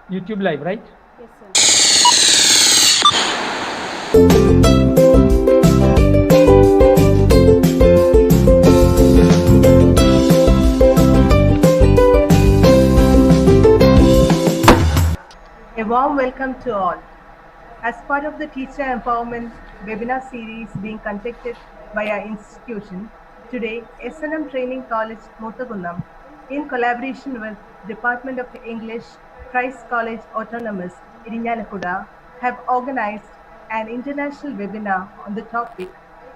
YouTube live, right? Yes, sir. A warm welcome to all. As part of the Teacher Empowerment webinar series being conducted by our institution, today S&M Training College Muthagunnam, in collaboration with Department of English, Christ College Autonomous, Irinjalakuda, have organized an international webinar on the topic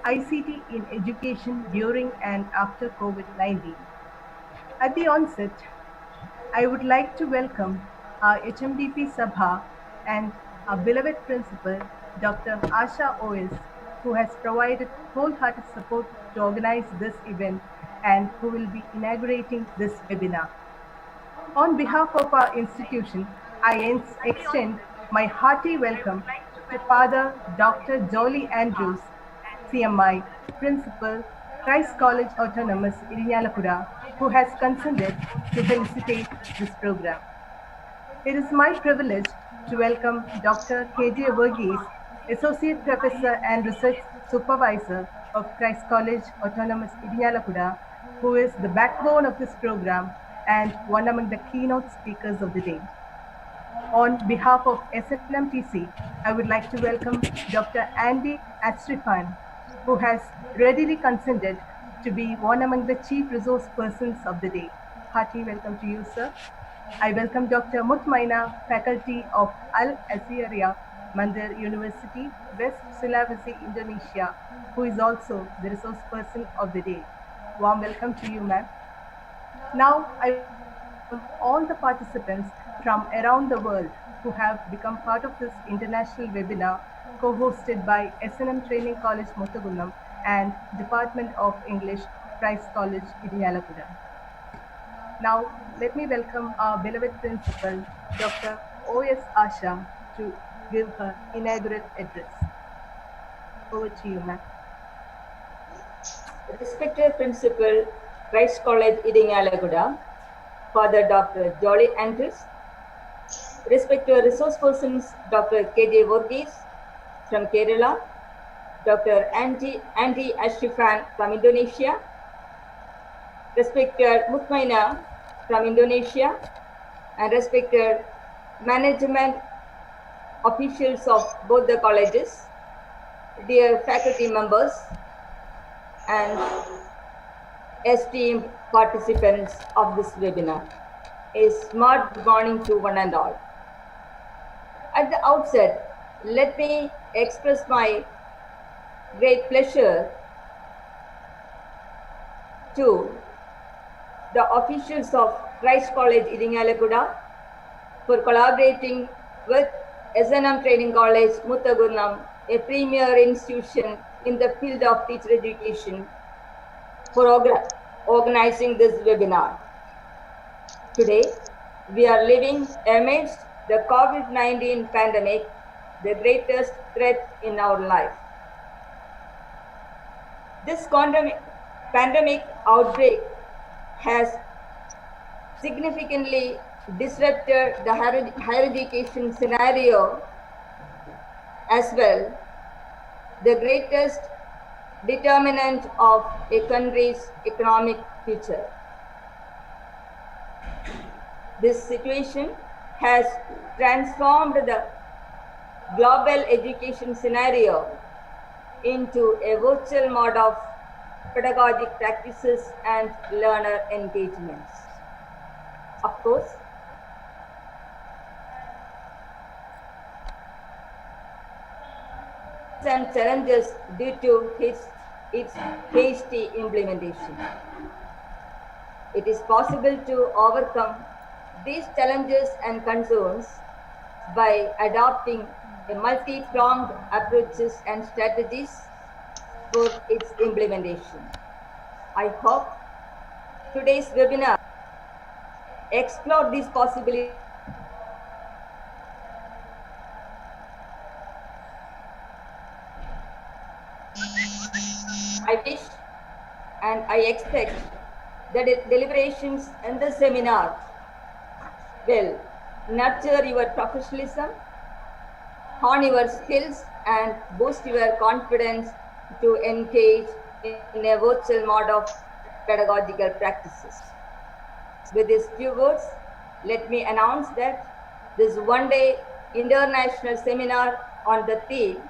ICT in Education During and After COVID-19. At the onset, I would like to welcome our HMDP Sabha and our beloved principal, Dr. Asha OS, who has provided wholehearted support to organize this event and who will be inaugurating this webinar. On behalf of our institution, I extend my hearty welcome to Father Dr. Jolie Andrews, CMI, Principal, Christ College Autonomous, Irinjalakuda, who has consented to felicitate this program. It is my privilege to welcome Dr. KJ Verghese, Associate Professor and Research Supervisor of Christ College Autonomous Irinjalakuda, who is the backbone of this program and one among the keynote speakers of the day. On behalf of SNMTC, I would like to welcome Dr. Andy Astrifan, who has readily consented to be one among the chief resource persons of the day. Hearty welcome to you, sir. I welcome Dr. Mutmaina, faculty of Al Azharia Mandir University, West Sulawesi, Indonesia, who is also the resource person of the day. Warm welcome to you, ma'am. Now, I welcome all the participants from around the world who have become part of this international webinar co-hosted by S&M Training College Muthagunnam and Department of English, Christ College, Irinjalakuda. Now, let me welcome our beloved principal, Dr. O.S. Asha, to give her inaugural address. Over to you, ma'am. Respected Principal, Christ College, Irinjalakuda, Father Dr. Jolie Andrews, respected resource persons, Dr. KJ Verghese from Kerala, Dr. Andy Ashrifan from Indonesia, respected Mutmaina from Indonesia, and respected management officials of both the colleges, dear faculty members, and esteemed participants of this webinar. A smart good morning to one and all. At the outset, let me express my great pleasure to the officials of Christ College, Irinjalakuda, for collaborating with S&M Training College, Muthagunnam, a premier institution in the field of teacher education, for organizing this webinar. Today, we are living amidst the COVID-19 pandemic, the greatest threat in our life. This pandemic outbreak has significantly disrupted the higher education scenario as well, the greatest determinant of a country's economic future. This situation has transformed the global education scenario into a virtual mode of pedagogic practices and learner engagements. Of course, and challenges due to its hasty implementation. It is possible to overcome these challenges and concerns by adopting a multi-pronged approaches and strategies for its implementation. I hope today's webinar explore these possibilities. I wish and I expect that deliberations in the seminar will nurture your professionalism, hone your skills, and boost your confidence to engage in a virtual mode of pedagogical practices. With these few words, let me announce that this one-day international seminar on the theme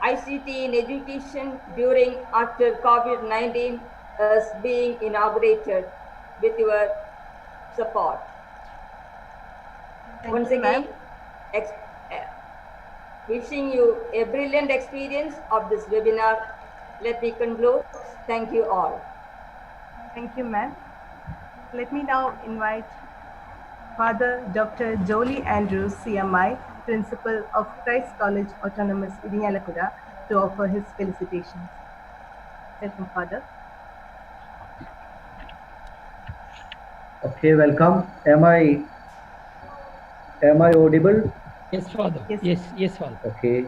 ICT in education during after COVID-19 is being inaugurated with your support. Thank Once you, ma'am. again, wishing you a brilliant experience of this webinar. Let me conclude. Thank you all. Thank you, ma'am. Let me now invite Father Dr. Jolie Andrews, CMI, Principal of Christ College Autonomous, Irinalakuda, to offer his felicitations. Welcome, Father. Okay, welcome. Am I audible? Yes, Father. Yes. Yes, Father. Okay.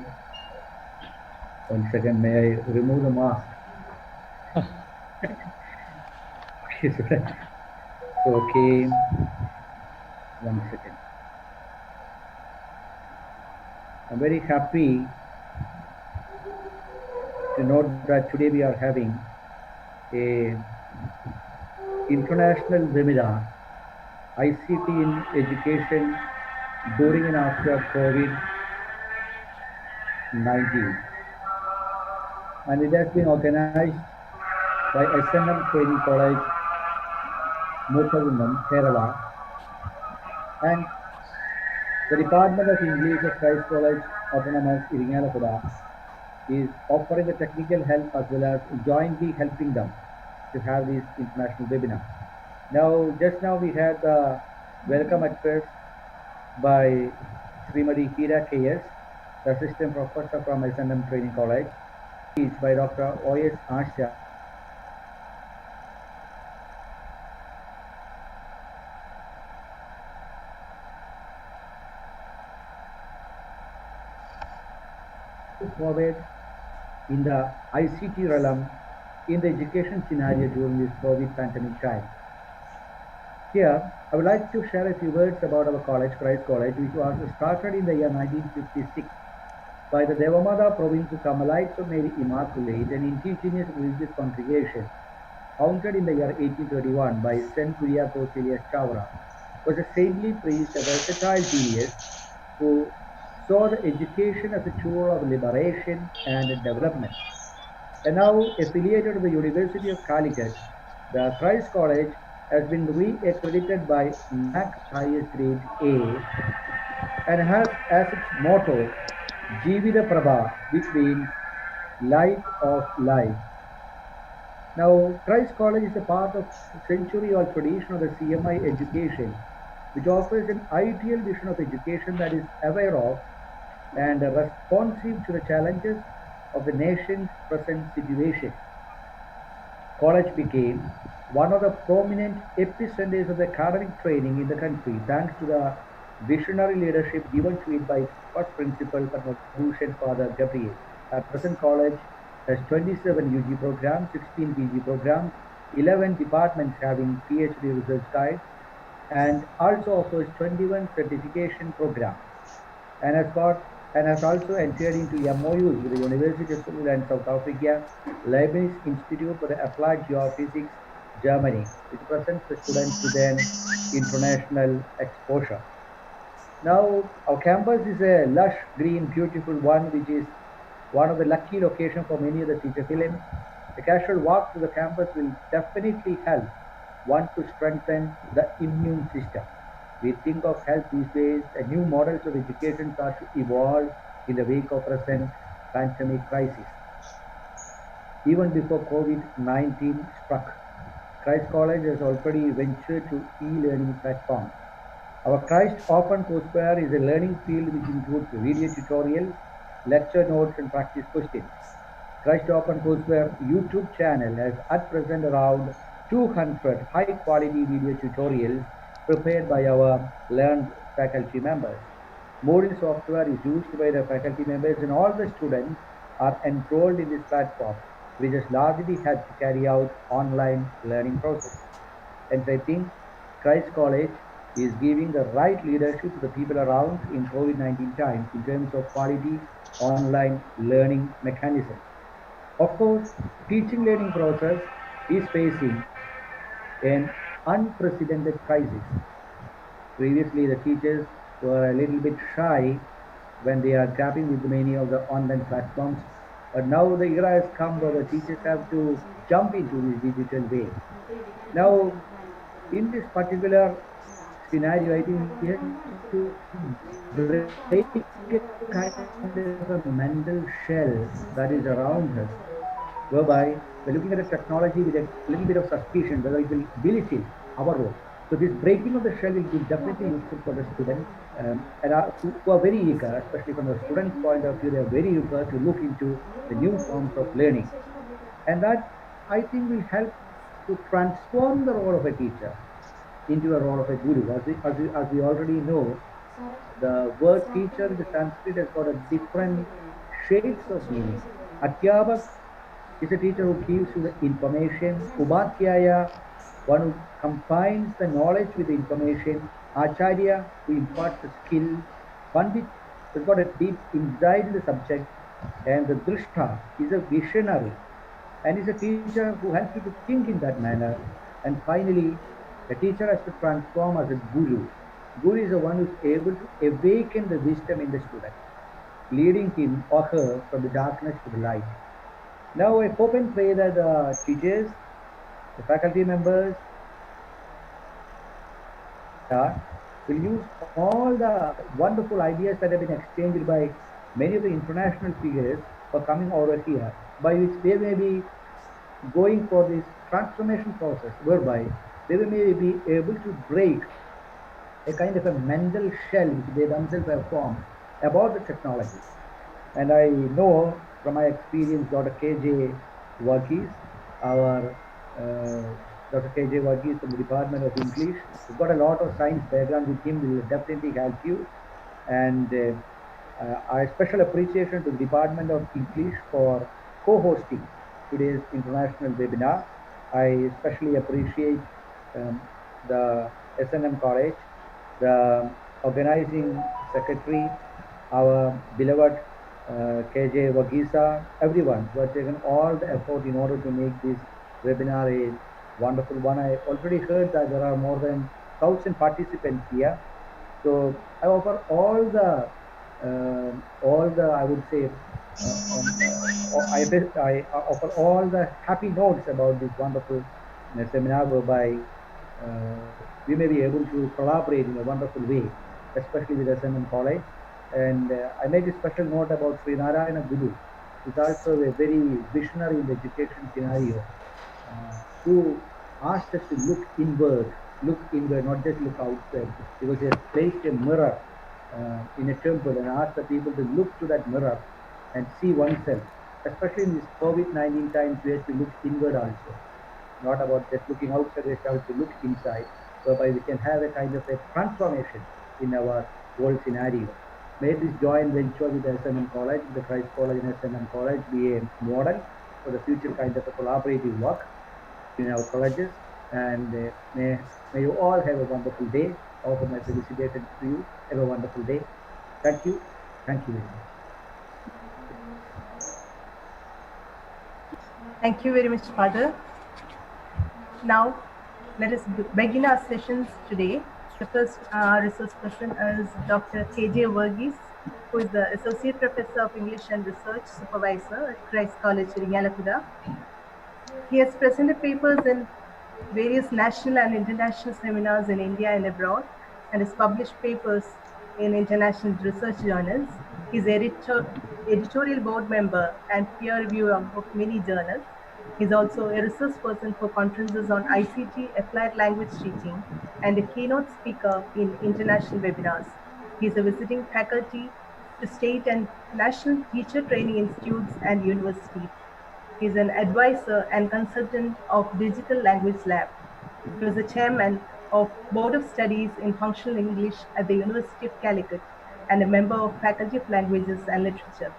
1 second, may I remove the mask? Okay, okay. 1 second. I'm very happy to note that today we are having a international webinar, ICT in education during and after COVID-19. And it has been organized by SNM Training College, Muthagunnam, Kerala, and the Department of English of Christ College Autonomous, Irinalakuda, is offering the technical help as well as jointly helping them to have this international webinar. Now, just now we had the welcome address by Srimati Hira KS, the Assistant Professor from SNM Training College, speech by Dr. O.S. Asha, forward in the ICT realm in the education scenario during this COVID pandemic time. Here, I would like to share a few words about our college, Christ College, which was started in the year 1956 by the Devamada province of Carmelites of Mary Immaculate, an indigenous religious congregation founded in the year 1831 by Saint Kuriakos Elias Chavra, was a saintly priest, a versatile genius who saw the education as a tool of liberation and development. And now affiliated to the University of Calicut, the Christ College has been re-accredited by NAC highest grade A and has as its motto Jivida Prabha, which means light of life. Now, Christ College is a part of century-old tradition of the CMI education, which offers an ideal vision of education that is aware of and responsive to the challenges of the nation's present situation. College became one of the prominent epicenters of the academic training in the country, thanks to the visionary leadership given to it by its first principal, Padma Father Gabriel. At present, college has 27 UG programs, 16 PG programs, 11 departments having PhD research guides, and also offers 21 certification programs, and has also entered into MOUs with the University of Switzerland, South Africa, Leibniz Institute for the Applied Geophysics, Germany, which presents the students with an international exposure. Now, our campus is a lush, green, beautiful one, which is one of the lucky locations for many of the teacher films. A casual walk to the campus will definitely help one to strengthen the immune system. We think of health these days, and new models of education start to evolve in the wake of present pandemic crisis. Even before COVID-19 struck, Christ College has already ventured to e-learning platforms. Our Christ Open courseware is a learning field which includes video tutorials, lecture notes, and practice questions. Christ Open courseware YouTube channel has at present around 200 high-quality video tutorials prepared by our learned faculty members. Moodle software is used by the faculty members, and all the students are enrolled in this platform, which has largely helped to carry out online learning process. And I think Christ College He is giving the right leadership to the people around in COVID-19 times in terms of quality online learning mechanism. Of course, teaching learning process is facing an unprecedented crisis. Previously, the teachers were a little bit shy when they are grappling with many of the online platforms. But now the era has come where the teachers have to jump into this digital way. Now, in this particular scenario, I think we have to break a kind of a mental shell that is around us, whereby we're looking at a technology with a little bit of suspicion whether it will belittle our role. So this breaking of the shell will be definitely useful for the students and who are very eager, especially from the students' point of view, they are very eager to look into the new forms of learning. And that, I think, will help to transform the role of a teacher into a role of a guru. As we already know, the word teacher in the Sanskrit has got a different shades of meaning. Adhyabak is a teacher who gives you the information. Upadhyaya, one who combines the knowledge with the information. Acharya, who imparts the skill. Pandit has got a deep insight in the subject. And the Drishta is a visionary and is a teacher who helps you to think in that manner. And finally, the teacher has to transform as a guru. Guru is the one who is able to awaken the wisdom in the student, leading him or her from the darkness to the light. Now, I hope and pray that the teachers, the faculty members, will use all the wonderful ideas that have been exchanged by many of the international figures for coming over here, by which they may be going for this transformation process, whereby they may be able to break a kind of a mental shell which they themselves have formed about the technology. And I know from my experience, Dr. KJ Varghese, our Dr. KJ Varghese from the Department of English, he's got a lot of science background with him, will definitely help you. And I special appreciation to the Department of English for co-hosting today's international webinar. I especially appreciate the SNM College, the organizing secretary, our beloved KJ Wagisa, everyone who have taken all the effort in order to make this webinar a wonderful one. I already heard that there are more than 1,000 participants here. So I offer all the I would say I offer all the happy notes about this wonderful seminar, whereby we may be able to collaborate in a wonderful way, especially with SNM College. And I make a special note about Sri Narayana Guru, who is also a very visionary in the education scenario, who asked us to look inward, not just look outside. Because he has placed a mirror in a temple and asked the people to look to that mirror and see oneself. Especially in this COVID-19 times, we have to look inward also, not about just looking outside, we have to look inside, whereby we can have a kind of a transformation in our world scenario. May this joint venture with the SNM College, the Christ College and SNM College, be a model for the future kind of a collaborative work in our colleges. And may you all have a wonderful day. I offer my felicitations to you. Have a wonderful day. Thank you. Thank you very much. Thank you very much, Father. Now, let us begin our sessions today. The first resource person is Dr. KJ Varghese, who is the Associate Professor of English and Research Supervisor at Christ College, Irinjalakuda. He has presented papers in various national and international seminars in India and abroad, and has published papers in international research journals. He is editorial board member and peer reviewer of many journals. He is also a resource person for conferences on ICT, applied language teaching, and a keynote speaker in international webinars. He is a visiting faculty to state and national teacher training institutes and universities. He is an advisor and consultant of Digital Language Lab. He was the chairman of Board of Studies in Functional English at the University of Calicut and a member of Faculty of Languages and Literature.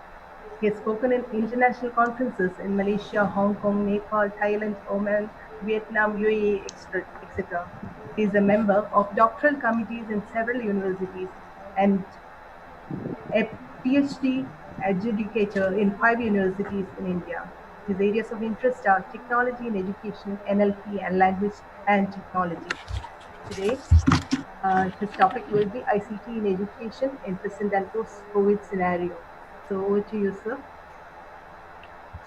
He has spoken in international conferences in Malaysia, Hong Kong, Nepal, Thailand, Oman, Vietnam, UAE, etc. He is a member of doctoral committees in several universities and a PhD adjudicator in 5 universities in India. His areas of interest are technology in education, NLP, and language and technology. Today, his topic will be ICT in education in present and post-COVID scenario. So over to you, sir.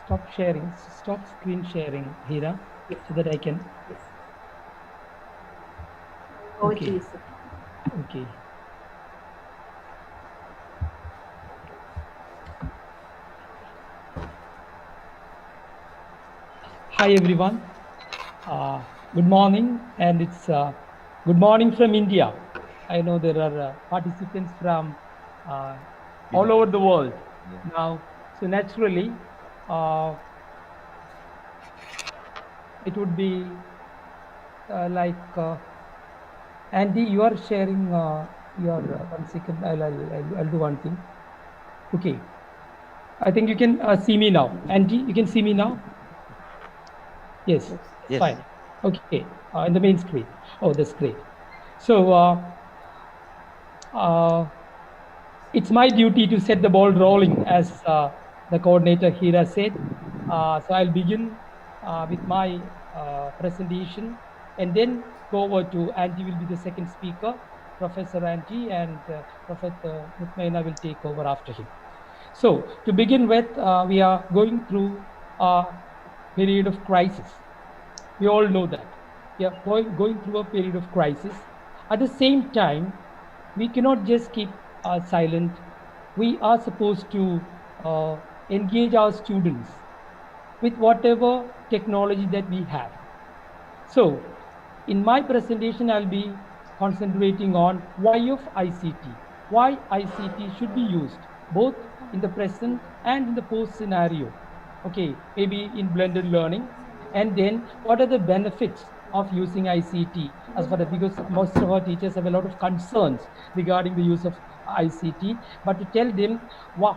Stop sharing, stop screen sharing, Hira, Yes, so that I can. yes. Over to Okay, you, sir. okay. Hi everyone. Good morning, and it's good morning from India. I know there are participants from all over the world now. So naturally, it would be like Andy, you are sharing your 1 second. I'll do one thing. Okay, I think you can see me now. Andy, you can see me now. Yes, Yes. fine. Okay, in the main screen. Oh, that's great. So it's my duty to set the ball rolling, as the coordinator Hira said. So I'll begin with my presentation, and then go over to Angie. Will be the second speaker, Professor Angie, and Professor Mutmaina will take over after him. So to begin with, we are going through a period of crisis. We all know that. We are going through a period of crisis. At the same time, we cannot just keep silent. We are supposed to engage our students with whatever technology that we have. So, in my presentation, I'll be concentrating on why of ICT, why ICT should be used both in the present and in the post scenario. Okay, maybe in blended learning, and then what are the benefits of using ICT as far as, because most of our teachers have a lot of concerns regarding the use of ICT, but to tell them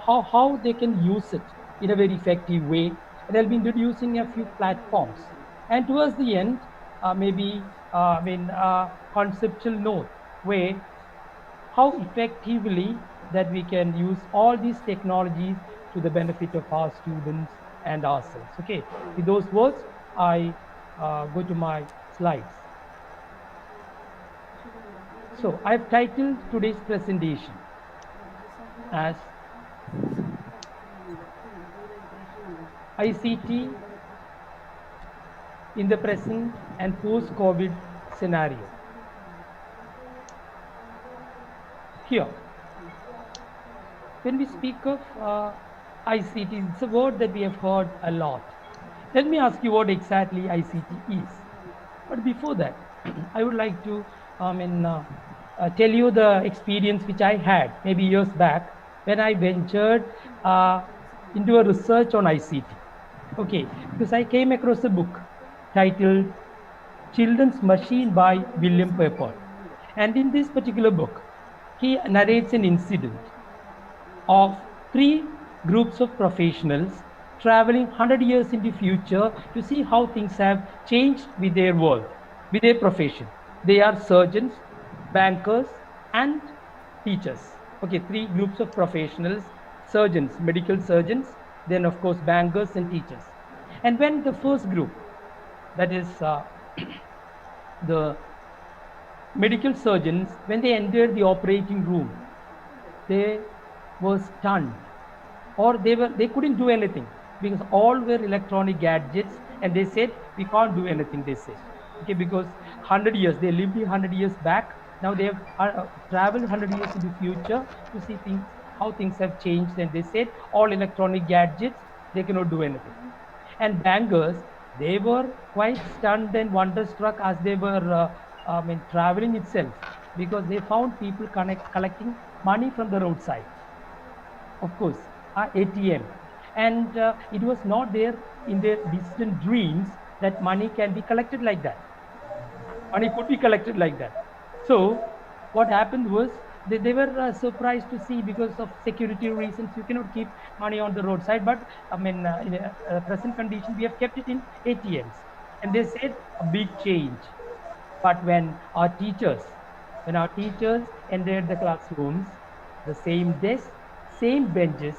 how they can use it in a very effective way. And I'll be introducing a few platforms, and towards the end, maybe conceptual note where how effectively that we can use all these technologies to the benefit of our students and ourselves. Okay, with those words, I go to my slides. So I've titled today's presentation as ICT in the present and post-COVID scenario. Here, when we speak of ICT, it's a word that we have heard a lot. Let me ask you what exactly ICT is. But before that, I would like to tell you the experience which I had maybe years back when I ventured into a research on ICT. Okay, because I came across a book titled Children's Machine by William Pepper. And in this particular book, he narrates an incident of 3 groups of professionals traveling 100 years in the future to see how things have changed with their world, with their profession. They are surgeons, bankers, and teachers. Okay, 3 groups of professionals: surgeons, medical surgeons, then of course bankers and teachers. And when the first group, that is the medical surgeons, when they entered the operating room, they were stunned, or they couldn't do anything because all were electronic gadgets, and they said we can't do anything, they said. Okay, because 100 years they lived 100 years back, now they have traveled 100 years in the future to see things, how things have changed, and they said all electronic gadgets, they cannot do anything. And bankers, they were quite stunned and wonderstruck as they were traveling itself, because they found people collecting money from the roadside, of course, ATM. And it was not there in their distant dreams that money can be collected like that. Money could be collected like that. So what happened was they were surprised to see, because of security reasons, you cannot keep money on the roadside. But in a present condition, we have kept it in ATMs. And they said a big change. But when our teachers entered the classrooms, the same desks, same benches,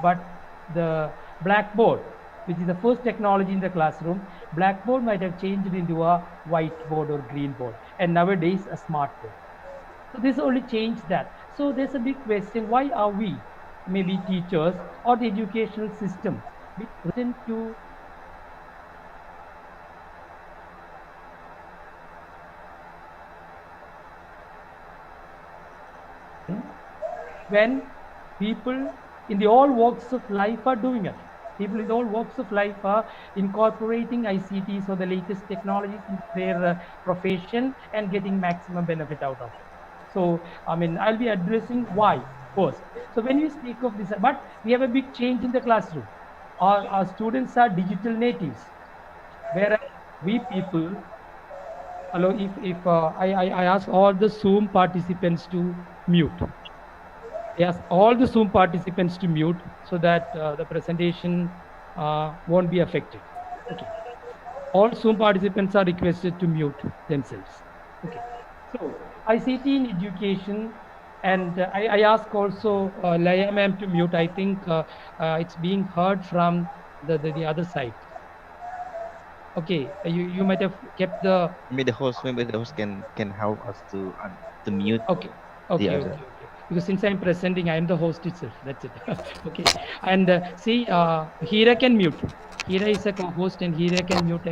but the blackboard, which is the first technology in the classroom, blackboard might have changed into a whiteboard or green board, and nowadays a smart board. So this only changed that. So there's a big question: why are we, maybe teachers or the educational system, bit resistant to when people in the all walks of life are doing it? People in all walks of life are incorporating ICTs or the latest technologies into their profession and getting maximum benefit out of it. So, I mean, I'll be addressing why first. So when we speak of this, but we have a big change in the classroom. Our students are digital natives, whereas we people, hello, if I ask all the Zoom participants to mute. Yes, all the Zoom participants to mute so that the presentation won't be affected. Okay. All Zoom participants are requested to mute themselves. Okay. So ICT in education, and I ask also Laya ma'am to mute. I think it's being heard from the other side. Okay, you might have kept the. Maybe the host can help us to mute Okay. the Okay, other. okay, okay. Because since I'm presenting, I am the host itself. That's it. Okay. And see, Hira can mute. Hira is a co-host, and Hira can mute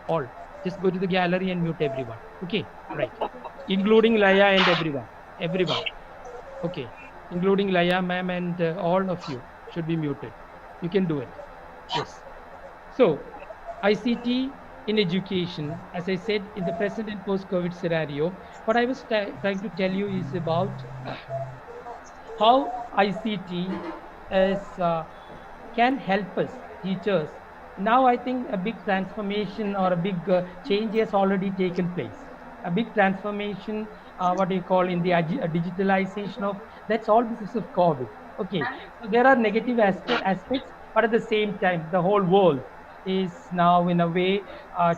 all. Just go to the gallery and mute everyone. Okay, right. Including Laya and everyone. Okay, including Laya ma'am and all of you should be muted. You can do it. Yes. So, ICT in education, as I said, in the present and post-COVID scenario, what I was trying to tell you is about how ICT can help us, teachers. Now, I think a big transformation or a big change has already taken place. A big transformation, what do you call in the digitalization of, that's all because of COVID. Okay, so there are negative aspects, but at the same time, the whole world is now in a way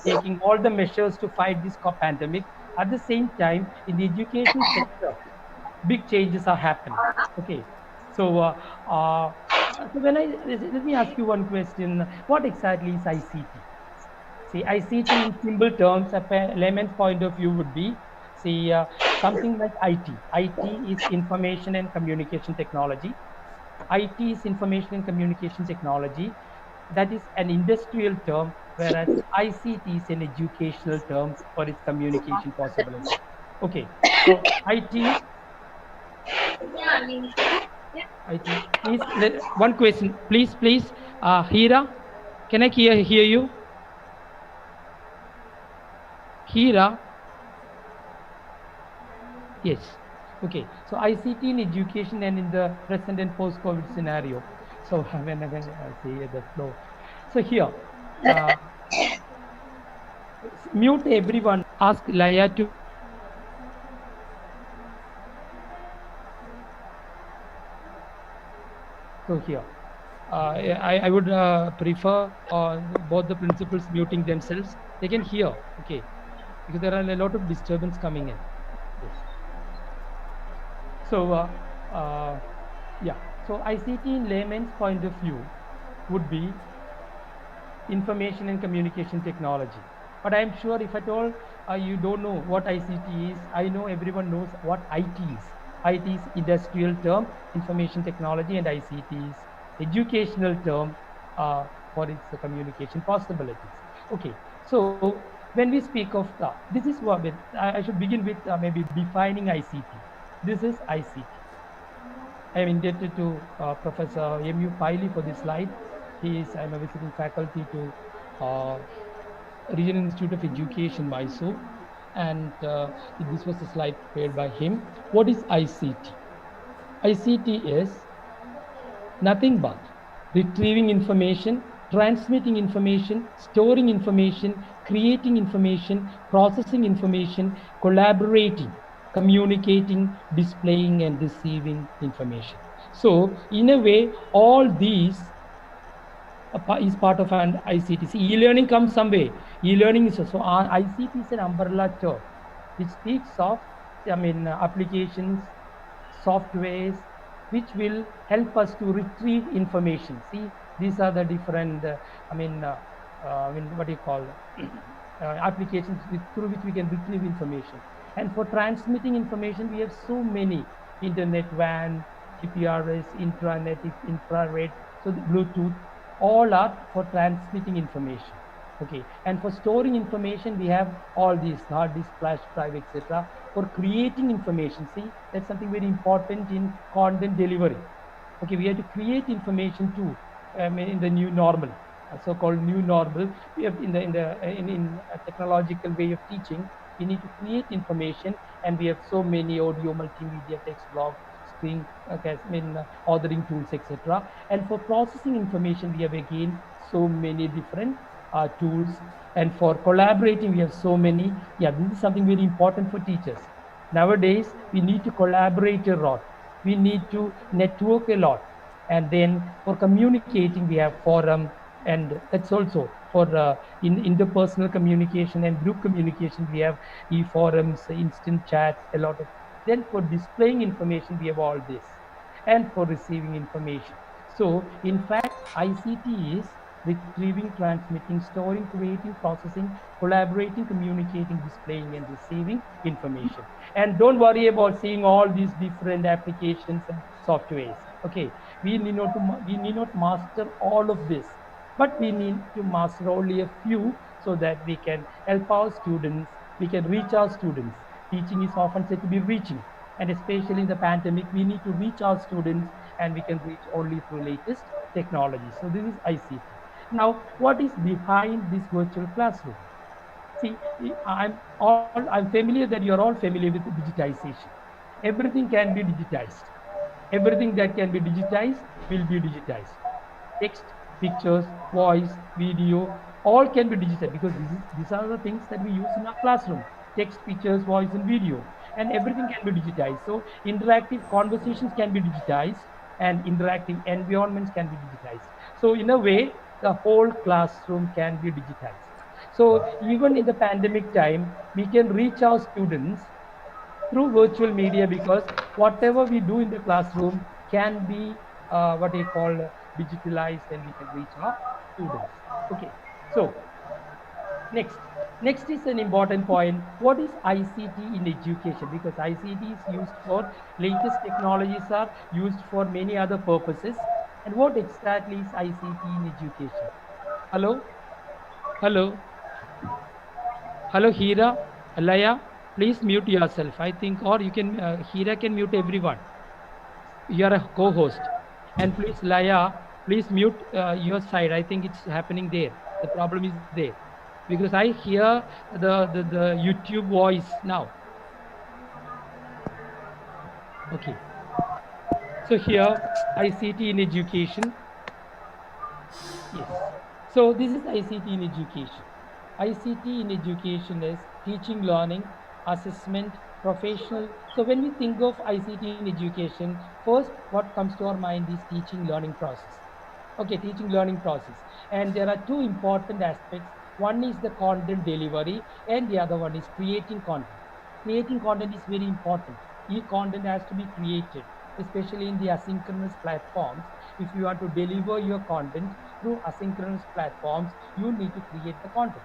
taking all the measures to fight this pandemic. At the same time, in the education sector, big changes are happening. Okay, so so when let me ask you one question: what exactly is ICT? See, ICT in simple terms, a layman's point of view would be, see, something like IT. IT is information and communication technology. IT is information and communication technology. That is an industrial term, whereas ICT is an educational term for its communication possibility. Okay, so IT. Please, one question, please. Hira, can I hear you? Hira. Yes. Okay. So ICT in education and in the present and post-COVID scenario. So when I say the flow. So here, mute everyone. Ask Laya to. So here, I would prefer both the principals muting themselves. They can hear, okay, because there are a lot of disturbance coming in. Yes. So, yeah. So ICT in layman's point of view would be information and communication technology. But I'm sure if at all you don't know what ICT is, I know everyone knows what IT is. IT is industrial term, information technology, and ICT is educational term for its communication possibilities. Okay, so when we speak of this is what I should begin with maybe defining ICT. This is ICT. I am indebted to Professor M.U. Piley for this slide. I'm a visiting faculty to Regional Institute of Education, Mysore, and this was a slide prepared by him. What is ICT? ICT is nothing but retrieving information, transmitting information, storing information, creating information, processing information, collaborating, communicating, displaying, and receiving information. So, in a way, all these is part of an ICT. See, e-learning comes some way. E-learning is so ICT is an umbrella term which speaks of, applications, softwares, which will help us to retrieve information. See, these are the different, what do you call, applications through which we can retrieve information. And for transmitting information, we have so many: internet, WAN, GPRS, intranet, infrared, so the Bluetooth, all are for transmitting information. Okay, and for storing information, we have all these hard disk, flash drive, etc. For creating information, see, that's something very important in content delivery. Okay, we have to create information too, in the new normal, so-called new normal. We have in a technological way of teaching, we need to create information, and we have so many audio, multimedia, text, blog, screen, authoring tools, etc. And for processing information, we have again so many different tools. And for collaborating, we have so many. Yeah, this is something very important for teachers. Nowadays, we need to collaborate a lot. We need to network a lot. And then for communicating, we have forum, and that's also for in interpersonal communication and group communication. We have e-forums, instant chat, a lot of. Then for displaying information, we have all this, and for receiving information. So in fact, ICT is retrieving, transmitting, storing, creating, processing, collaborating, communicating, displaying, and receiving information. And don't worry about seeing all these different applications and softwares. Okay, we need not master all of this, but we need to master only a few, so that we can help our students, we can reach our students. Teaching is often said to be reaching, and especially in the pandemic, we need to reach our students, and we can reach only through latest technology. So this is ICT. Now, what is behind this virtual classroom? See, I'm familiar that you're all familiar with digitization. Everything can be digitized. Everything that can be digitized will be digitized. Text, pictures, voice, video, all can be digitized, because these are the things that we use in our classroom: text, pictures, voice, and video, and everything can be digitized. So interactive conversations can be digitized, and interactive environments can be digitized. So in a way, the whole classroom can be digitized. So even in the pandemic time, we can reach our students through virtual media, because whatever we do in the classroom can be what they call digitalized, and we can reach our students. Okay, so next is an important point: what is ICT in education? Because ICT is used for, latest technologies are used for many other purposes. And what exactly is ICT in education? Hello, hello, hello, Hira, Alaya, please mute yourself, I think, or you can, Hira can mute everyone. You are a co-host. And please, Laya, please mute your side. I think it's happening there. The problem is there, because I hear the YouTube voice now. Okay, so here, ICT in education. Yes, so this is ICT in education. ICT in education is teaching, learning, assessment, professional. So when we think of ICT in education, first what comes to our mind is teaching, learning process. Okay, teaching, learning process. And there are two important aspects. One is the content delivery, and the other one is creating content. Creating content is very important. E-content has to be created, especially in the asynchronous platforms. If you are to deliver your content through asynchronous platforms, you need to create the content.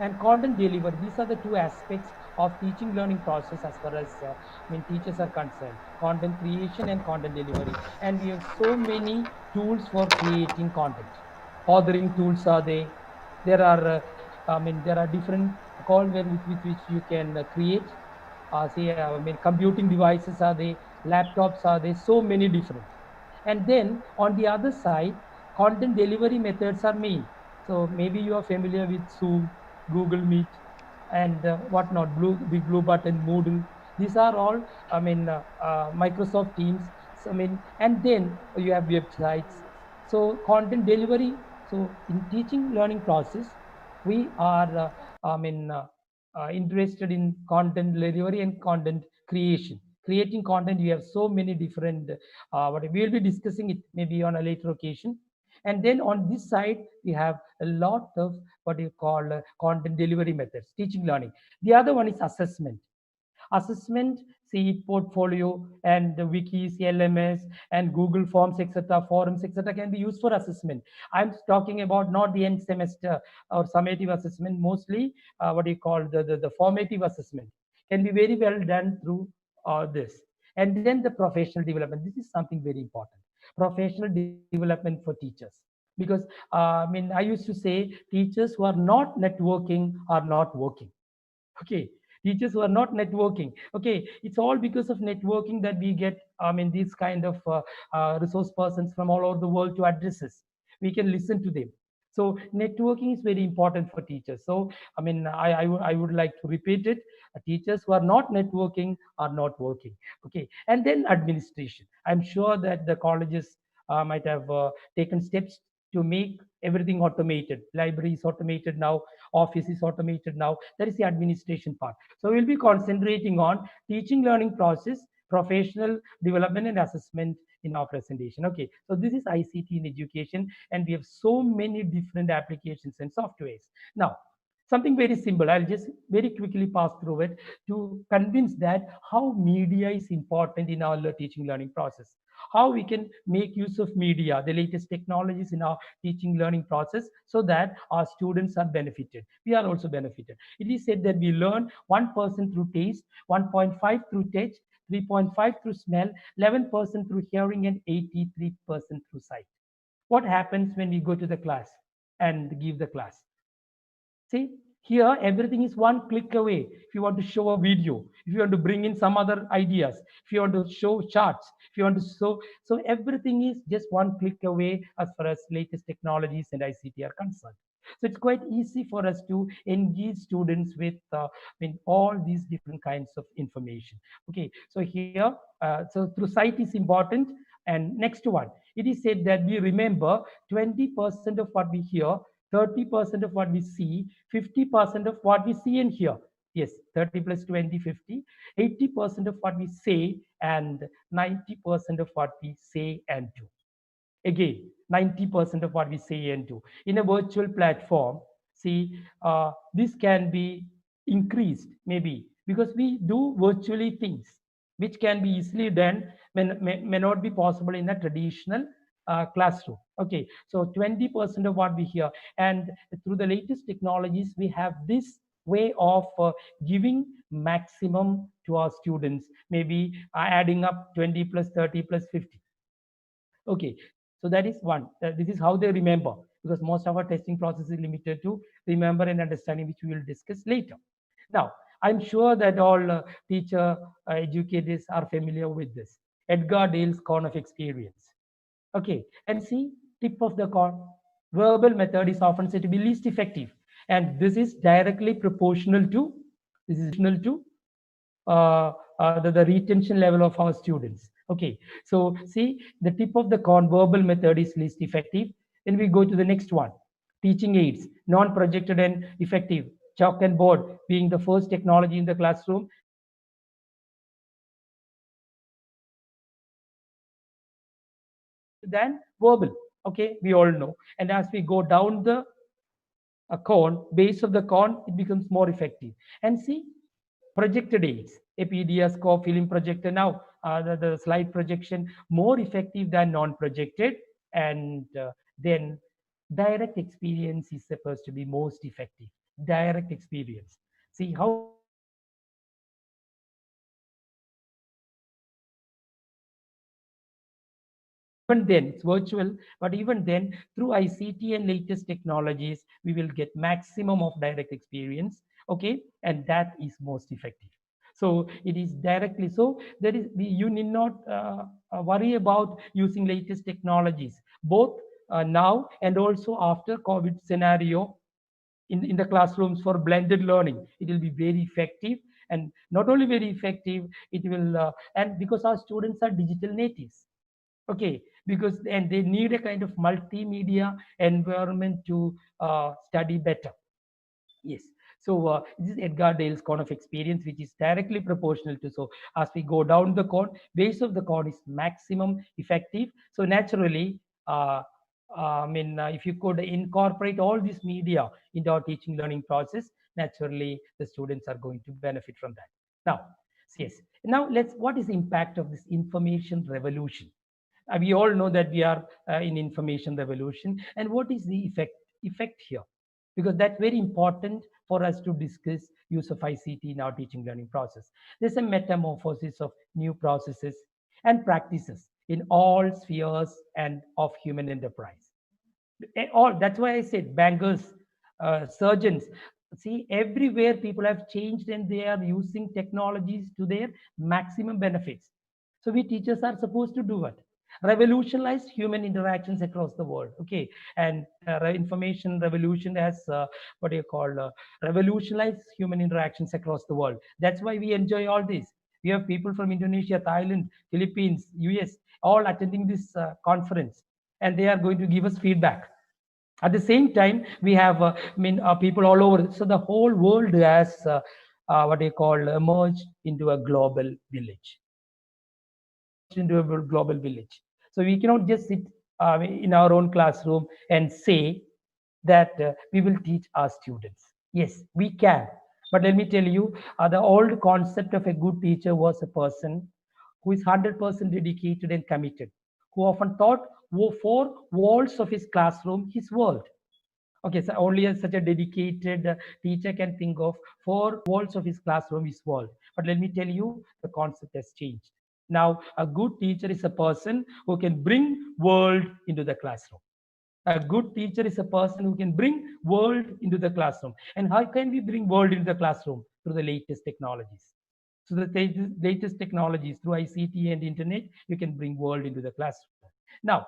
And content delivery, these are the two aspects of teaching, learning process, as far as teachers are concerned: content creation and content delivery. And we have so many tools for creating content. Authoring tools are there are there are different called with which you can create, say, computing devices are there, laptops are there, so many different. And then on the other side, content delivery methods are main. So maybe you are familiar with Zoom, Google Meet, and whatnot, Big Blue Button, Moodle. These are all, Microsoft Teams. So, and then you have websites. So content delivery. So in teaching, learning process, we are, interested in content delivery and content creation. Creating content, you have so many different. What we will be discussing it maybe on a later occasion. And then on this side, we have a lot of what you call content delivery methods, teaching learning. The other one is assessment. Assessment, see portfolio and the wikis, LMS, and Google Forms, etc., forums, etc., can be used for assessment. I'm talking about not the end semester or summative assessment, mostly what you call the formative assessment can be very well done through this. And then the professional development. This is something very important. Professional development for teachers. Because I mean, I used to say teachers who are not networking are not working. Okay, teachers who are not networking. Okay, it's all because of networking that we get, I mean, these kind of resource persons from all over the world to address us. We can listen to them. So networking is very important for teachers. So I mean, I would like to repeat it. Teachers who are not networking are not working. Okay, and then administration. I'm sure that the colleges might have taken steps to make everything automated. Library is automated now, office is automated now. That is the administration part. So we'll be concentrating on teaching learning process, professional development and assessment in our presentation. Okay, so this is ICT in education, and we have so many different applications and softwares. Now, something very simple, I'll just very quickly pass through it to convince that how media is important in our teaching learning process, how we can make use of media, the latest technologies in our teaching learning process, so that our students are benefited, we are also benefited. It is said that we learn 1% through taste, 1.5 through touch, 3.5 through smell, 11% through hearing, and 83% through sight. What happens when we go to the class and give the class? See, here everything is one click away. If you want to show a video, if you want to bring in some other ideas, if you want to show charts, if you want to show, so everything is just one click away as far as latest technologies and ICT are concerned. So it's quite easy for us to engage students with I mean, all these different kinds of information. Okay, so here, so through sight is important. And next one, it is said that we remember 20% of what we hear, 30% of what we see, 50% of what we see and hear. Yes, 30 plus 20, 50. 80% of what we say, and 90% of what we say and do. Again, 90% of what we say and do. In a virtual platform, see, this can be increased maybe because we do virtually things which can be easily done, may not be possible in a traditional classroom. Okay, so 20% of what we hear, and through the latest technologies, we have this way of giving maximum to our students, maybe adding up 20 plus 30 plus 50. Okay, so that is one. This is how they remember, because most of our testing process is limited to remember and understanding, which we will discuss later. Now, I'm sure that all teacher educators are familiar with this. Edgar Dale's cone of experience. Okay, and see, tip of the cone. Verbal method is often said to be least effective, and this is directly proportional to the retention level of our students. Okay, so see, the tip of the cone, verbal method is least effective. Then we go to the next one, teaching aids, non-projected and effective. Chalk and board being the first technology in the classroom. Than verbal. Okay, we all know. And as we go down the cone, base of the cone, it becomes more effective. And see, projected aids, a PDS scope film projector now, the slide projection, more effective than non-projected. And then direct experience is supposed to be most effective. Direct experience. See how even then it's virtual, but even then through ICT and latest technologies, we will get maximum of direct experience. Okay, and that is most effective. So it is directly, so there is, you need not worry about using latest technologies, both now and also after COVID scenario. In the classrooms for blended learning, it will be very effective. And not only very effective, it will and because our students are digital natives. Okay, because and they need a kind of multimedia environment to study better. Yes, so this is Edgar Dale's cone of experience, which is directly proportional to, so as we go down the cone, base of the cone is maximum effective. So naturally, if you could incorporate all this media into our teaching learning process, naturally the students are going to benefit from that. Now, yes. Now let's. What is the impact of this information revolution? We all know that we are in information revolution, and what is the effect here? Because that's very important for us to discuss use of ICT in our teaching learning process. There's a metamorphosis of new processes and practices in all spheres and of human enterprise. All that's why I said bankers, surgeons. See, everywhere people have changed and they are using technologies to their maximum benefits. So we teachers are supposed to do what? Revolutionize human interactions across the world. Okay, and information revolution has what do you call revolutionize human interactions across the world. That's why we enjoy all this. We have people from Indonesia, Thailand, Philippines, US, all attending this conference, and they are going to give us feedback. At the same time, we have people all over. So the whole world has what they call emerged into a global village. Emerged into a global village. So we cannot just sit in our own classroom and say that we will teach our students. Yes, we can. But let me tell you, the old concept of a good teacher was a person who is 100% dedicated and committed, who often taught four walls of his classroom his world. Okay, so only such a dedicated teacher can think of four walls of his classroom, his world. But let me tell you, the concept has changed. Now, a good teacher is a person who can bring world into the classroom. A good teacher is a person who can bring world into the classroom. And how can we bring world into the classroom? Through the latest technologies. So the latest technologies through ICT and internet, you can bring world into the classroom. Now,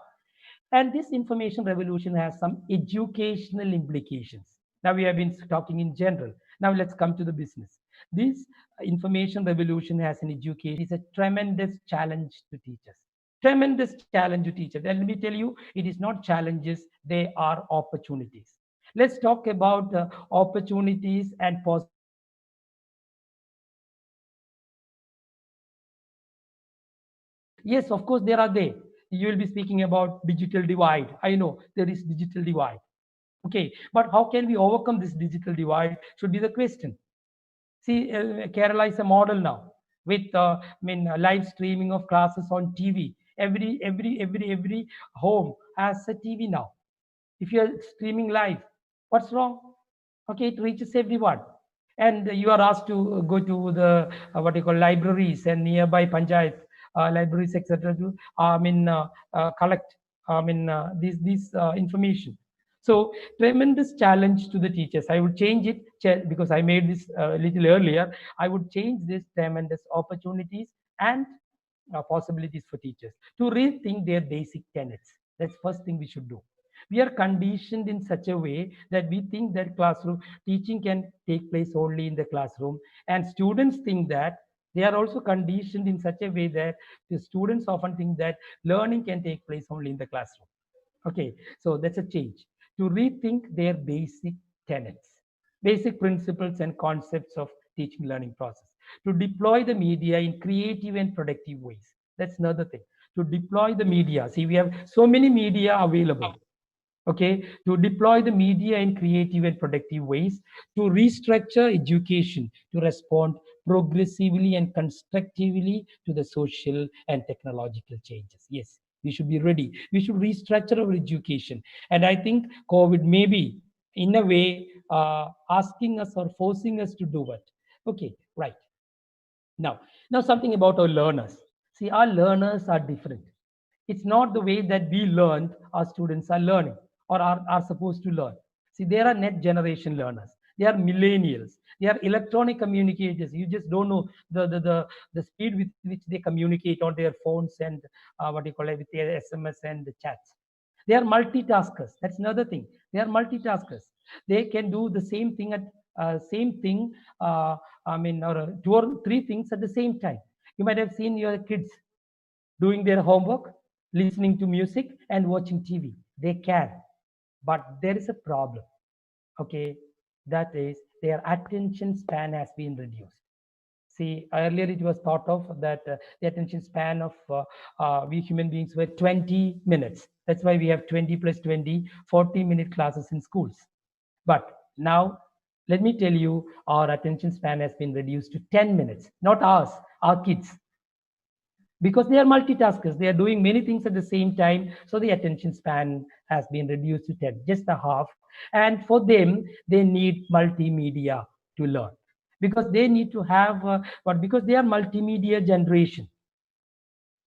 and this information revolution has some educational implications. Now we have been talking in general. Now let's come to the business. This information revolution has an education is a tremendous challenge to teachers. Tremendous challenge to teachers. And let me tell you, it is not challenges, they are opportunities. Let's talk about opportunities and possibilities for teachers. Yes, of course, there are there. You will be speaking about digital divide. I know there is digital divide. Okay, but how can we overcome this digital divide should be the question. See, Kerala is a model now with live streaming of classes on TV. Every home has a TV now. If you are streaming live, what's wrong? Okay, it reaches everyone. And you are asked to go to the what you call libraries and nearby panchayat libraries, etc., to collect these information. So tremendous challenge to the teachers. I would change it because I made this a little earlier. I would change this tremendous opportunities and possibilities for teachers to rethink their basic tenets. That's first thing we should do. We are conditioned in such a way that we think that classroom teaching can take place only in the classroom, and students think that they are also conditioned in such a way that the students often think that learning can take place only in the classroom. Okay, so that's a change to rethink their basic tenets, basic principles and concepts of teaching learning process, to deploy the media in creative and productive ways. That's another thing. To deploy the media. See, we have so many media available. Okay, to deploy the media in creative and productive ways, to restructure education to respond progressively and constructively to the social and technological changes. Yes, we should be ready. We should restructure our education. And I think COVID may be, in a way, asking us or forcing us to do it. Okay, right. Now something about our learners. See, our learners are different. It's not the way that we learned our students are learning or are supposed to learn. See, they are net generation learners. They are millennials. They are electronic communicators. You just don't know the speed with which they communicate on their phones and what do you call it, with their SMS and the chats. They are multitaskers. That's another thing. They are multitaskers. They can do the same thing. Or two or three things at the same time. You might have seen your kids doing their homework, listening to music, and watching TV. They can, but there is a problem. Okay, that is their attention span has been reduced. See, earlier it was thought of that the attention span of we human beings were 20 minutes. That's why we have 20 plus 20, 40-minute classes in schools. But now, let me tell you, our attention span has been reduced to 10 minutes, not ours, our kids. Because they are multitaskers, they are doing many things at the same time. So the attention span has been reduced to 10, just a half. And for them, they need multimedia to learn because they need to have what because they are multimedia generation.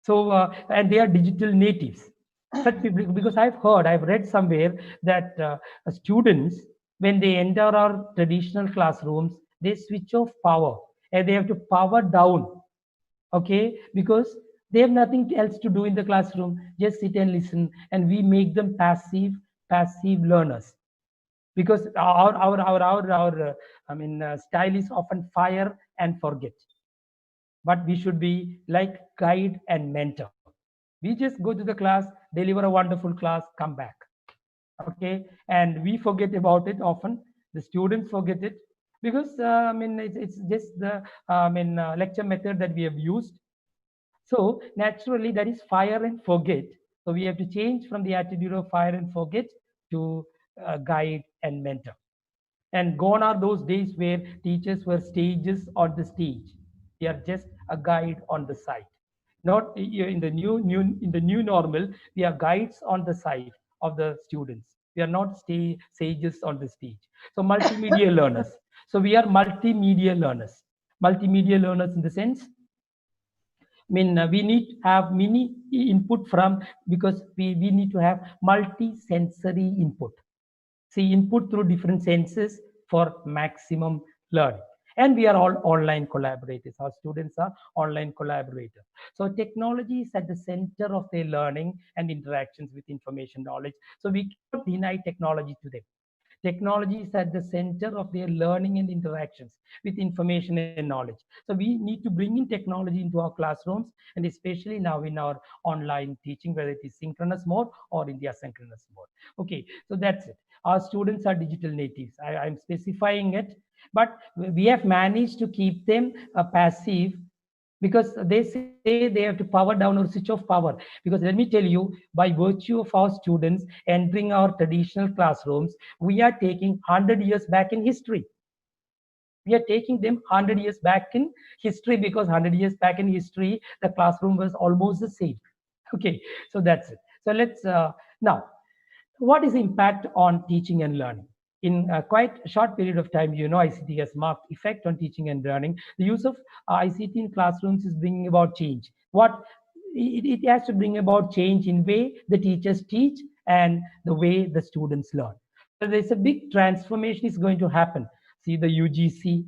So and they are digital natives. Such people, because I've read somewhere that students, when they enter our traditional classrooms, they switch off power and they have to power down. Okay, because they have nothing else to do in the classroom, just sit and listen, and we make them passive learners because our style is often fire and forget, but we should be like guide and mentor. We just go to the class, deliver a wonderful class, come back. Okay, and we forget about it often. The students forget it because it's just the lecture method that we have used. So naturally, that is fire and forget. So we have to change from the attitude of fire and forget to guide and mentor. And gone are those days where teachers were stages on the stage. They are just a guide on the side. Not in the new normal. We are guides on the side of the students. We are not sages on the stage. So multimedia learners. So we are multimedia learners. Multimedia learners in the sense we need to have many input from because we need to have multi-sensory input. See, input through different senses for maximum learning. And we are all online collaborators. Our students are online collaborators. So technology is at the center of their learning and interactions with information knowledge. So we cannot deny technology to them. Technology is at the center of their learning and interactions with information and knowledge. So we need to bring in technology into our classrooms, and especially now in our online teaching, whether it is synchronous mode or in the asynchronous mode. Okay, so that's it. Our students are digital natives. I'm specifying it, but we have managed to keep them passive because they say they have to power down or switch off power. Because let me tell you, by virtue of our students entering our traditional classrooms, we are taking 100 years back in history. We are taking them 100 years back in history because 100 years back in history, the classroom was almost the same. Okay, so that's it. So let's now, what is the impact on teaching and learning? In a quite short period of time, ICT has marked effect on teaching and learning. The use of ICT in classrooms is bringing about change. What it has to bring about change in way the teachers teach and the way the students learn. So there's a big transformation is going to happen. See the UGC,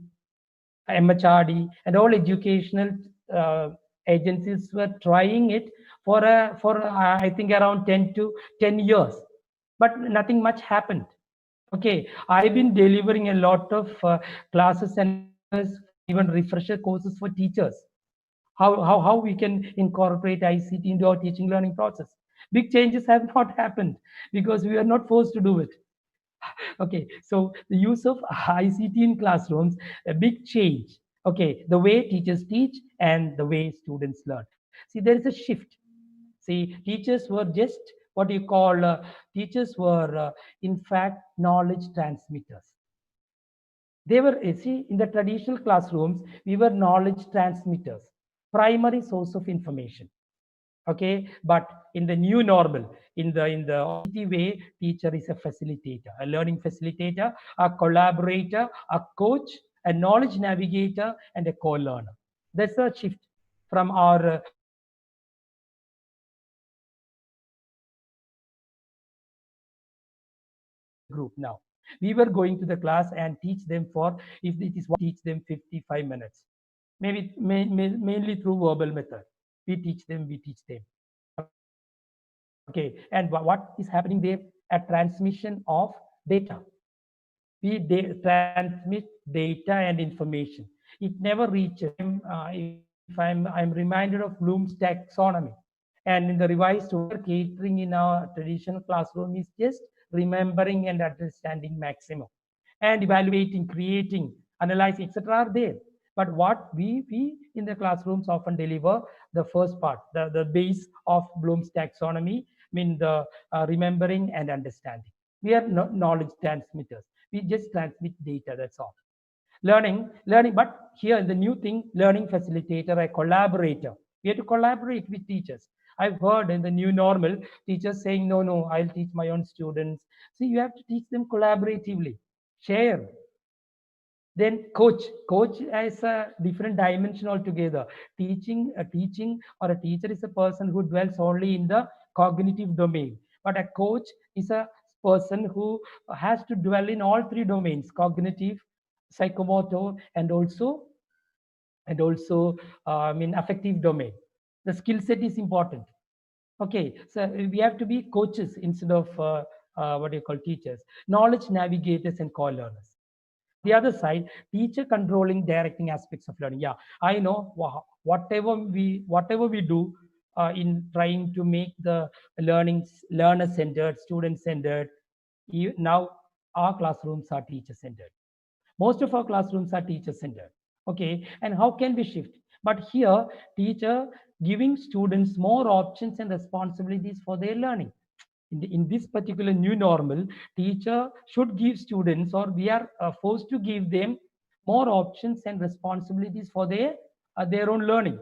MHRD, and all educational agencies were trying it for I think around 10 years, but nothing much happened. Okay, I've been delivering a lot of classes and even refresher courses for teachers. How we can incorporate ICT into our teaching learning process. Big changes have not happened because we are not forced to do it. Okay, so the use of ICT in classrooms, a big change. Okay, the way teachers teach and the way students learn. See, there is a shift. See, teachers were just what you call teachers were in fact knowledge transmitters. They were, see, in the traditional classrooms, we were knowledge transmitters, primary source of information. Okay, but in the new normal, in the OT way, teacher is a facilitator, a learning facilitator, a collaborator, a coach, a knowledge navigator, and a co-learner. That's a shift from our group now. We were going to the class and teach them for, if it is teach them 55 minutes, maybe mainly through verbal method. We teach them. Okay, and what is happening there? A transmission of data. Transmit data and information. It never reaches. If I'm reminded of Bloom's taxonomy, and in the revised catering in our traditional classroom is just remembering and understanding maximum, and evaluating, creating, analyzing, etc. are there. But what we in the classrooms often deliver the first part, the base of Bloom's taxonomy, mean the remembering and understanding. We are knowledge transmitters. We just transmit data, that's all. Learning, but here the new thing, learning facilitator, a collaborator. We have to collaborate with teachers. I've heard in the new normal, teachers saying, no, I'll teach my own students. See, you have to teach them collaboratively, share. Then coach has a different dimension altogether. Teaching or a teacher is a person who dwells only in the cognitive domain, but a coach is a person who has to dwell in all three domains: cognitive, psychomotor, and also I mean affective domain. The skill set is important. Okay, so we have to be coaches instead of what do you call teachers, knowledge navigators and co-learners. The other side, teacher controlling, directing aspects of learning. Yeah, I know whatever we do in trying to make the learning learner centered, student centered. Now our classrooms are teacher centered. Most of our classrooms are teacher centered. Okay, and how can we shift? But here, teacher giving students more options and responsibilities for their learning. In this particular new normal, teacher should give students, or we are forced to give them more options and responsibilities for their own learning.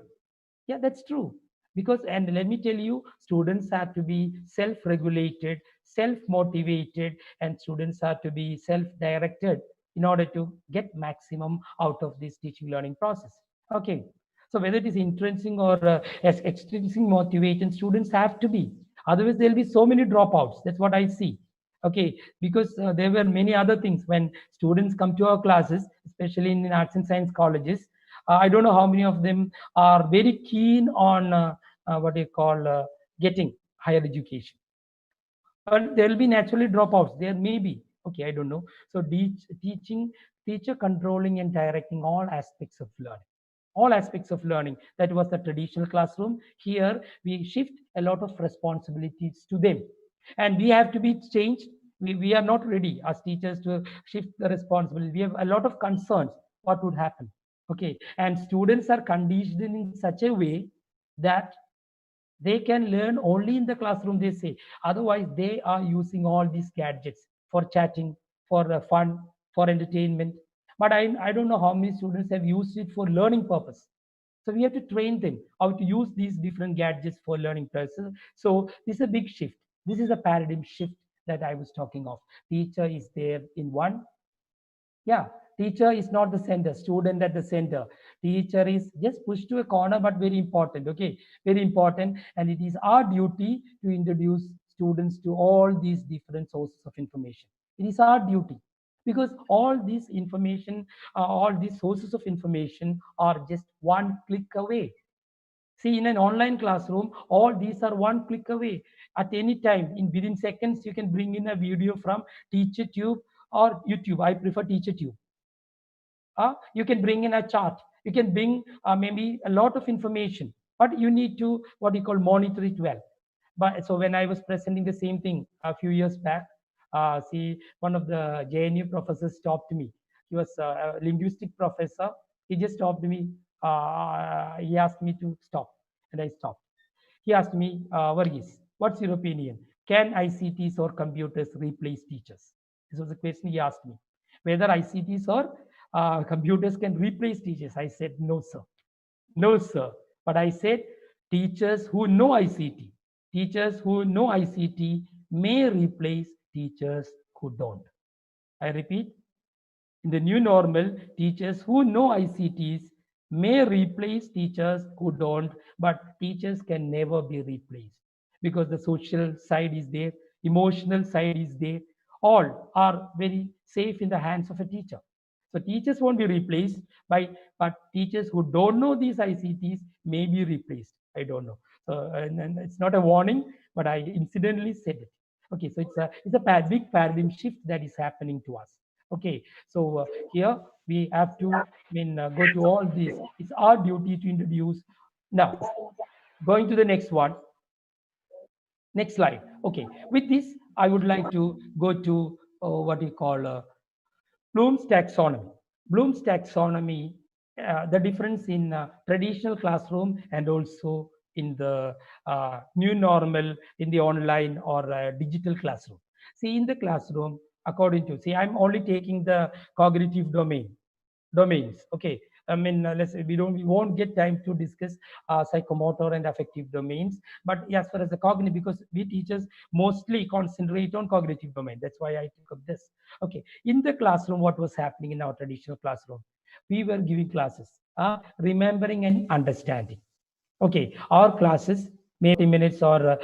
Yeah, that's true. Because, and let me tell you, students have to be self-regulated, self-motivated, and students have to be self-directed in order to get maximum out of this teaching learning process. Okay. So whether it is intrinsic or extrinsic motivation, students have to be. Otherwise, there'll be so many dropouts. That's what I see. Okay, because there were many other things when students come to our classes, especially in arts and science colleges. I don't know how many of them are very keen on what they call getting higher education. But there will be naturally dropouts. There may be. Okay, I don't know. So teacher controlling and directing all aspects of learning. All aspects of learning. That was the traditional classroom. Here we shift a lot of responsibilities to them. And we have to be changed. We are not ready as teachers to shift the responsibility. We have a lot of concerns. What would happen? Okay. And students are conditioned in such a way that they can learn only in the classroom, they say. Otherwise, they are using all these gadgets for chatting, for fun, for entertainment. But I don't know how many students have used it for learning purpose. So we have to train them how to use these different gadgets for learning purposes. So this is a big shift. This is a paradigm shift that I was talking of. Teacher is there in one. Yeah, teacher is not the center, student at the center. Teacher is just pushed to a corner, but very important. Okay, very important. And it is our duty to introduce students to all these different sources of information. It is our duty because all this information, all these sources of information are just one click away. See, in an online classroom, all these are one click away. At any time, in within seconds, you can bring in a video from TeacherTube or YouTube. I prefer TeacherTube. You can bring in a chart. You can bring maybe a lot of information, but you need to what you call monitor it well. But so when I was presenting the same thing a few years back, see, one of the JNU professors stopped me. He was a linguistic professor. He just stopped me. He asked me to stop, and I stopped. He asked me, Varghese, what's your opinion? Can ICTs or computers replace teachers? This was the question he asked me. Whether ICTs or computers can replace teachers. I said, no, sir. No, sir. But I said, teachers who know ICT may replace teachers who don't. I repeat, in the new normal, teachers who know ICTs may replace teachers who don't, but teachers can never be replaced because the social side is there, emotional side is there. All are very safe in the hands of a teacher. So teachers won't be replaced by, but teachers who don't know these ICTs may be replaced. I don't know. So and it's not a warning, but I incidentally said it. Okay, so it's a big paradigm shift that is happening to us. Okay, so here we have to go to all this. It's our duty to introduce. Now, going to the next one. Next slide. Okay, with this, I would like to go to what you call Bloom's taxonomy. Bloom's taxonomy the difference in traditional classroom and also in the new normal in the online or digital classroom. See, in the classroom, according to, see, I'm only taking the cognitive domains. Okay, I mean, let's say we won't get time to discuss psychomotor and affective domains. But as far as the cognitive, because we teachers mostly concentrate on cognitive domain, that's why I took up this. Okay, in the classroom, what was happening in our traditional classroom? We were giving classes, remembering and understanding. Okay, our classes, maybe minutes or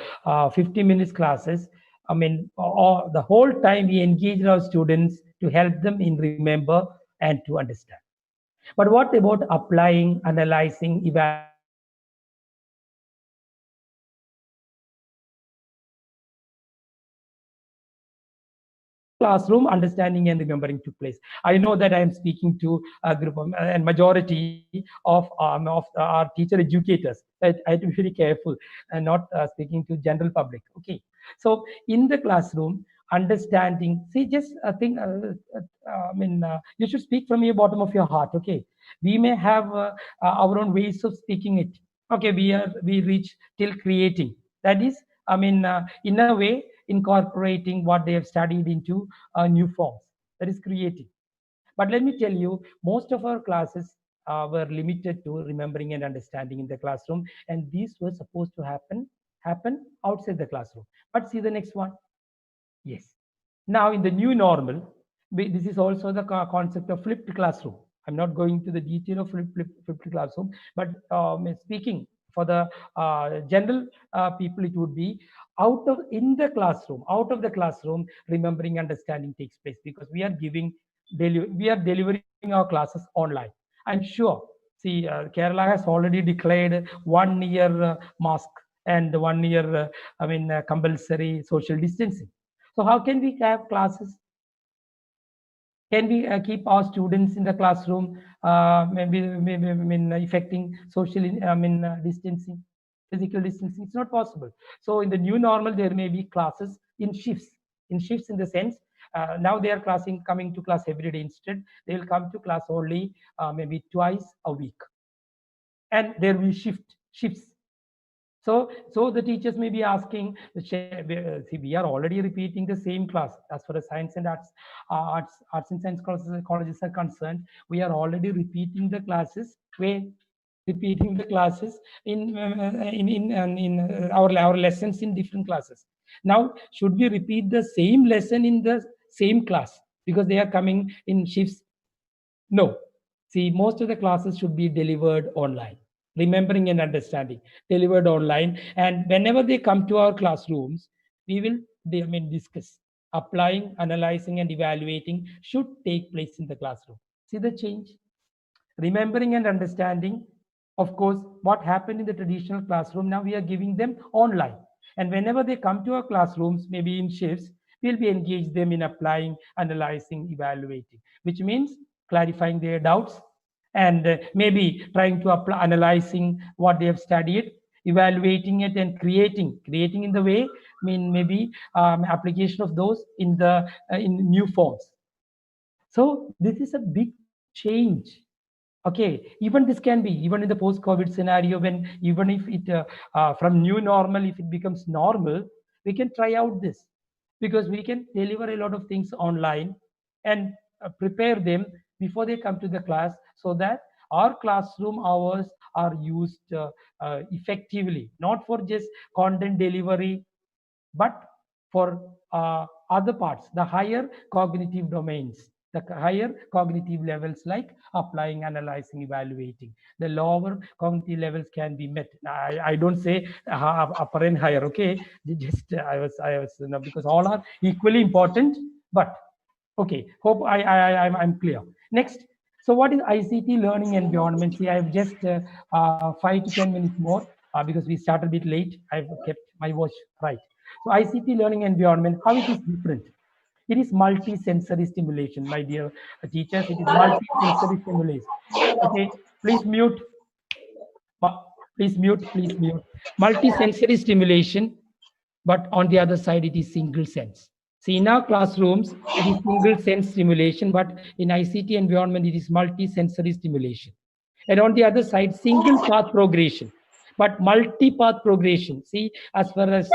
50 minutes classes. I mean, the whole time we engaged our students to help them in remember and to understand. But what about applying, analyzing, evaluating, shifting and creating? In the classroom, understanding and remembering took place. I know that I am speaking to a group of, and majority of our teacher educators. I have to be very careful and not speaking to general public. Okay, so in the classroom, understanding. See, just a thing. I mean, you should speak from your bottom of your heart. Okay, we may have our own ways of speaking it. Okay, we reach till creating. That is, I mean, in a way, incorporating what they have studied into new forms. That is creating. But let me tell you, most of our classes were limited to remembering and understanding in the classroom, and these were supposed to happen outside the classroom. But see the next one. Yes. Now, in the new normal, this is also the concept of flipped classroom. I'm not going to the detail of flipped classroom, but speaking for the general people, it would be out of the classroom, remembering, understanding takes place because we are delivering our classes online. I'm sure. See, Kerala has already declared 1 year mask and 1 year, compulsory social distancing. So how can we have classes? Can we keep our students in the classroom, maybe I mean, affecting social, distancing, physical distancing? It's not possible. So in the new normal, there may be classes in shifts in the sense, now they are coming to class every day. Instead, they will come to class only maybe twice a week, and there will be shifts. So the teachers may be asking, see, we are already repeating the same class as far as science and arts and science colleges are concerned. We are already repeating the classes. Repeating the classes in our lessons in different classes. Now, should we repeat the same lesson in the same class because they are coming in shifts? No. See, most of the classes should be delivered online. Remembering and understanding, delivered online. And whenever they come to our classrooms, we will discuss. Applying, analyzing, and evaluating should take place in the classroom. See the change? Remembering and understanding, of course, what happened in the traditional classroom, now we are giving them online. And whenever they come to our classrooms, maybe in shifts, we'll be engage them in applying, analyzing, evaluating, which means clarifying their doubts and maybe trying to apply, analyzing what they have studied, evaluating it, and creating in the way, maybe application of those in the in new forms. So this is a big change. Okay, even this can be even in the post-COVID scenario, when even if it from new normal, if it becomes normal, we can try out this because we can deliver a lot of things online and prepare them before they come to the class so that our classroom hours are used effectively, not for just content delivery, but for other parts, the higher cognitive domains, the higher cognitive levels like applying, analyzing, evaluating. The lower cognitive levels can be met. I don't say upper and higher. Okay, just I was because all are equally important. But okay, hope I'm clear. Next. So what is ICT learning environment? See, I've just 5 to 10 minutes more because we started a bit late. I've kept my watch right. So ICT learning environment, how it is different? It is multi-sensory stimulation, my dear teachers. It is multi-sensory stimulation. Okay, please mute. Please mute. Please mute. Multi-sensory stimulation, but on the other side, it is single sense. See, in our classrooms, it is single sense stimulation, but in ICT environment, it is multi-sensory stimulation. And on the other side, single path progression, but multi-path progression. See, as far as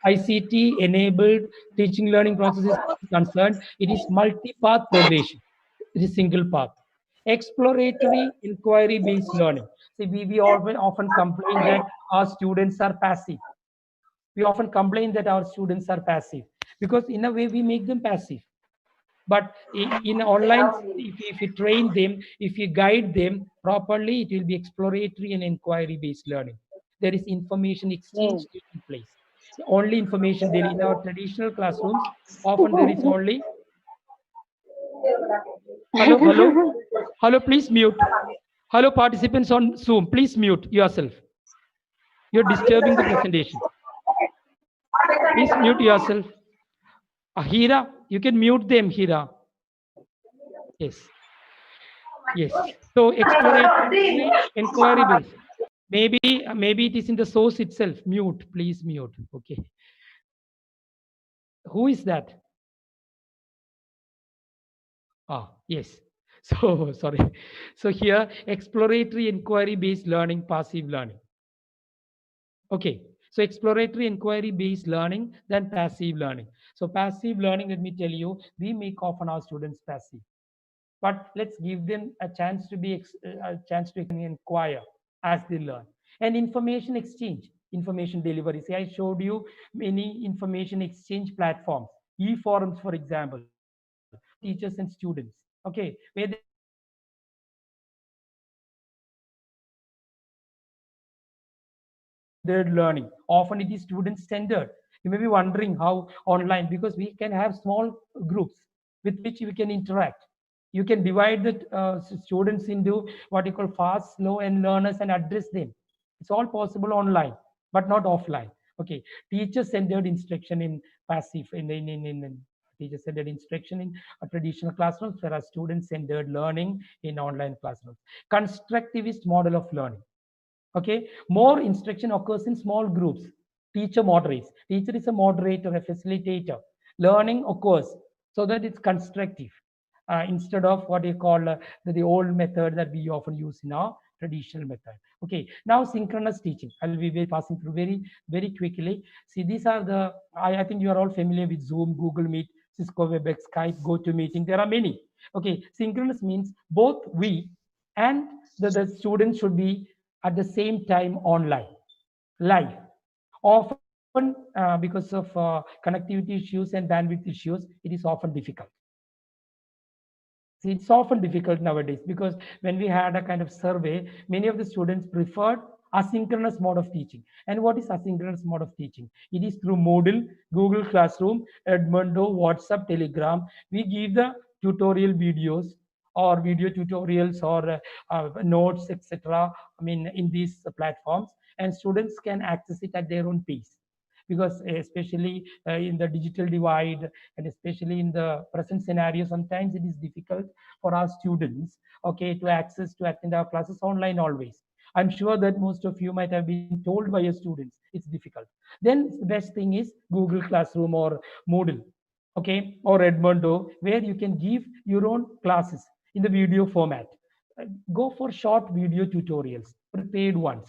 ICT enabled teaching learning process is concerned, it is multi-path progression. It is single path. Exploratory inquiry based learning. See, we often complain that our students are passive. We often complain that our students are passive because in a way we make them passive. But in online, if you train them, if you guide them properly, it will be exploratory and inquiry based learning. There is information exchange taking place. Only information there. In our traditional classrooms, often there is only hello, please mute. Hello, participants on Zoom, please mute yourself. You're disturbing the presentation. Please mute yourself. Hira, you can mute them, Hira. Yes. Yes. So exploratory inquiry based. Maybe it is in the source itself. Mute, please mute. Okay. Who is that? Yes. So sorry. So here, exploratory inquiry based learning, passive learning. Okay. So exploratory inquiry based learning, then passive learning. So passive learning, let me tell you, we make often our students passive. But let's give them a chance to inquire as they learn. And information exchange, information delivery. See, I showed you many information exchange platforms, e-forums, for example, teachers and students. Okay, where they can centered learning. Often it is student centered. You may be wondering how online, because we can have small groups with which we can interact. You can divide the students into what you call fast, slow, and learners and address them. It's all possible online, but not offline. Okay, teacher-centered instruction in passive in teacher-centered instruction in traditional classrooms, whereas student-centered learning in online classrooms. Constructivist model of learning. Okay, more instruction occurs in small groups. Teacher moderates. Teacher is a moderator, a facilitator. Learning occurs so that it's constructive instead of what you call the old method that we often use in our traditional method. Okay, now synchronous teaching. I'll be passing through very quickly. See, these are the, I think you are all familiar with Zoom, Google Meet, Cisco WebEx, Skype, GoToMeeting. There are many. Okay, synchronous means both we and the students should be at the same time online, live. Often, because of connectivity issues and bandwidth issues, it is often difficult. See, it's often difficult nowadays because when we had a kind of survey, many of the students preferred asynchronous mode of teaching. And what is asynchronous mode of teaching? It is through Moodle, Google Classroom, Edmodo, WhatsApp, Telegram. We give the tutorial videos or video tutorials or notes, etc. I mean, in these platforms, and students can access it at their own pace. Because especially in the digital divide and especially in the present scenario, sometimes it is difficult for our students, okay, to attend our classes online always. I'm sure that most of you might have been told by your students it's difficult. Then the best thing is Google Classroom or Moodle, okay, or Edmodo, where you can give your own classes in the video format. Go for short video tutorials, prepared ones,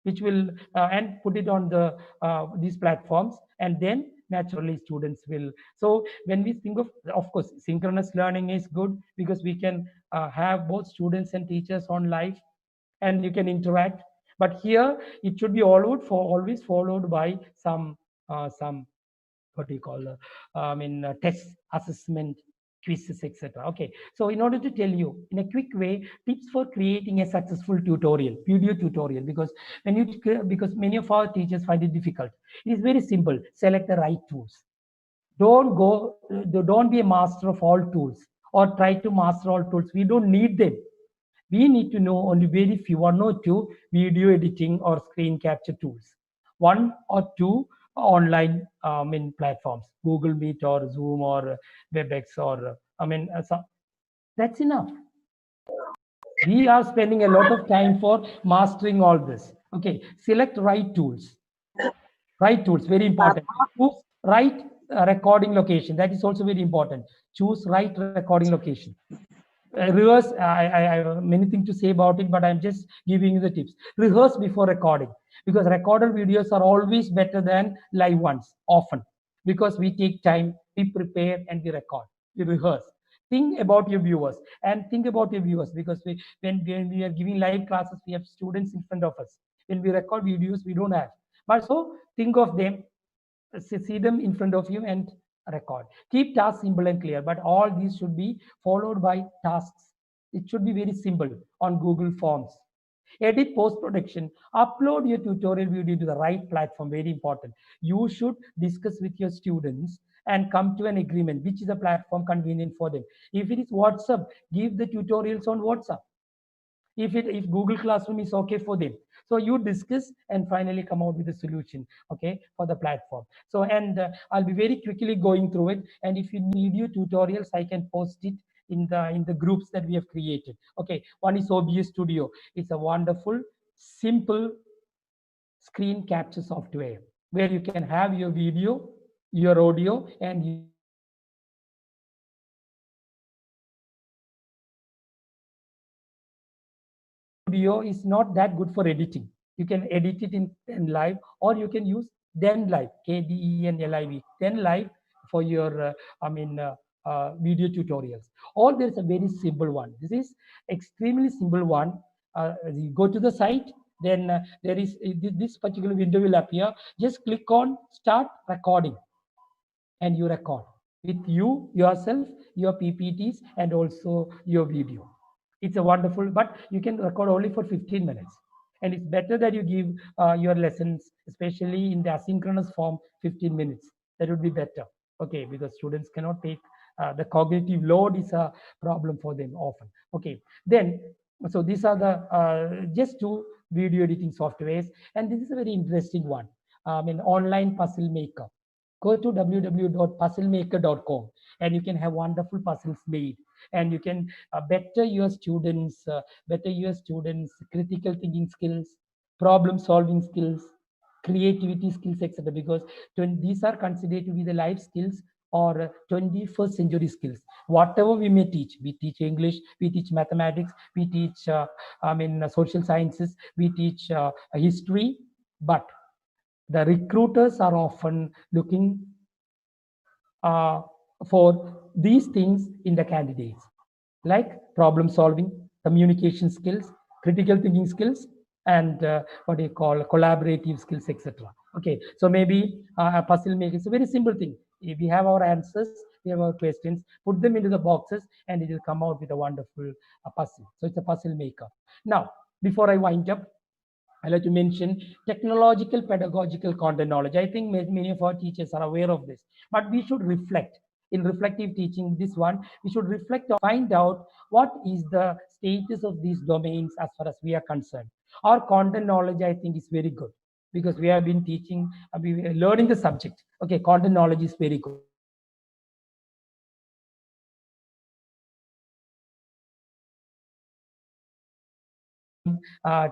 which will and put it on these platforms, and then naturally students will. So when we think of course, synchronous learning is good because we can have both students and teachers on live, and you can interact. But here it should be always followed by some what do you call tests, assessment, quizzes, etc. Okay, so in order to tell you in a quick way tips for creating a successful tutorial, video tutorial, because many of our teachers find it difficult. It is very simple. Select the right tools. Don't be a master of all tools or try to master all tools. We don't need them. We need to know only very few, one or two video editing or screen capture tools, one or two online in platforms, Google Meet or Zoom or WebEx or that's enough. We are spending a lot of time for mastering all this. Okay, select right tools. Right tools, very important. Choose right recording location. That is also very important. Choose right recording location. rehearse. I have many things to say about it, but I'm just giving you the tips. Rehearse before recording, because recorded videos are always better than live ones, often, because we take time, we prepare, and we record, we rehearse. Think about your viewers, and think about your viewers, because when we are giving live classes, we have students in front of us. When we record videos, we don't have. But so think of them, see them in front of you, and record. Keep tasks simple and clear, but all these should be followed by tasks. It should be very simple on Google Forms. Edit post production, upload your tutorial video to the right platform. Very important. You should discuss with your students and come to an agreement which is the platform convenient for them. If it is WhatsApp, give the tutorials on WhatsApp. If Google Classroom is okay for them, so you discuss and finally come out with a solution, okay, for the platform. So, and I'll be very quickly going through it, and if you need your tutorials, I can post it in the groups that we have created. Okay, one is OBS Studio. It's a wonderful, simple screen capture software where you can have your video, your audio, and your video is not that good for editing. You can edit it in live, or you can use then live, KDENLIV, then live, for your video tutorials. Or there's a very simple one. This is extremely simple one. You go to the site, then there is this particular window will appear. Just click on start recording, and you record with you yourself, your PPTs, and also your video. It's a wonderful, but you can record only for 15 minutes. And it's better that you give your lessons, especially in the asynchronous form, 15 minutes. That would be better. Okay, because students cannot take the cognitive load is a problem for them often. Okay, then, so these are the just two video editing softwares. And this is a very interesting one. Online puzzle maker. Go to www.puzzlemaker.com, and you can have wonderful puzzles made, and you can better your students critical thinking skills, problem solving skills, creativity skills, etc., because these are considered to be the life skills, or 21st century skills. Whatever we teach English, we teach mathematics, we teach social sciences, we teach history, but the recruiters are often looking uh, for these things in the candidates, like problem solving, communication skills, critical thinking skills, and what do you call collaborative skills, etc. Okay, so maybe a puzzle maker is a very simple thing. If we have our answers, we have our questions, put them into the boxes, and it will come out with a wonderful puzzle. So it's a puzzle maker. Now, before I wind up, I like to mention technological pedagogical content knowledge. I think many of our teachers are aware of this, but we should reflect in reflective teaching. This one, we should reflect or find out what is the status of these domains as far as we are concerned. Our content knowledge, I think, is very good, because we have been teaching, we are learning the subject. Okay, content knowledge is very good.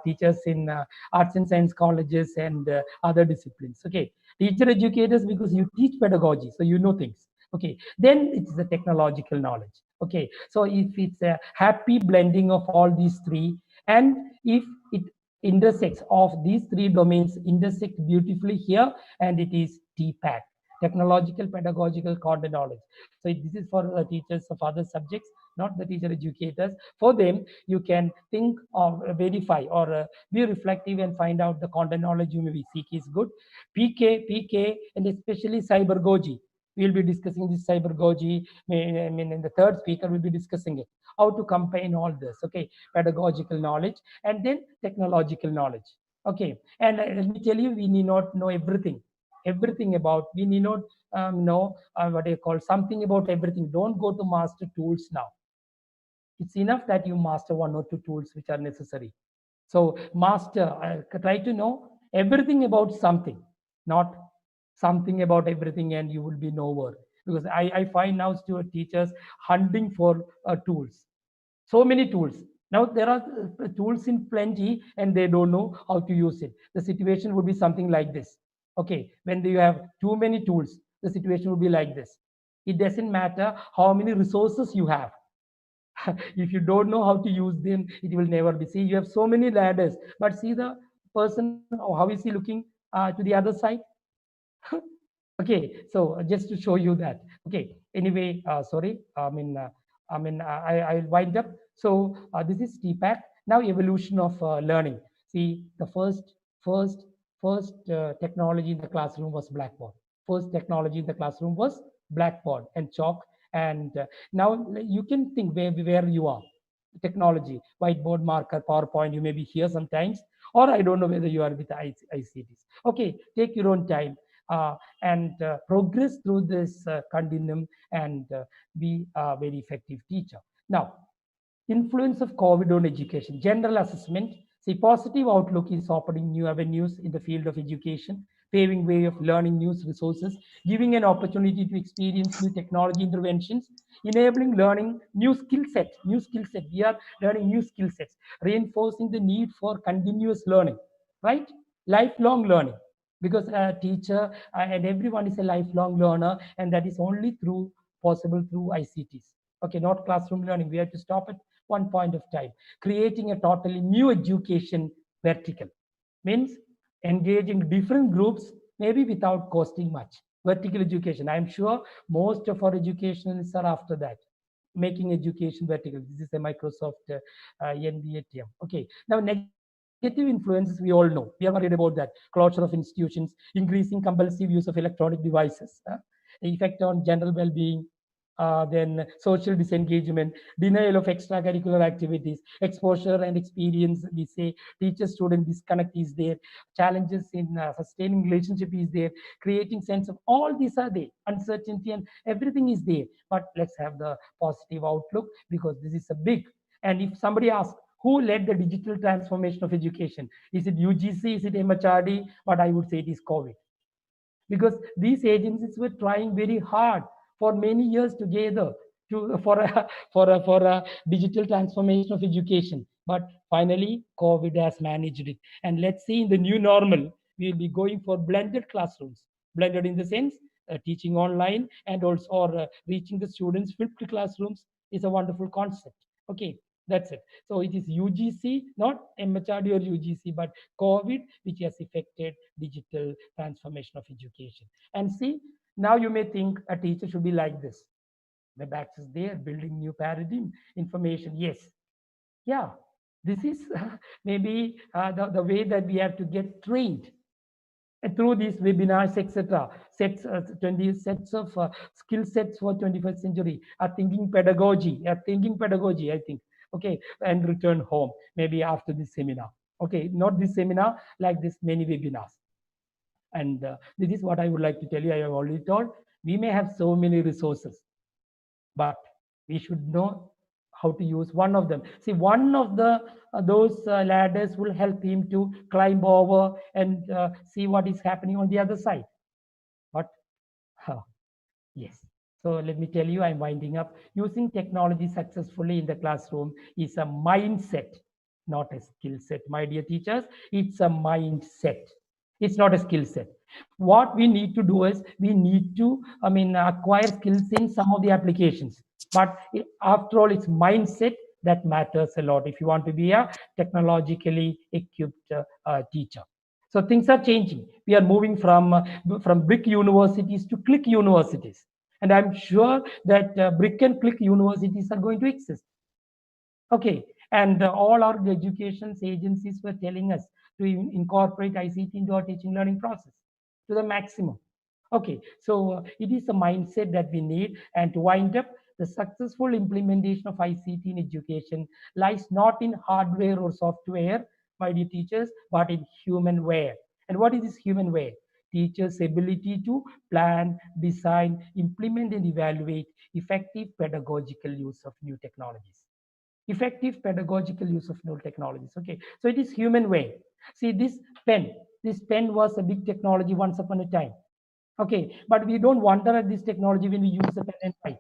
Teachers in arts and science colleges and other disciplines. Okay, teacher educators, because you teach pedagogy, so you know things. Okay, then it's the technological knowledge. Okay, so if it's a happy blending of all these three, and if it intersects, of these three domains intersect beautifully here, and it is TPAC, technological pedagogical content knowledge. So this is for teachers of other subjects, not the teacher educators. For them, you can think of verify or be reflective and find out the content knowledge you may be seek is good. PK, and especially cybergogy. We'll be discussing this cybergogy. In the third speaker, we'll be discussing it. How to combine all this, okay? Pedagogical knowledge and then technological knowledge. Okay, and let me tell you, we need not know everything about, we need not know what do you call, something about everything. Don't go to master tools now. It's enough that you master one or two tools which are necessary. So try to know everything about something, not something about everything and you will be nowhere. Because I find now teachers hunting for tools. So many tools. Now there are tools in plenty and they don't know how to use it. The situation would be something like this. Okay, when you have too many tools, the situation would be like this. It doesn't matter how many resources you have. If you don't know how to use them, it will never be. See, you have so many ladders, but see the person, how is he looking to the other side? Okay, so just to show you that. Okay, anyway, sorry, I'll wind up. So this is TPAC. Now evolution of learning. See, the first, first technology in the classroom was blackboard. First technology in the classroom was blackboard and chalk. And now you can think where you are. Technology, whiteboard, marker, PowerPoint. You may be here sometimes, or I don't know whether you are with ICTs. Okay, take your own time. And progress through this continuum and be a very effective teacher. Now, influence of COVID on education, general assessment. See, positive outlook is opening new avenues in the field of education, paving way of learning new resources, giving an opportunity to experience new technology interventions, enabling learning new skill set, new skill set. We are learning new skill sets, reinforcing the need for continuous learning, right? Lifelong learning, because a teacher and everyone is a lifelong learner, and that is only through possible through ICTs. Okay, not classroom learning. We have to stop at one point of time. Creating a totally new education vertical means engaging different groups, maybe without costing much. Vertical education. I'm sure most of our educationalists are after that, making education vertical. This is a Microsoft NBATM. Okay. Now, negative influences we all know. We are worried about that. Closure of institutions, increasing compulsive use of electronic devices, effect on general well-being, then social disengagement, denial of extracurricular activities, exposure and experience. We say teacher-student disconnect is there, challenges in sustaining relationship is there, creating sense of all these are there, uncertainty and everything is there. But let's have the positive outlook, because this is a big. And if somebody asks, who led the digital transformation of education? Is it UGC? Is it MHRD? But I would say it is COVID, because these agencies were trying very hard for many years together to for a digital transformation of education. But finally, COVID has managed it. And let's see, in the new normal, we'll be going for blended classrooms. Blended in the sense, teaching online and also or reaching the students flipped classrooms is a wonderful concept. Okay, that's it. So it is UGC, not MHRD or UGC, but COVID, which has affected digital transformation of education. And see, now you may think a teacher should be like this. The backs is there, building new paradigm, information. Yes, yeah, this is maybe the way that we have to get trained through these webinars, etc. Sets 20 sets of skill sets for 21st century. A thinking pedagogy, I think. Okay, and return home maybe after this seminar. Okay, not this seminar, like this many webinars. And this is what I would like to tell you. I have already told, we may have so many resources, but we should know how to use one of them. See, one of the those ladders will help him to climb over and see what is happening on the other side. But yes. So let me tell you, I'm winding up. Using technology successfully in the classroom is a mindset, not a skill set. My dear teachers, it's a mindset. It's not a skill set. What we need to do is we need to, acquire skills in some of the applications. But after all, it's mindset that matters a lot if you want to be a technologically equipped teacher. So things are changing. We are moving from brick universities to click universities, and I'm sure that brick and click universities are going to exist. Okay, and all our education agencies were telling us to incorporate ICT into our teaching learning process to the maximum. Okay, so it is a mindset that we need. And to wind up, the successful implementation of ICT in education lies not in hardware or software, my dear teachers, but in humanware. And what is this humanware? Teachers' ability to plan, design, implement, and evaluate effective pedagogical use of new technologies. Effective pedagogical use of new technologies. Okay, so it is humanware. See, this pen was a big technology once upon a time. Okay, but we don't wonder at this technology when we use the pen and write.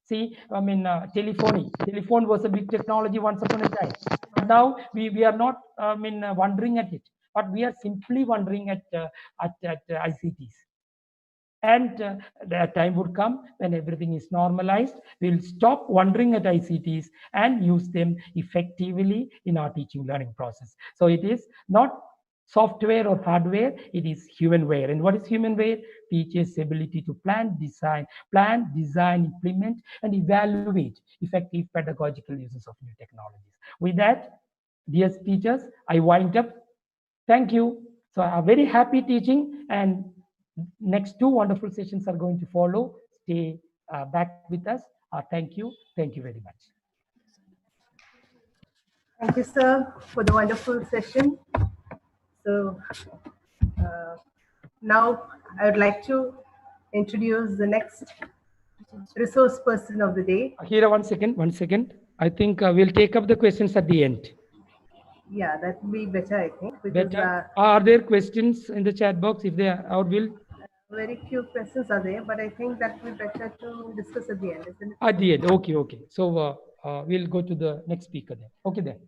See, telephone was a big technology once upon a time. But now we are not, wondering at it, but we are simply wondering at ICTs. And the time would come when everything is normalized. We'll stop wondering at ICTs and use them effectively in our teaching learning process. So it is not software or hardware, it is humanware. And what is humanware? Teachers' ability to plan, design, implement, and evaluate effective pedagogical uses of new technologies. With that, dear teachers, I wind up. Thank you. So I'm very happy teaching, and next two wonderful sessions are going to follow. Stay back with us. Thank you. Thank you very much. Thank you, sir, for the wonderful session. So uh, now I would like to introduce the next resource person of the day. Here, one second. I think we'll take up the questions at the end. Yeah, that would be better, I think, because Are there questions in the chat box? If there are, will very few questions are there, but I think that would be better to discuss at the end, isn't it? at the end. Okay. So we'll go to the next speaker then. Okay then.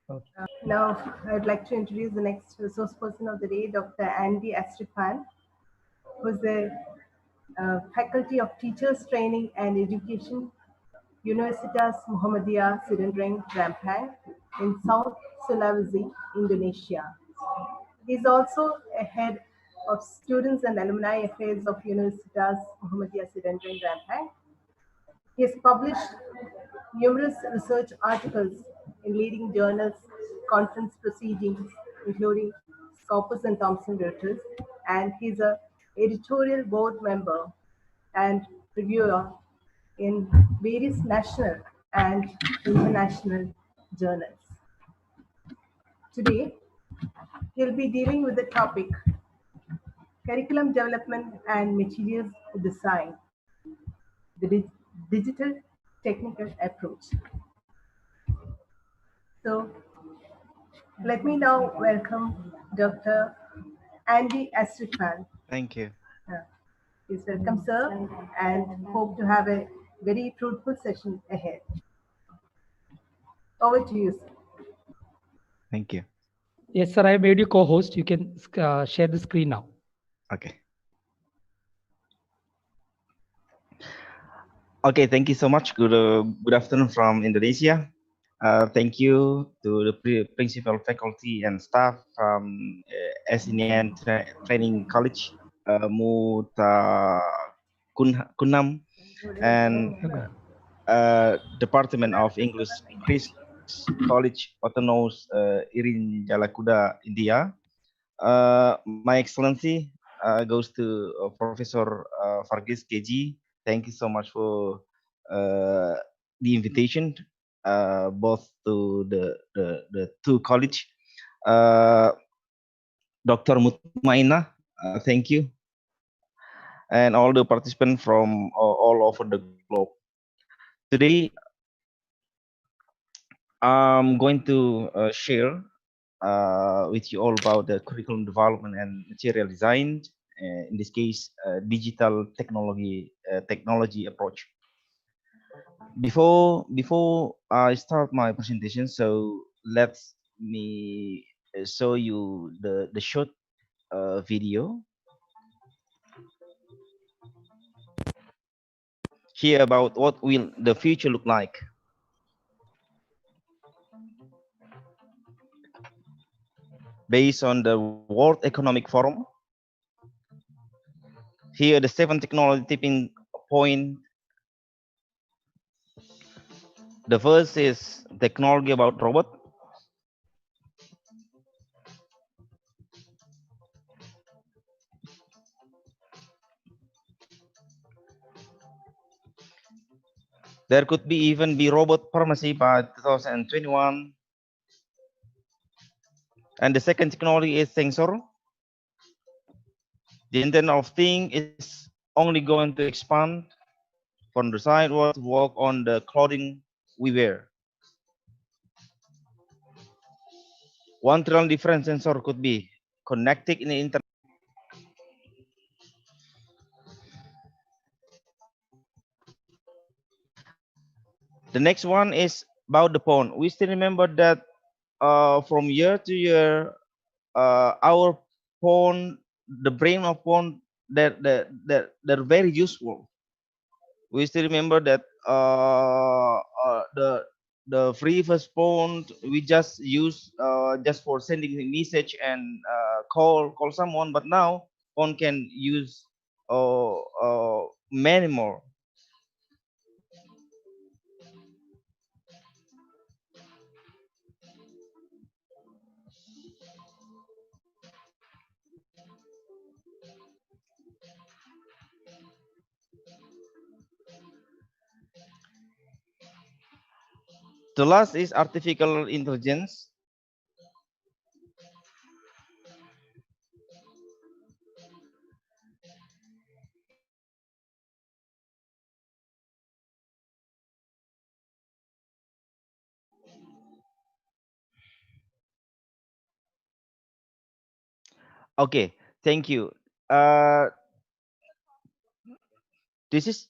Okay. Now, I'd like to introduce the next resource person of the day, Dr. Andy Astrifan, who's the Faculty of Teachers Training and Education, Universitas Muhammadiyah Sdn Rampang in South Sulawesi, Indonesia. He's also a head of Students and Alumni Affairs of Universitas Muhammadiyah Sdn Rampang. He has published numerous research articles in leading journals, conference proceedings, including Scopus and Thomson Reuters, and he's an editorial board member and reviewer in various national and international journals. Today, he'll be dealing with the topic curriculum development and materials design, the digital technical approach. So let me now welcome Dr. Andy Astrifan. Thank you. Please welcome, sir, and hope to have a very fruitful session ahead. Over to you, sir. Thank you. Yes, sir. I made you co-host. You can share the screen now. Okay. Okay, thank you so much. Good afternoon from Indonesia. Thank you to the principal, faculty, and staff from SNN Training College, Muta Kunam, and Department of English, Chris College, Autonomous, Irin Jalakuda, India. My Excellency goes to Professor Fargis KG. Thank you so much for the invitation, both to the two college. Dr. Mutmaina, thank you, and all the participants from all over the globe. Today, I'm going to share with you all about the curriculum development and material design. In this case, digital technology approach. Before I start my presentation, so let me show you the short video here about what will the future look like. Based on the World Economic Forum, here the 7 technology tipping point. The first is technology about robot. There could be even be robot pharmacy by 2021. And the second technology is sensor. The Internet of Things is only going to expand from the sidewalk to work on the clothing we wear. 1 trillion different sensor could be connected in the internet. The next one is about the phone. We still remember that from year to year, our phone, the brain of phone they're very useful. We still remember that the free first phone we just use just for sending a message and call someone, but now phone can use many more. The last is artificial intelligence. Okay, thank you. Uh, this is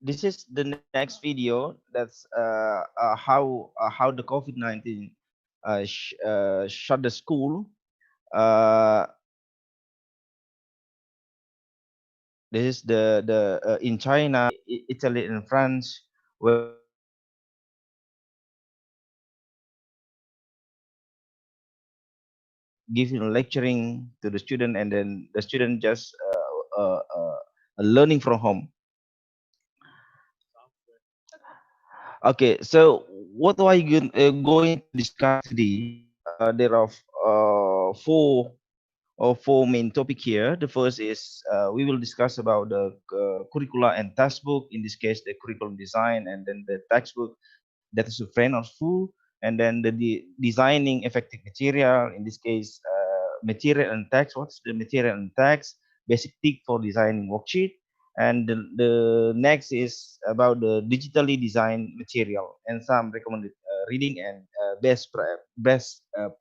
this is the next video. That's how the COVID-19 shut the school. Uh, this is the in China, Italy, and France, where giving lecturing to the student, and then the student just learning from home. Okay, so what are you going to discuss today? There are four main topic here. The first is we will discuss about the curricula and textbook. In this case, the curriculum design, and then the textbook that is a friend of school, and then the designing effective material. In this case, material and text. What's the material and text? Basic tip for designing worksheet. And the next is about the digitally designed material and some recommended reading and best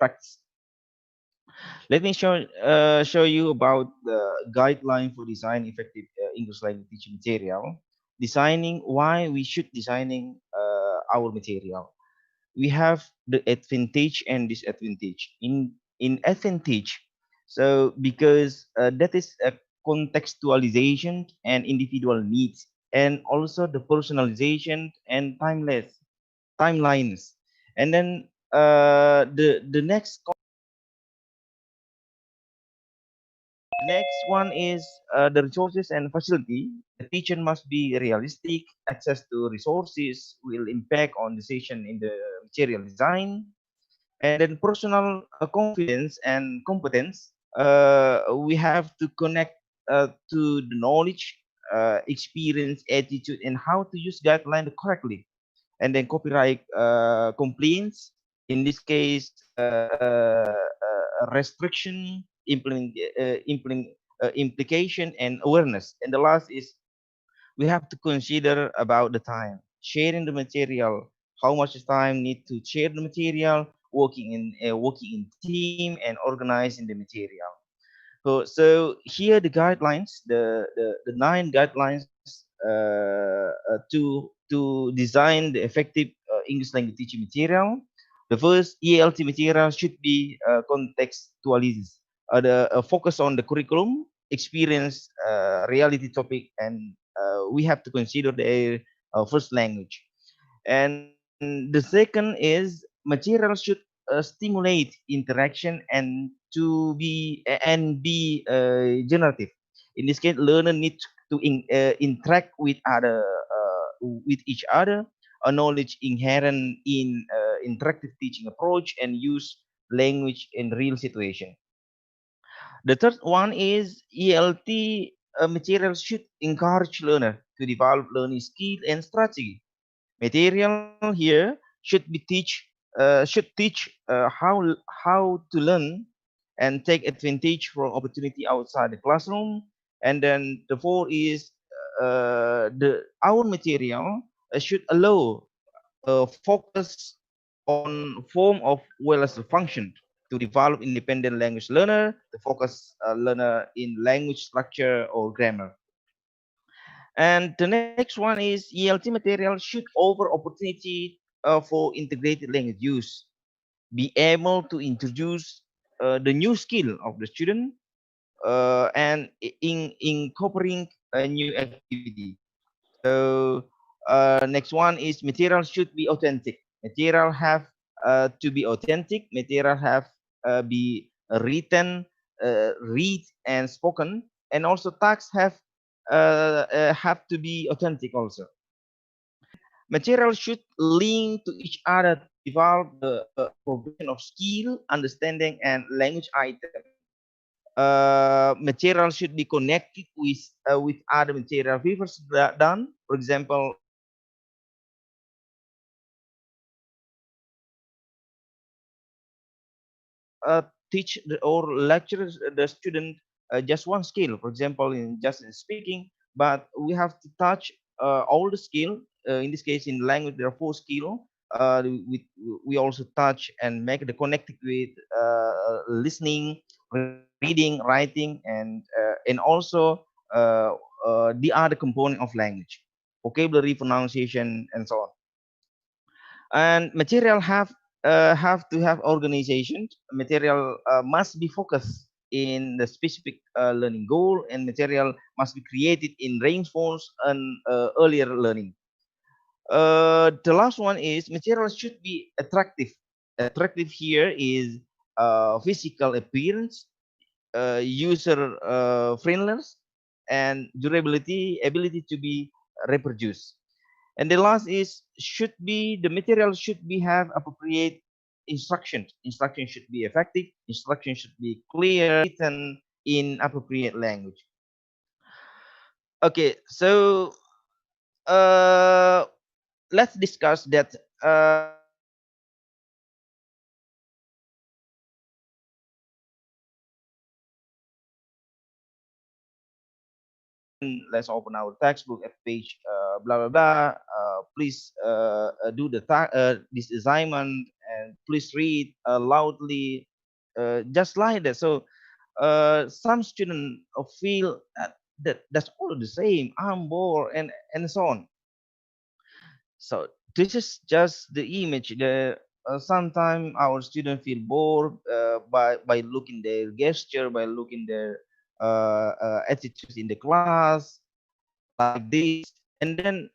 practice. Let me show you about the guideline for design effective English language teaching material. Designing why we should designing our material. We have the advantage and disadvantage. In advantage, so because that is a contextualization and individual needs, and also the personalization and timelines. And then the next one is the resources and facility. The teacher must be realistic. Access to resources will impact on decision in the material design. And then personal confidence and competence. We have to connect to the knowledge, experience, attitude, and how to use guideline correctly. And then copyright complaints. In this case, restriction, implication, and awareness. And the last is we have to consider about the time sharing the material. How much time need to share the material, working in team, and organizing the material. So here the guidelines, the nine guidelines to design the effective English language teaching material. The first ELT material should be contextualized, the focus on the curriculum, experience, reality topic, and we have to consider the first language. And the second is material should stimulate interaction and to be and be generative. In this case, learner need to interact with each other, a knowledge inherent in interactive teaching approach, and use language in real situation. The third one is ELT material should encourage learner to develop learning skill and strategy. Material here should teach how to learn and take advantage from opportunity outside the classroom. And then the fourth is the our material should allow focus on form of well as a function to develop independent language learner, to focus learner in language structure or grammar. And the next one is ELT material should offer opportunity for integrated language use, be able to introduce the new skill of the student, and incorporating a new activity. So next one is material should be authentic. Material have to be authentic. Material have be written, read and spoken, and also tasks have to be authentic also. Material should link to each other to develop the progression of skill, understanding, and language item. Material should be connected with other material we've done. For example, teach or lecture the student just one skill, for example, in just in speaking, but we have to touch all the skill. In this case, in language, there are 4 skill. We also touch and make the connected with listening, reading, writing, and also the other component of language, vocabulary, pronunciation, and so on. And material have to have organization. Material must be focused in the specific learning goal, and material must be created in reinforce and earlier learning. The last one is material should be attractive. Attractive here is physical appearance, user friendliness, and durability, ability to be reproduced. And the last is should be the material should be have appropriate instructions. Instruction should be effective. Instruction should be clear, written in appropriate language. Okay, so uh, let's discuss that. Let's open our textbook at page blah blah blah. Please do this assignment and please read loudly, just like that. So some students feel that's all the same. I'm bored and so on. So this is just the image. The sometimes our students feel bored by looking their gesture, by looking their attitudes in the class like this, and then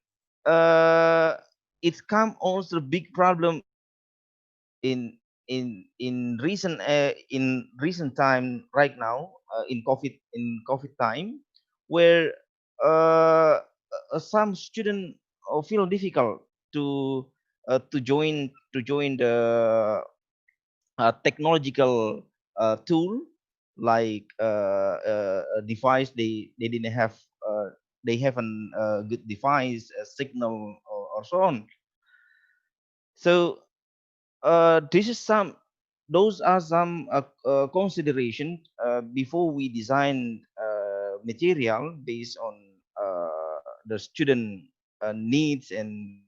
uh, it come also big problem in recent time right now, in COVID time, where uh, some student feel difficult to to join the technological tool, like a device they didn't have. They have a good device, a signal, or so on. So this is some those are some consideration before we design material based on the student needs and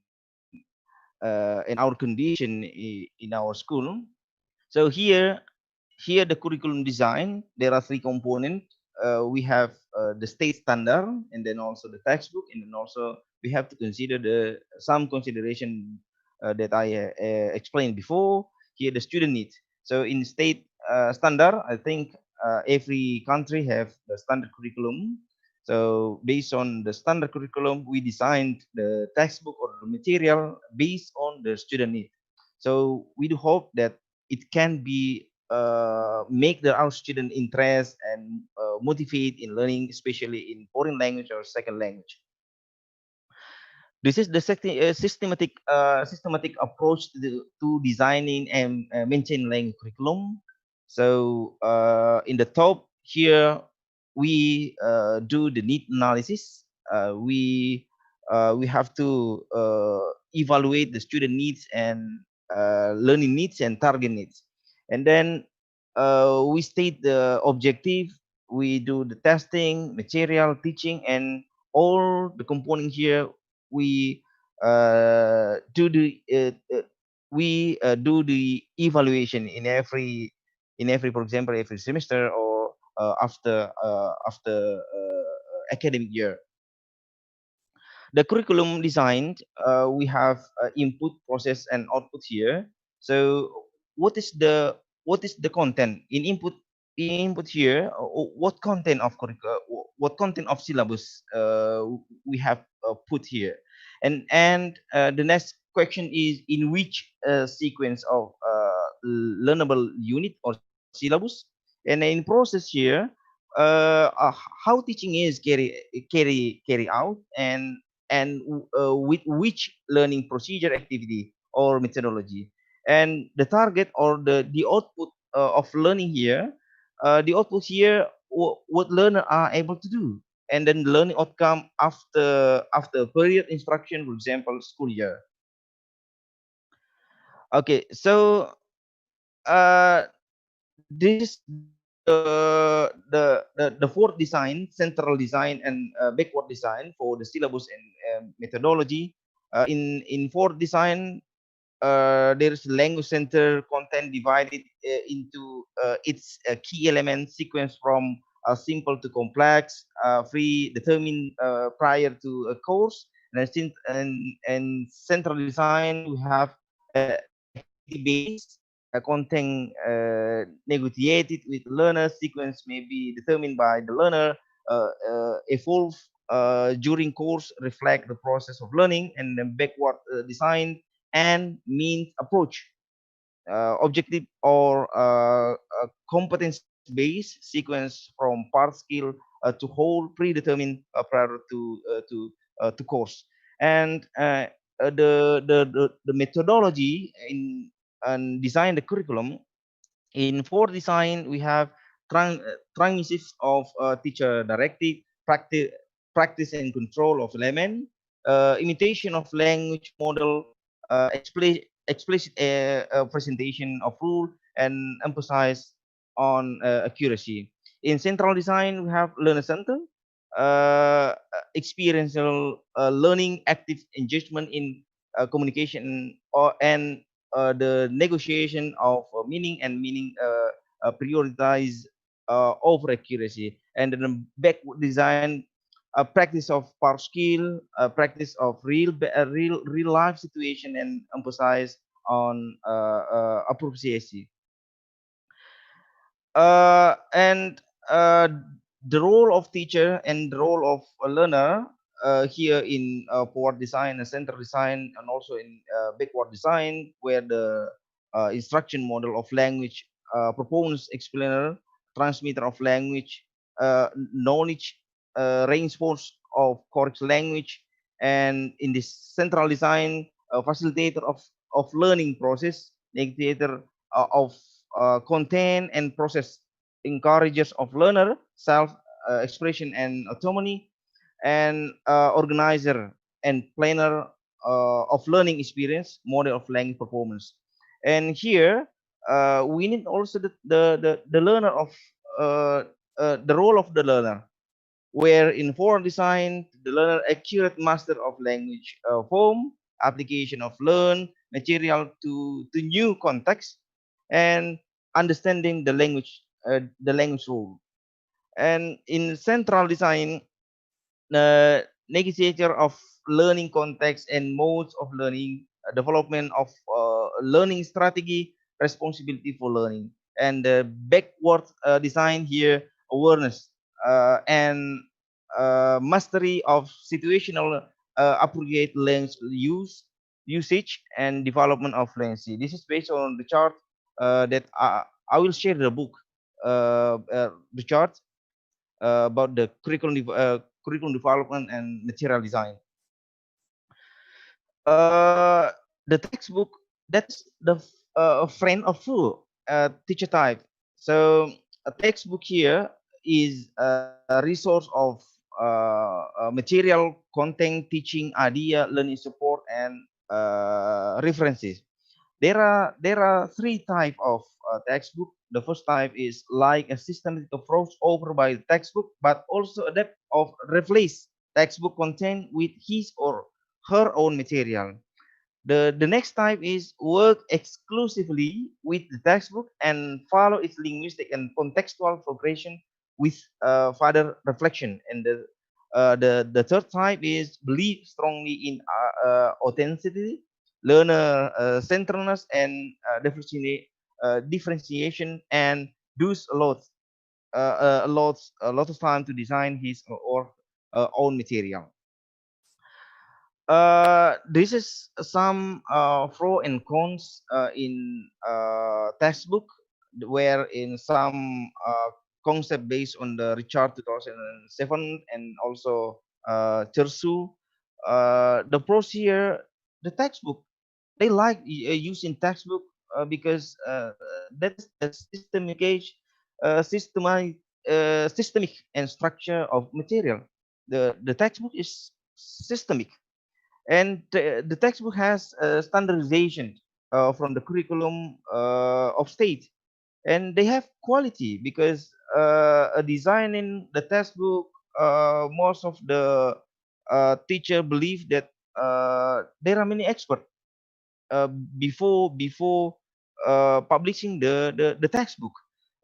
our condition in our school. So here the curriculum design, there are 3 components. We have the state standard, and then also the textbook, and then also we have to consider the some consideration that I explained before. Here the student needs. So in state standard, I think every country have the standard curriculum. So based on the standard curriculum, we designed the textbook or the material based on the student need. So we do hope that it can be make our student interest and motivate in learning, especially in foreign language or second language. This is the systematic approach to designing and maintaining language curriculum. So in the top here, we do the need analysis. We have to evaluate the student needs and learning needs and target needs, and then we state the objective. We do the testing, material, teaching, and all the component here. We do the do the evaluation in every, for example, every semester or after academic year. The curriculum designed, we have input, process, and output here. So what is the content in input? input here what content of what content of syllabus we have put here, and the next question is in which sequence of learnable unit or syllabus, and in process here how teaching is carry out, and with which learning procedure, activity, or methodology, and the target or the output of learning here, the output here what learner are able to do, and then the learning outcome after period instruction, for example school year. Okay, so uh, this is the fourth design, central design and backward design for the syllabus and methodology. In fourth design, there is language center content divided into its key element sequence from simple to complex, free determined prior to a course, and central design we have activity based content negotiated with learner. Sequence may be determined by the learner, evolve during course, reflect the process of learning, and then backward design and means approach, objective or competence based sequence from part skill to whole predetermined prior to course, and the methodology in and design the curriculum. In for design, we have transmissive of teacher directive, practice and control of element, imitation of language model, explicit presentation of rule, and emphasize on accuracy. In central design, we have learner center, experiential learning, active engagement in communication or and the negotiation of meaning prioritize over accuracy, and then backward design, practice of part skill, practice of real life situation, and emphasize on appropriacy. And the role of teacher and the role of a learner here in forward design and center design, and also in backward design, where the instruction model of language proponents, explainer, transmitter of language, knowledge, reinforce of correct language, and in this central design, facilitator of learning process, negotiator of content and process, encourages of learner self expression and autonomy, and organizer and planner of learning experience, model of language performance. And here we need also the learner of the role of the learner, where in form design, the learner accurate master of language form, application of learn material to new context, and understanding the language rule. And in central design, negotiator of learning context and modes of learning, development of learning strategy, responsibility for learning, and backward design here, awareness and mastery of situational appropriate language usage, and development of fluency. This is based on the chart that I will share the book, the chart about the curriculum development and material design. Uh, the textbook, that's the friend of full teacher type. So a textbook here is a resource of material, content, teaching, idea, learning support, and references. There are three type of textbook. The first type is like a systematic approach over by the textbook, but also adapt of replace textbook content with his or her own material. The next type is work exclusively with the textbook and follow its linguistic and contextual progression with further reflection. And the third type is believe strongly in authenticity, learner centeredness, and differentiation, and does a lot. a lot of time to design his or own material. This is some pro and cons in textbook, where in some concept based on the Richard 2007 and also Chersu. The pros here, the textbook, they like using textbook because that's the systemic and structure of material. The textbook is systemic, and the textbook has standardization from the curriculum of state, and they have quality because designing the textbook, most of the teacher believe that there are many experts uh, before publishing the textbook.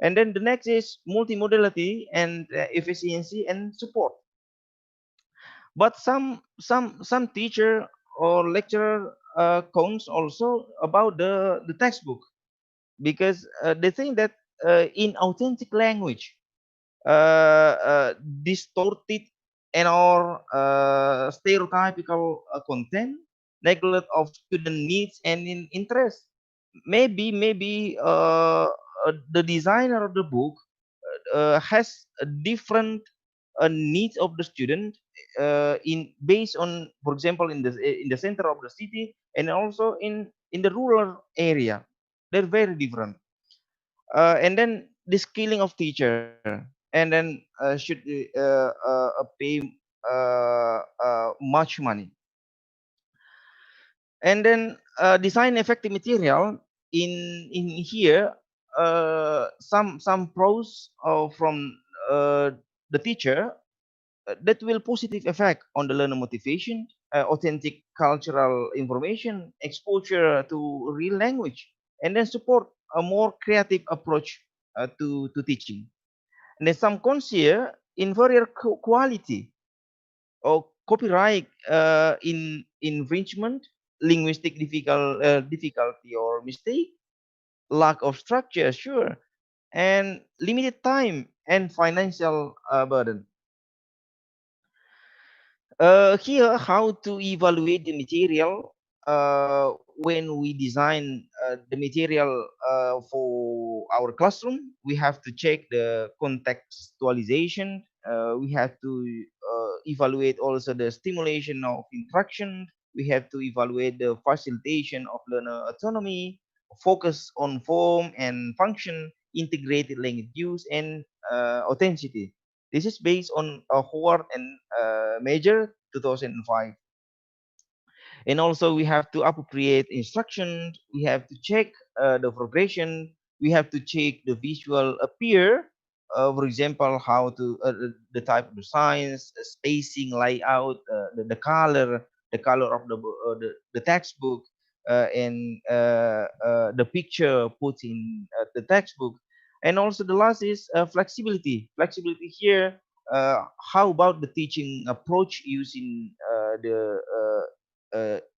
And then the next is multimodality and efficiency and support. But some teacher or lecturer cons also about the textbook, because they think that in authentic language, distorted and or stereotypical content, neglect of student needs and in interest. Maybe the designer of the book has a different needs of the student in based on, for example, in the center of the city and also in the rural area. They're very different. And then the skilling of teacher, and then should pay much money. And then design effective material in here. Some pros from uh, the teacher, that will positive effect on the learner motivation, authentic cultural information, exposure to real language, and then support a more creative approach to teaching. And then some consider inferior quality or copyright in infringement, linguistic difficulty or mistake, lack of structure, sure, and limited time and financial burden. Here, how to evaluate the material when we design the material for our classroom. We have to check the contextualization. We have to evaluate also the stimulation of interaction. We have to evaluate the facilitation of learner autonomy, focus on form and function, integrated language use, and authenticity. This is based on a Howard and Major 2005. And also we have to appropriate instruction. We have to check the progression. We have to check the visual appear. For example, how to the type of the science, spacing, layout, the color of the textbook, and the picture put in the textbook. And also the last is flexibility. Flexibility here. How about the teaching approach using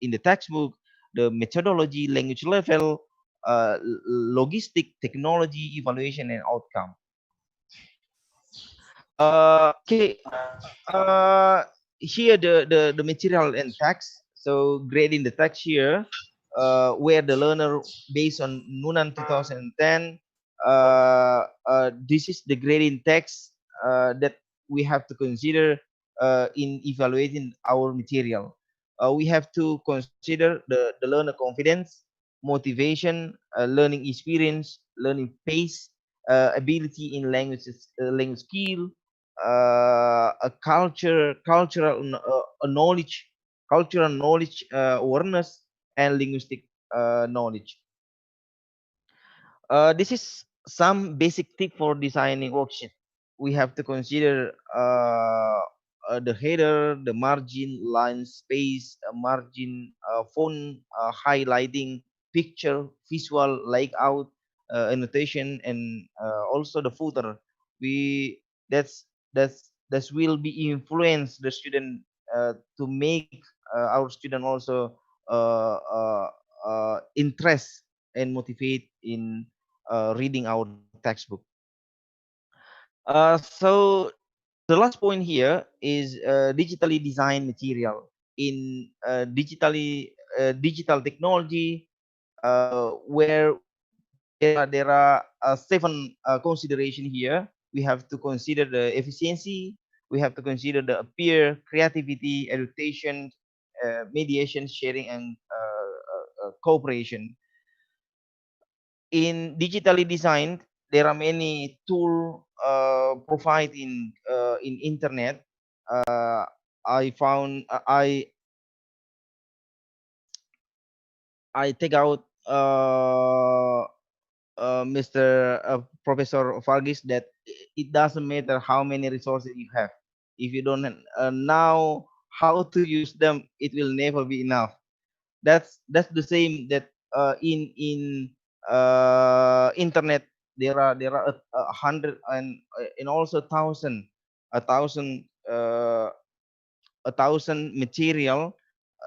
in the textbook, the methodology, language level, logistic, technology, evaluation, and outcome. Okay, here the material and text. So grading the text here, where the learner based on Nunan 2010. This is the grading text that we have to consider in evaluating our material. We have to consider the learner confidence, motivation, learning experience, learning pace, ability in language skill, a knowledge, cultural knowledge, awareness, and linguistic knowledge. This is some basic tip for designing worksheet. We have to consider the header, the margin, line space, margin, font, highlighting, picture, visual layout, annotation, and also the footer. We that will be influence the student to make our student also interest and motivate in reading our textbook. So the last point here is digitally designed material in digital technology, where there are seven consideration here. We have to consider the efficiency. We have to consider the peer creativity, education, mediation, sharing, and cooperation. In digitally designed, there are many tool provide in internet. uh, I found I take out Mr. Professor Fargis, that it doesn't matter how many resources you have. If you don't know how to use them, it will never be enough. That's the same that in internet there are a hundred and also a thousand a thousand material,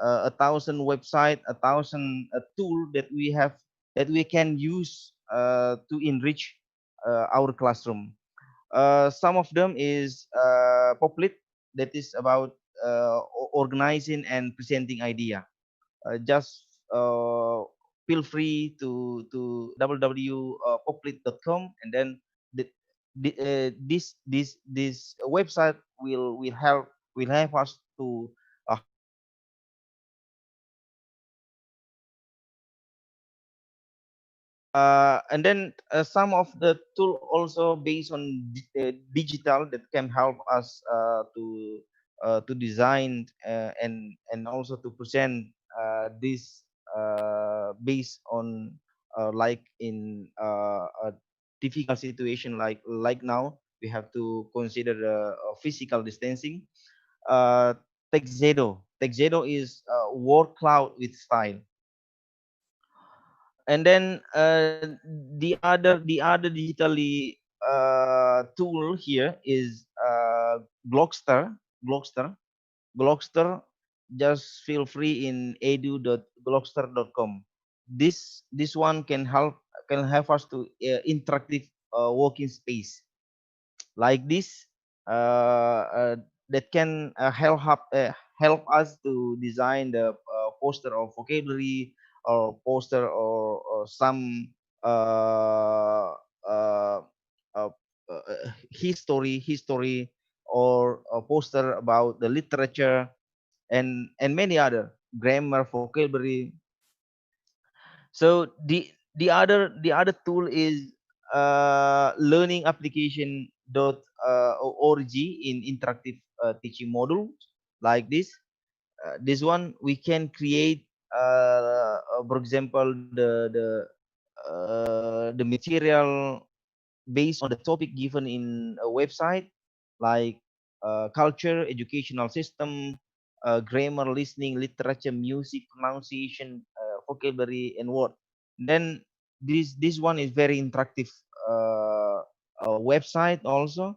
a thousand website, a thousand tool that we have, that we can use to enrich our classroom. Some of them is Poplit, that is about organizing and presenting idea. Just feel free to www.poplit.com, and then this website will help us to and then some of the tool also based on digital that can help us to design and also to present this based on like in a difficult situation like now we have to consider physical distancing. uh Texedo is word cloud with style. And then the other digitally tool here is Glogster. Glogster. Glogster. Just feel free in edu.glogster.com. This one can help us to interactive working space like this, that can help us to design the poster of vocabulary, or poster, or some uh, uh, uh, history, or a poster about the literature, and many other grammar, vocabulary. So the other tool is learning application dot org in interactive teaching module like this. This one we can create, for example, the material based on the topic given in a website, like culture, educational system, grammar, listening, literature, music, pronunciation, vocabulary, and word. Then this one is very interactive website also.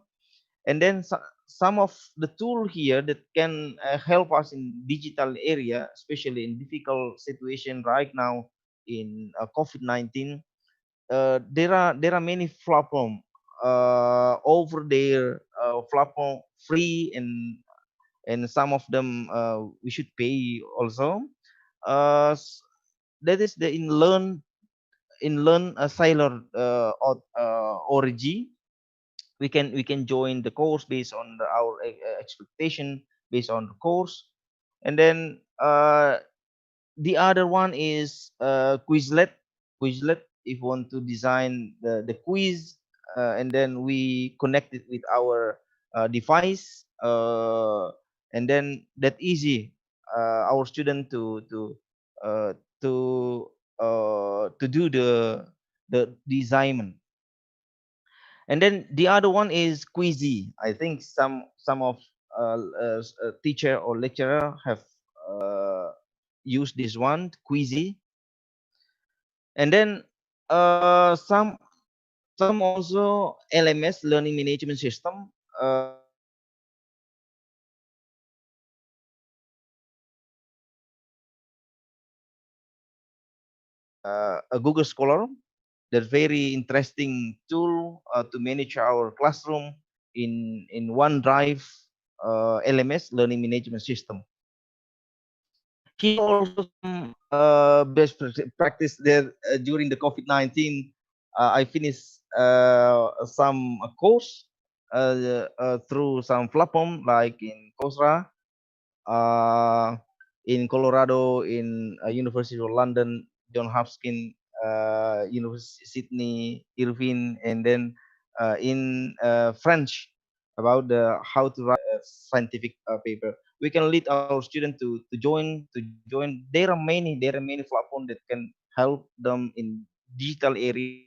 And then some of the tool here that can help us in digital area, especially in difficult situation right now in COVID-19. There are many platform over there, platform free, and some of them we should pay also. uh s- that is the in learn a sailor org. We can join the course based on our expectation, based on the course. And then the other one is Quizlet. Quizlet, if you want to design the quiz, and then we connect it with our device, and then that easy our student uh, to to do the design. And then the other one is Quizy. I think some of teacher or lecturer have used this one, Quizy. And then some also LMS, learning management system. A Google Scholar, that very interesting tool to manage our classroom. in OneDrive LMS learning management system. Here also some best practice there during the COVID-19. I finished some course through some platform like in Coursera, in Colorado, in University of London, John Hopkins, University Sydney, Irvine, and then in French about how to write a scientific paper. We can lead our students to join. There are many platforms that can help them in digital area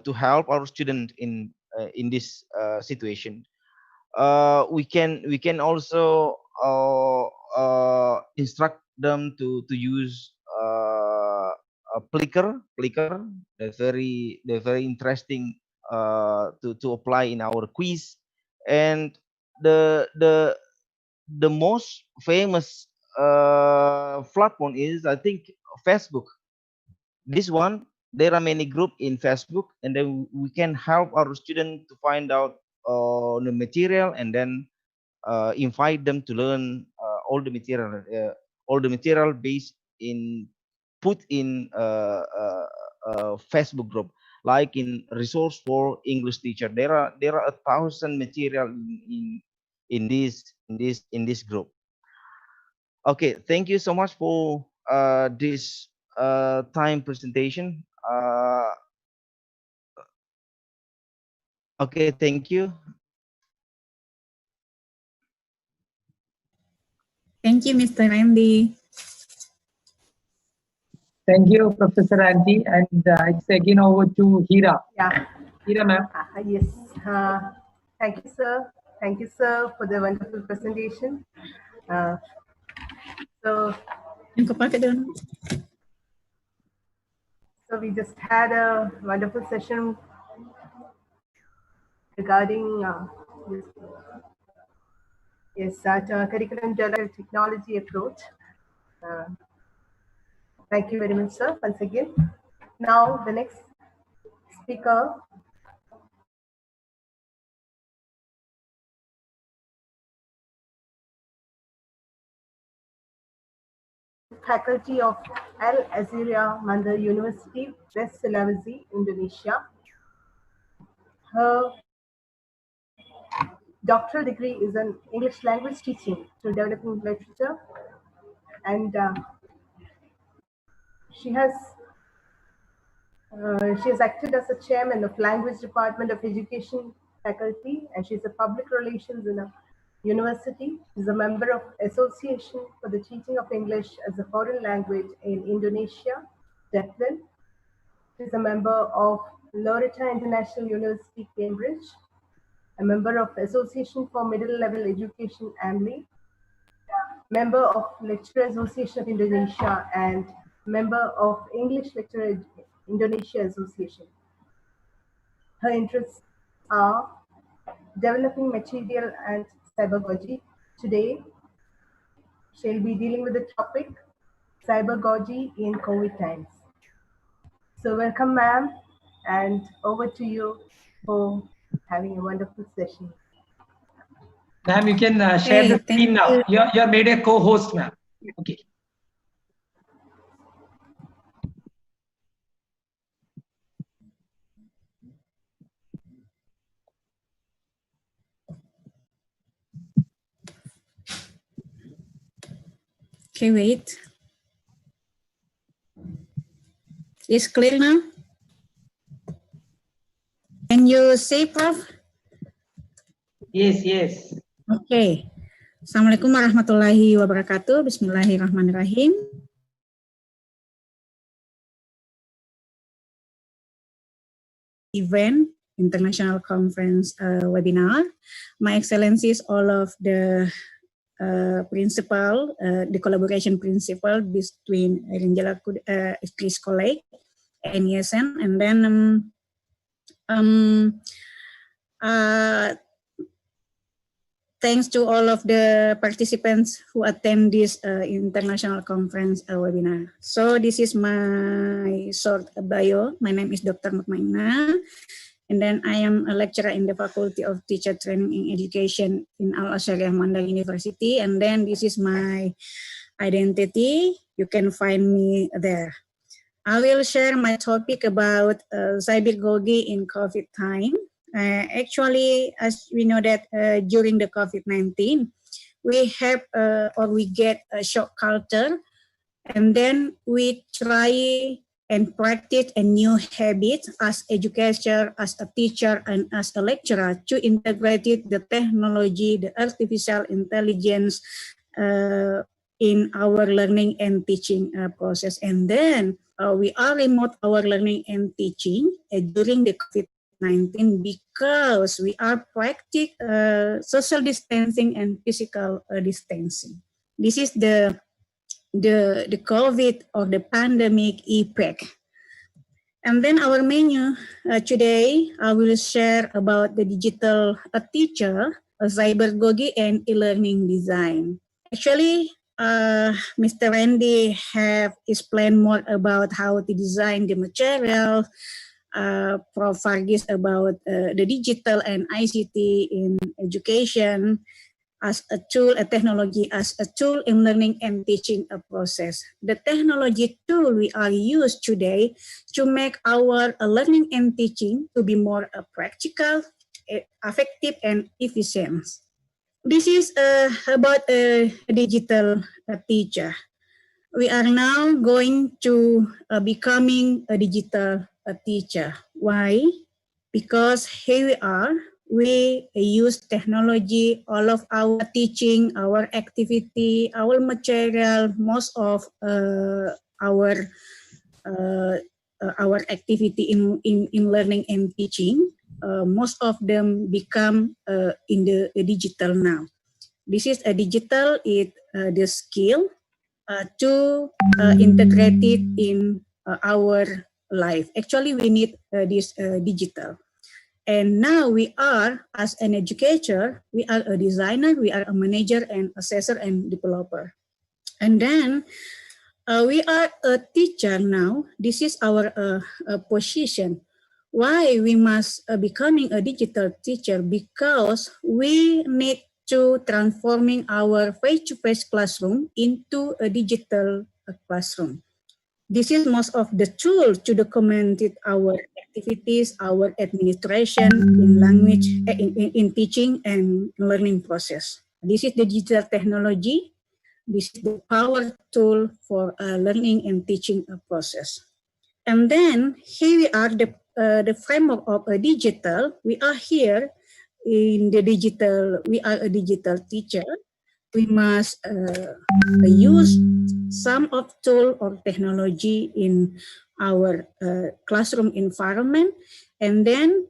to help our student in this situation. We can also instruct them to use a Plickr. They're very interesting to apply in our quiz. And the most famous platform is, I think, Facebook. This one, there are many groups in Facebook, and then we can help our students to find out the material, and then invite them to learn all the material based in put in Facebook group, like in resource for English teacher. There are 1,000 material in this group. Okay, thank you so much for this time presentation. Okay, thank you. Thank you, Mr. Randy. Thank you, Professor Andy. And it's again over to Hira. Yeah. Hira, ma'am. Yes. Thank you, sir. Thank you, sir, for the wonderful presentation. So we just had a wonderful session regarding curriculum development technology approach. Thank you very much, sir, once again. Now the next speaker faculty of Al Azhar Mandar University, West Sulawesi, Indonesia. Her doctoral degree is in English language teaching through developing literature, and she has acted as a chairman of Language Department of Education faculty, and she's a public relations in a university. She's a member of Association for the Teaching of English as a Foreign Language in Indonesia, Dublin. She's a member of Loretta International University, Cambridge, a member of Association for Middle Level Education, AMLI, member of Lecturer Association of Indonesia, and member of English Lecturer Indonesia Association. Her interests are developing material and cybergogy. Today, she'll be dealing with the topic cybergogy in COVID times. So welcome, ma'am, and over to you for having a wonderful session. Ma'am, you can share the screen now. You're made a co-host, ma'am. Okay. Okay, wait. Is clear now? Can you see, Prof? Yes, yes. Okay. Assalamualaikum warahmatullahi wabarakatuh. Bismillahirrahmanirrahim. Event, international conference webinar. My Excellencies, all of the principal, the collaboration principle between Rinjala Chris College and ESN, and then thanks to all of the participants who attend this international conference webinar. So this is my short bio. My name is Dr. Mutmainah, and then I am a lecturer in the Faculty of Teacher Training and Education in Al-Azhar Mandar University. And then this is my identity. You can find me there. I will share my topic about cybergogy in COVID time. Actually, as we know that during the COVID-19, we have or we get a shock culture, and then we try and practice a new habit as educator, as a teacher, and as a lecturer to integrate the technology, the artificial intelligence in our learning and teaching process. And then we are remote our learning and teaching during the COVID-19 because we are practice social distancing and physical distancing. This is the COVID or the pandemic effect. And then our menu today, I will share about the digital teacher, cybergogy, and e-learning design. Actually, Mr. Randy have explained more about how to design the material, Prof. Fargis about the digital and ICT in education as a tool, a technology as a tool in learning and teaching a process. The technology tool we are used today to make our learning and teaching to be more practical, effective, and efficient. This is about a digital teacher. We are now going to becoming a digital teacher. Why? Because here we are, we use technology, all of our teaching, our activity, our material, most of our activity in learning and teaching, most of them become in the digital now. This is a digital, the skill to integrate it in our life. Actually, we need this digital. And now we are, as an educator, we are a designer, we are a manager and assessor and developer. And then we are a teacher now. This is our position. Why we must becoming a digital teacher? Because we need to transforming our face-to-face classroom into a digital classroom. This is most of the tools to document our activities, our administration in language, in teaching and learning process. This is the digital technology. This is the power tool for learning and teaching process. And then here we are, the framework of a digital. We are here in the digital. We are a digital teacher. We must use some of tool or technology in our classroom environment, and then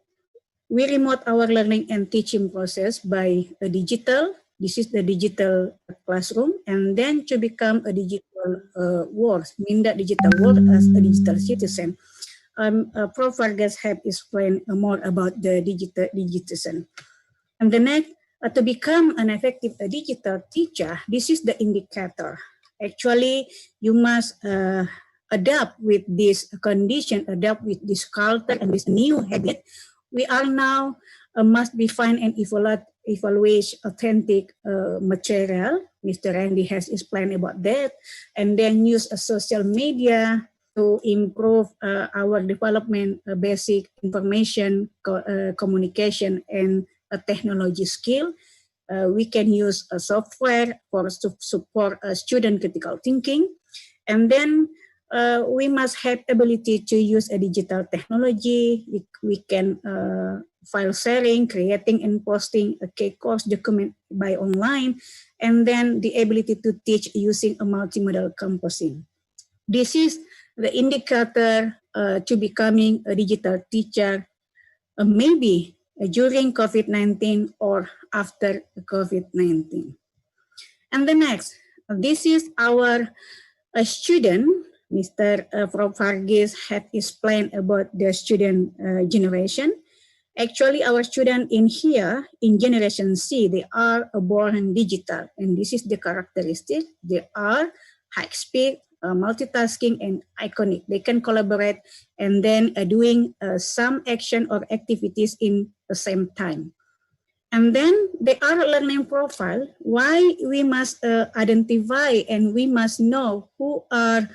we remote our learning and teaching process by a digital. This is the digital classroom, and then to become a digital world, mean that digital world as a digital citizen. Prof. Vargas have explained more about the digital citizen. And the next, to become an effective digital teacher, this is the indicator. Actually, you must adapt with this condition, adapt with this culture and this new habit. We are now must define and evaluate authentic material. Mr. Randy has explained about that. And then use a social media to improve our development, basic information, communication, and a technology skill. We can use a software for to support student critical thinking. And then we must have ability to use a digital technology. We can file sharing, creating and posting a K-course document by online, and then the ability to teach using a multimodal composing. This is the indicator to becoming a digital teacher, maybe during COVID-19 or after COVID-19. And the next, this is our student. Mr. Prof. Vargas have explained about the student generation. Actually, our students in here, in Generation C, they are born digital. And this is the characteristic. They are high speed, multitasking, and iconic. They can collaborate and then doing some action or activities in the same time. And then they are learning profile. Why we must identify and we must know who are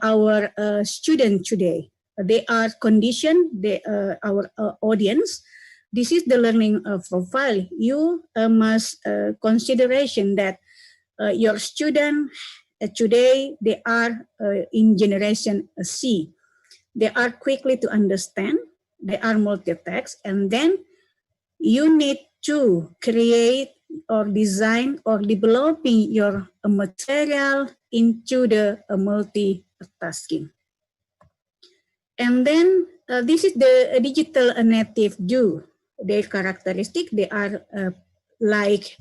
our students today. They are conditioned, our audience. This is the learning profile. You must consideration that your student today, they are in generation C. They are quickly to understand. They are multitask, and then you need to create or design or developing your material into the multitasking. And then this is the digital native do. Their characteristic, they are like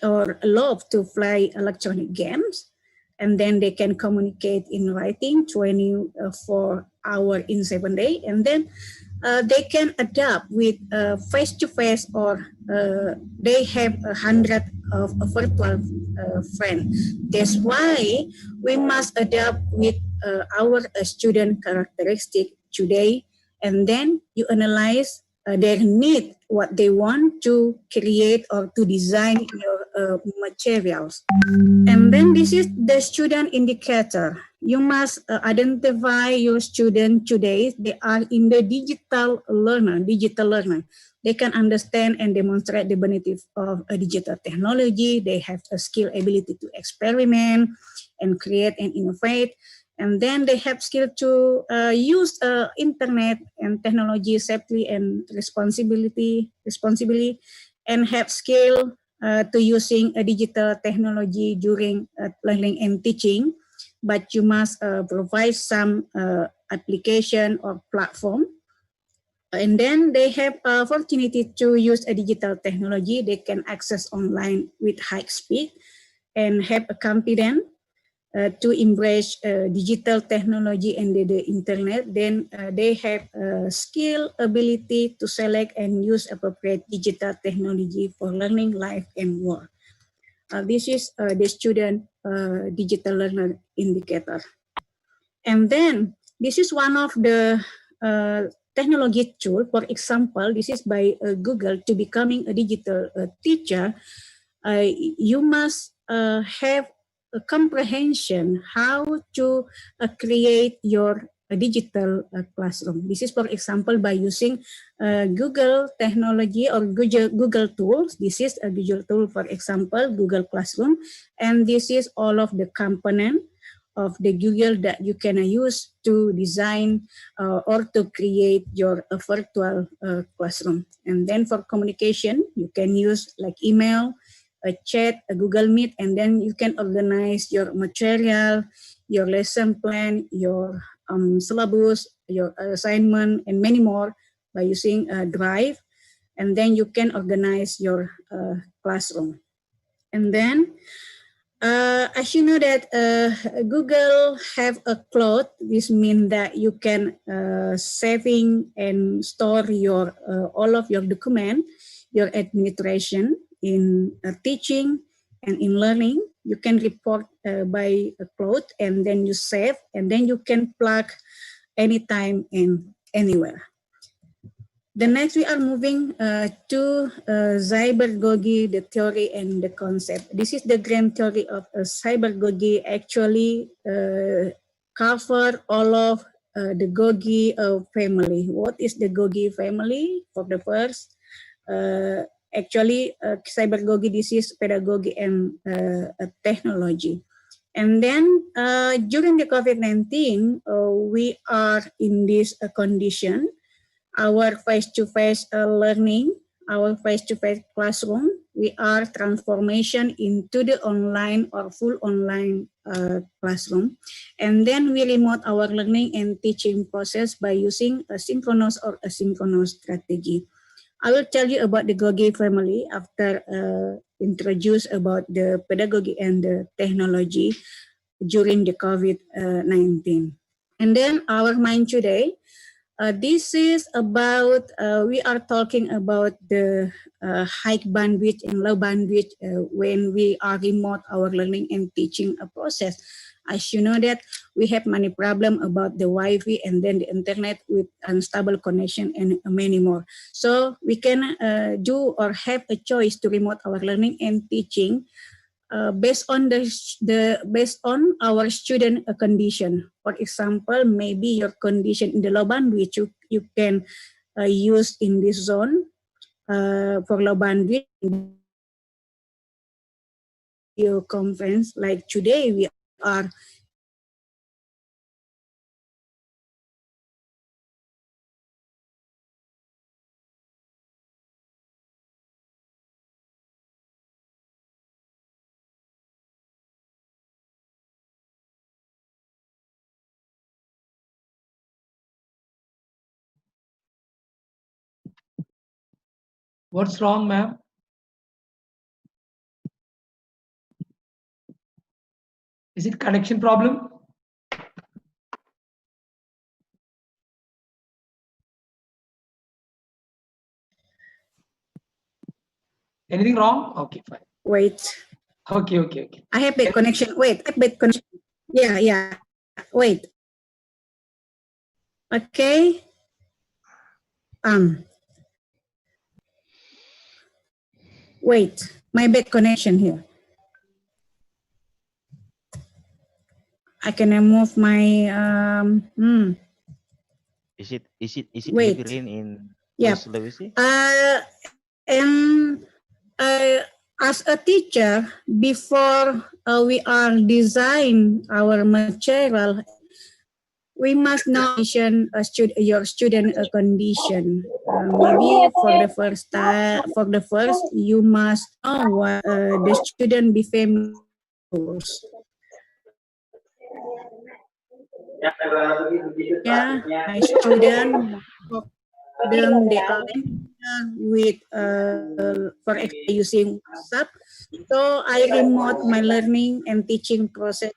or love to play electronic games. And then they can communicate in writing 24 hours in 7 days. And then they can adapt with face-to-face or they have 100 of virtual friends. That's why we must adapt with our student characteristic today, and then you analyze their need, what they want to create or to design your materials. And then this is the student indicator. You must identify your student today. They are in the digital learner. They can understand and demonstrate the benefits of a digital technology. They have a skill ability to experiment and create and innovate. And then they have skill to use internet and technology safely and responsibly, and have skill to using a digital technology during learning and teaching. But you must provide some application or platform. And then they have opportunity to use a digital technology. They can access online with high speed and have a confidence to embrace digital technology and the internet. Then they have skill, ability to select and use appropriate digital technology for learning, life, and work. This is the student digital learner indicator. And then this is one of the technology tool. For example, this is by Google. To becoming a digital teacher, you must have a comprehension how to create your digital classroom. This is, for example, by using Google technology or Google tools. This is a Google tool, for example, Google Classroom. And this is all of the component of the Google that you can use to design or to create your virtual classroom. And then for communication, you can use like email, a chat, a Google Meet, and then you can organize your material, your lesson plan, your syllabus, your assignment, and many more by using Drive. And then you can organize your classroom. And then, as you know that Google have a cloud, this means that you can saving and store your all of your document, your administration in teaching and in learning. You can report by a cloud, and then you save, and then you can plug anytime and anywhere. The next, we are moving to cybergogy, the theory and the concept. This is the grand theory of cybergogy. Actually cover all of the gogi family. What is the gogi family? For the first, actually cybergogy, this is pedagogy and technology. And then during the COVID-19, we are in this condition. Our face-to-face learning, our face-to-face classroom, we are transformation into the online or full online classroom. And then we remote our learning and teaching process by using a synchronous or asynchronous strategy. I will tell you about the Gogi family after introduce about the pedagogy and the technology during the COVID-19. And then our mind today, This is about, we are talking about the high bandwidth and low bandwidth when we are remote our learning and teaching process. As you know that we have many problems about the Wi-Fi and then the internet with unstable connection and many more. So we can do or have a choice to remote our learning and teaching based on based on our student condition. For example, maybe your condition in the low bandwidth you can use in this zone for low bandwidth video conference. Like today, we are What's wrong, ma'am? Is it connection problem? Anything wrong? Okay, fine. wait. Okay. I have bad connection. Wait, I have bad connection. Yeah. Wait. Okay. Wait. My bad connection here. I can remove my Is it Wait. heavy rain in Yeah. Sulawesi? And as a teacher, before we are design our material, we must know your student condition. Maybe for the first, you must know what the student be famous. Yeah, my student, them they are with for example using WhatsApp. So I remote my learning and teaching process.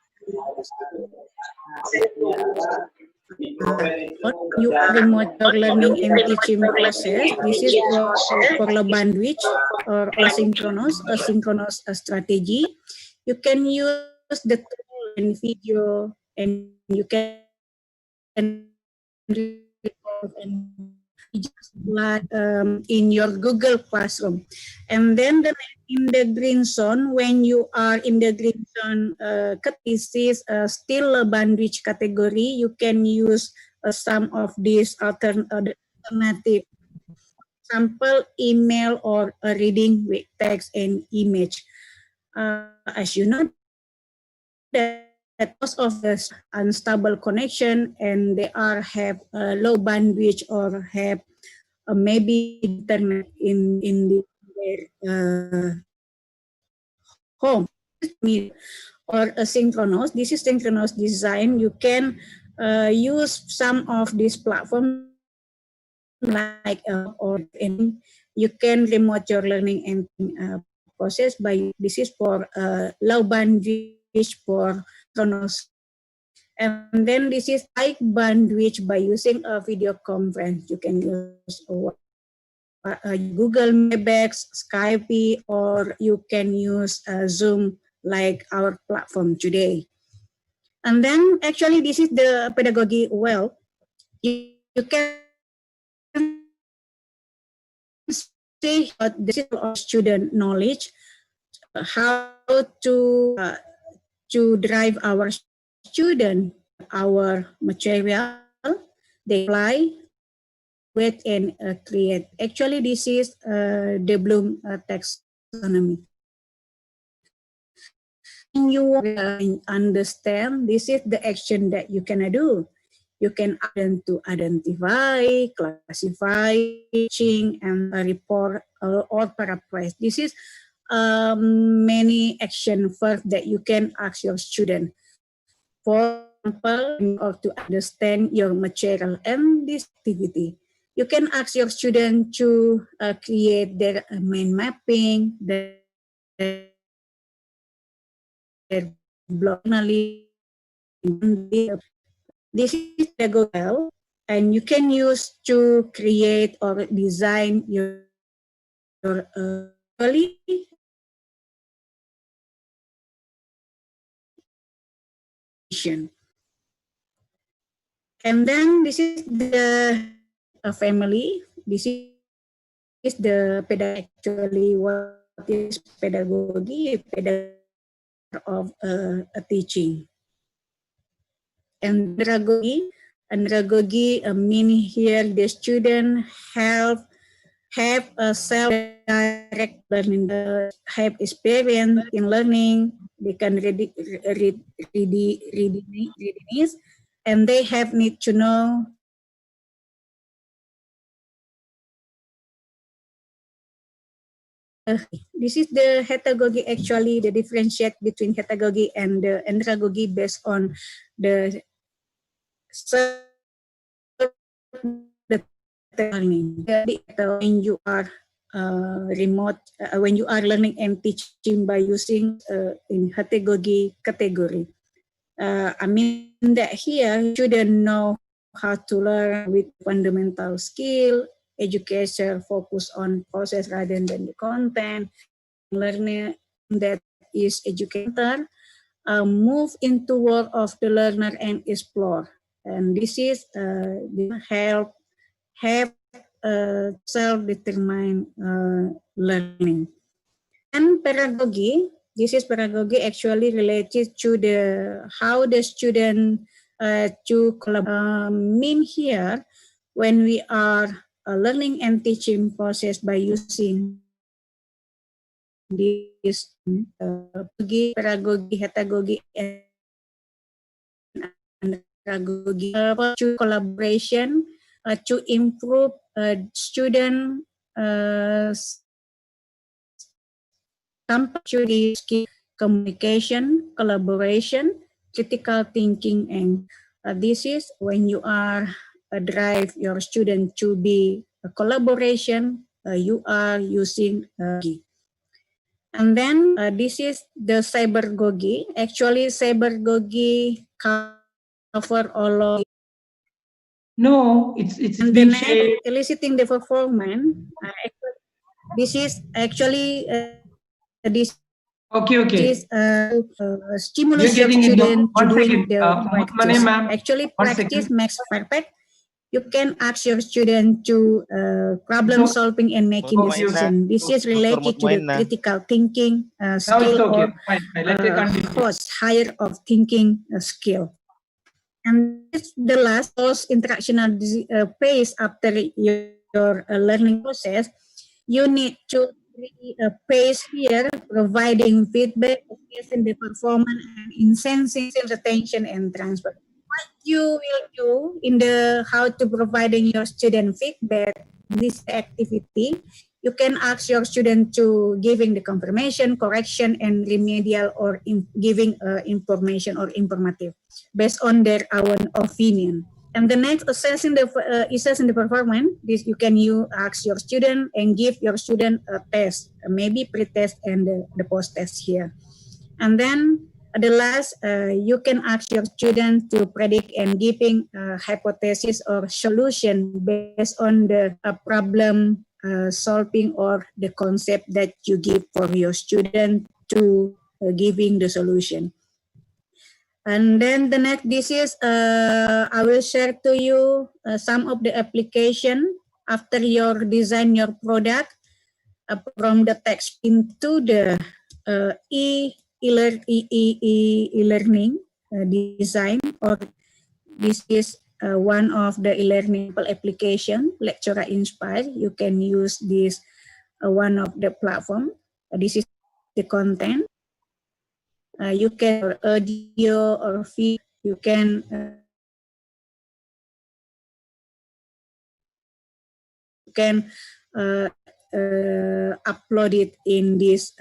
You remote your learning and teaching process. This is for low bandwidth or asynchronous strategy. You can use the tool and video, and you can record and just like in your Google Classroom. And then in the green zone, when you are in the green zone, this is still a bandwidth category. You can use some of these alternative sample email or reading with text and image. As you know, that most of the unstable connection and they have low bandwidth or have maybe internet in their home or asynchronous. This is synchronous design. You can use some of these platforms like or in you can remote your learning and process by this is for low bandwidth for synchronous. And then this is high bandwidth by using a video conference. You can use Google Webex, Skype, or you can use Zoom like our platform today. And then actually this is the pedagogy well. You can say this is of student knowledge, how to drive our student, our material, they apply with and create. Actually, this is the Bloom taxonomy. You understand, this is the action that you can do. You can identify, classify, teaching, and report or paraphrase. This is many action first that you can ask your student. For example, or to understand your material and this activity. You can ask your student to create their mind mapping, their blog. This is the goal. and you can use to create or design your application. And then this is the family. This is the pedagogy. Actually, what is pedagogy? Pedagogy of a teaching. And andragogy mean here the student have a self-direct learning, have experience in learning. They can readiness, and they have need to know this is the pedagogy. Actually, the differentiate between pedagogy and the andragogy based on the learning. When you are remote, when you are learning and teaching by using in pedagogy category. I mean that here you shouldn't know how to learn with fundamental skill, education focus on process rather than the content, learner that is educator, move into work of the learner and explore. And this is help have self-determined learning. And pedagogy, this is pedagogy actually related to the how the student to mean here when we are learning and teaching process by using this pedagogy, pedagogy, and pedagogy to collaboration to improve student skill, communication, collaboration, critical thinking, and this is when you are drive your student to be a collaboration. You are using and then this is the cybergogy. Actually, cybergogy cover all of. No, it's And the being next, shared. eliciting the performance. This is actually this Okay, okay. is stimulate You're your getting it now. student to One doing second. the Mane, practice. ma'am. Actually, One practice second. makes perfect. You can ask your student to problem So, solving and making okay, okay. decision. This is related to the critical thinking Now it's skill okay. or Fine. Let me continue. higher of thinking skill. And this the last post interactional phase after your learning process. You need to phase here, providing feedback, assessing the performance, and incensing attention and transfer. What you will do in the how to providing your student feedback this activity, you can ask your student to giving the confirmation, correction, and remedial or giving information or informative based on their own opinion. And the next assessing the performance, this you can ask your student and give your student a test, maybe pre-test and the post-test here. And then the last, you can ask your student to predict and giving hypothesis or solution based on the problem solving or the concept that you give for your student to giving the solution. And then the next, this is, I will share to you some of the application after your design your product from the text into the e-learning design, or this is one of the e-learning application, Lecturer Inspire. You can use this one of the platform. This is the content. You can audio or video. You can upload it in this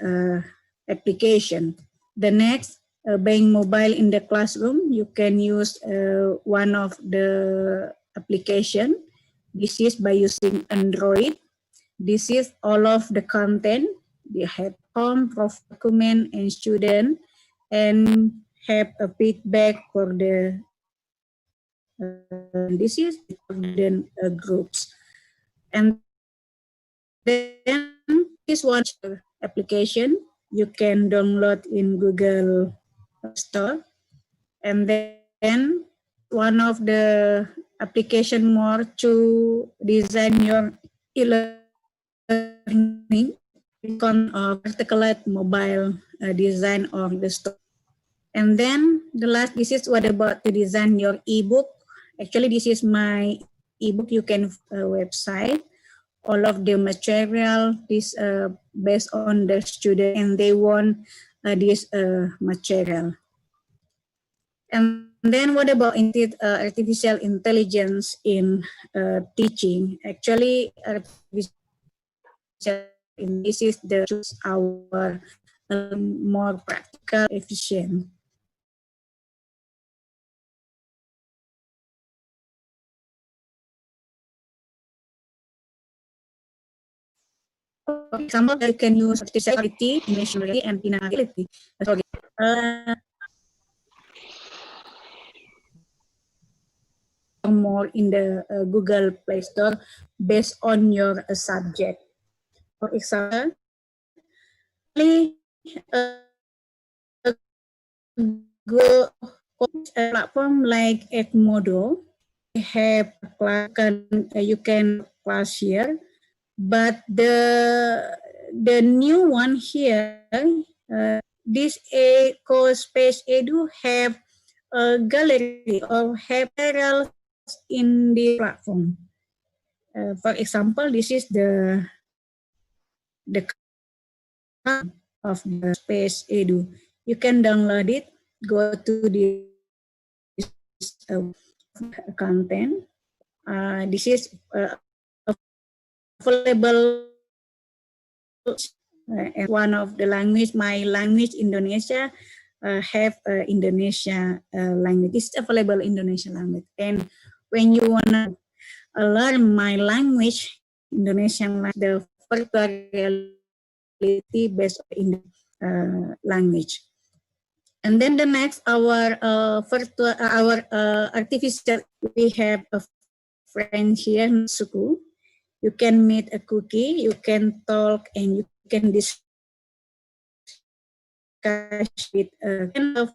application. The next, being mobile in the classroom, you can use one of the application. This is by using Android. This is all of the content. They have home, document, and student, and have a feedback for the This is student groups. And then this one application you can download in Google Store. And then one of the application more to design your e-learning of articulate mobile design of the store. And then the last, this is what about to design your ebook. Actually, this is my ebook. You can website all of the material this based on the student, and they want this material. And then what about artificial intelligence in teaching? Actually, this is the choose our more practical, efficient. For example, you can use artificial reality, dimensionality, and finality. Sorry. More in the Google Play Store based on your subject. For example, Google platform like Edmodo have you can class here, but the new one here, this Space Edu have a gallery or have materials in the platform. For example, this is the of the Space Edu. You can download it, go to this content. This is available as one of the language. My language, Indonesia, have Indonesia language. This is available Indonesian language. And when you want to learn my language, Indonesian language, the virtual reality based on language. And then the next, our artificial, we have a friend here, Suku. You can meet a cookie, you can talk, and you can discuss with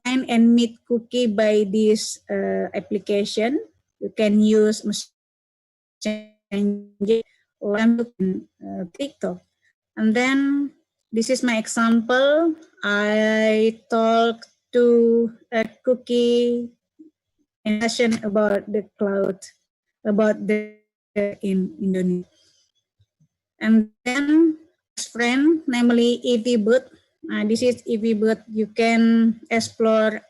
find and meet cookie by this application. You can use Messenger, TikTok. And then this is my example. I talk to a cookie in session about the cloud, about the in Indonesia. And then friend, namely EVBoot. This is EVBoot. You can explore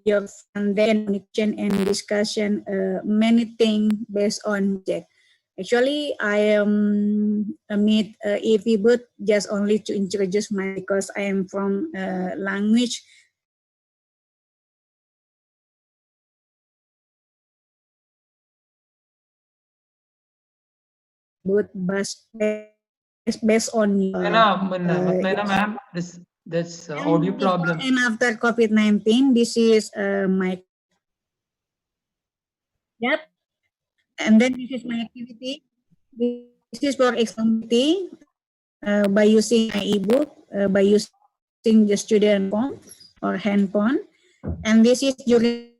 your connection and discussion many things based on project. Actually, I meet EVBoot just only to introduce my, because I am from language. But based on your ma'am, this audio problem. And after COVID-19, this is my and then this is my activity. This is for activity by using my ebook, by using the student phone or handphone, and this is during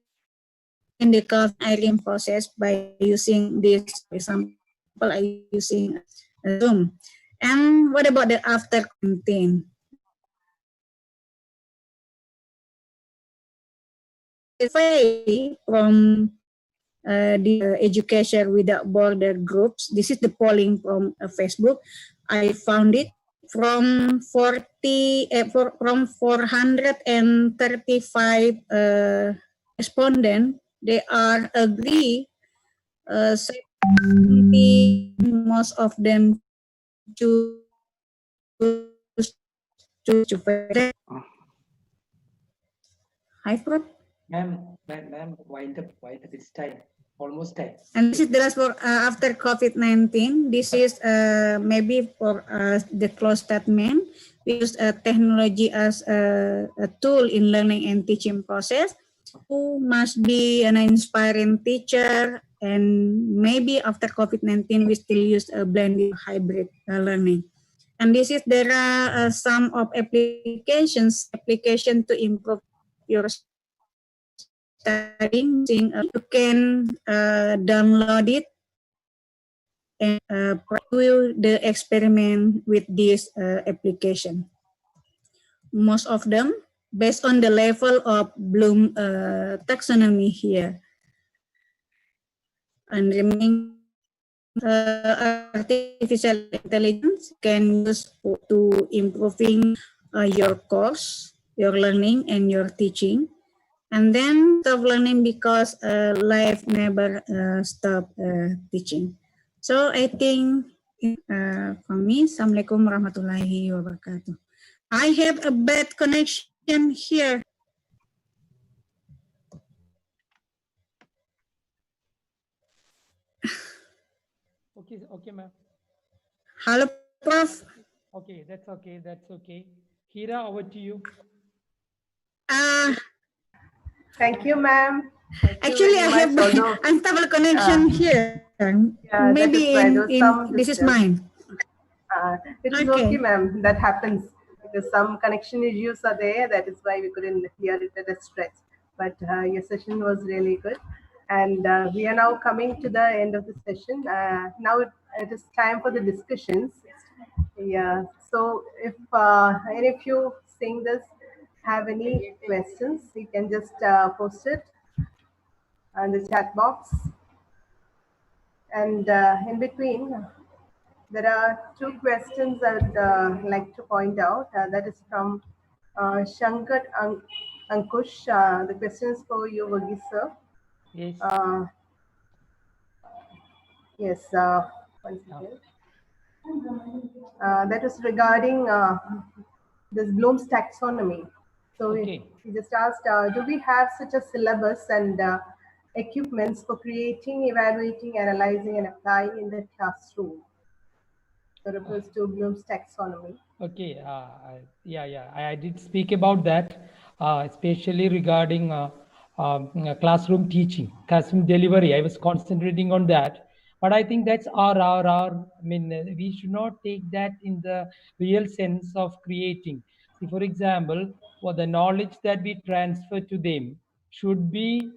the hiring process by using this. For example, I using Zoom. And what about the after quarantine? From the Education Without Border groups. This is the polling from Facebook. I found it from 435 respondents. They are agree. Most of them choose to Hi, Prof. Ma'am, wind up this time. Almost time. And this is the last for after COVID-19. This is maybe for the close statement. We use technology as a tool in learning and teaching process. who must be an inspiring teacher, and maybe after COVID-19 we still use a blended hybrid learning. And this is there are some of application to improve your studying using you can download it and do the experiment with this application. Most of them based on the level of Bloom taxonomy here. And remaining artificial intelligence can use to improving your course, your learning, and your teaching. And then stop learning because life never stop teaching. So I think for me, Assalamualaikum warahmatullahi wabarakatuh. I have a bad connection here. Okay, ma'am. Hello, Prof. Okay, that's okay. That's okay. Hira, over to you. Thank you, ma'am. Actually, I have unstable connection here. Yeah, Maybe this is mine. It is okay, ma'am. That happens because some connection issues are there. That is why we couldn't hear it at a stretch. But your session was really good. And we are now coming to the end of the session. Now it is time for the discussions. Yeah. So if any of you seeing this have any questions, you can just post it on the chat box. And in between, there are two questions I would like to point out. That is from Shankar Ankush. The question is for you, Varghese sir. Yes. Yes. One second. That is regarding this Bloom's taxonomy. So Okay. he just asked, do we have such a syllabus and equipments for creating, evaluating, analyzing, and applying in the classroom? That refers to Bloom's taxonomy. Okay. Yeah. I did speak about that, especially regarding classroom teaching, classroom delivery. I was concentrating on that. But I think that's I mean, we should not take that in the real sense of creating. See, for example, the knowledge that we transfer to them should be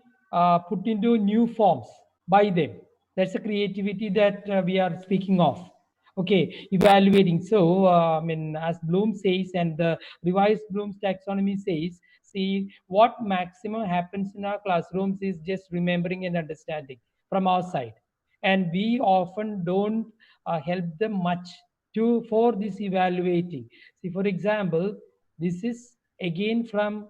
put into new forms by them. That's the creativity that we are speaking of. Okay, evaluating. So, I mean, as Bloom says, and the revised Bloom's taxonomy says, see, what maximum happens in our classrooms is just remembering and understanding from our side. And we often don't help them much for this evaluating. See, for example, this is again from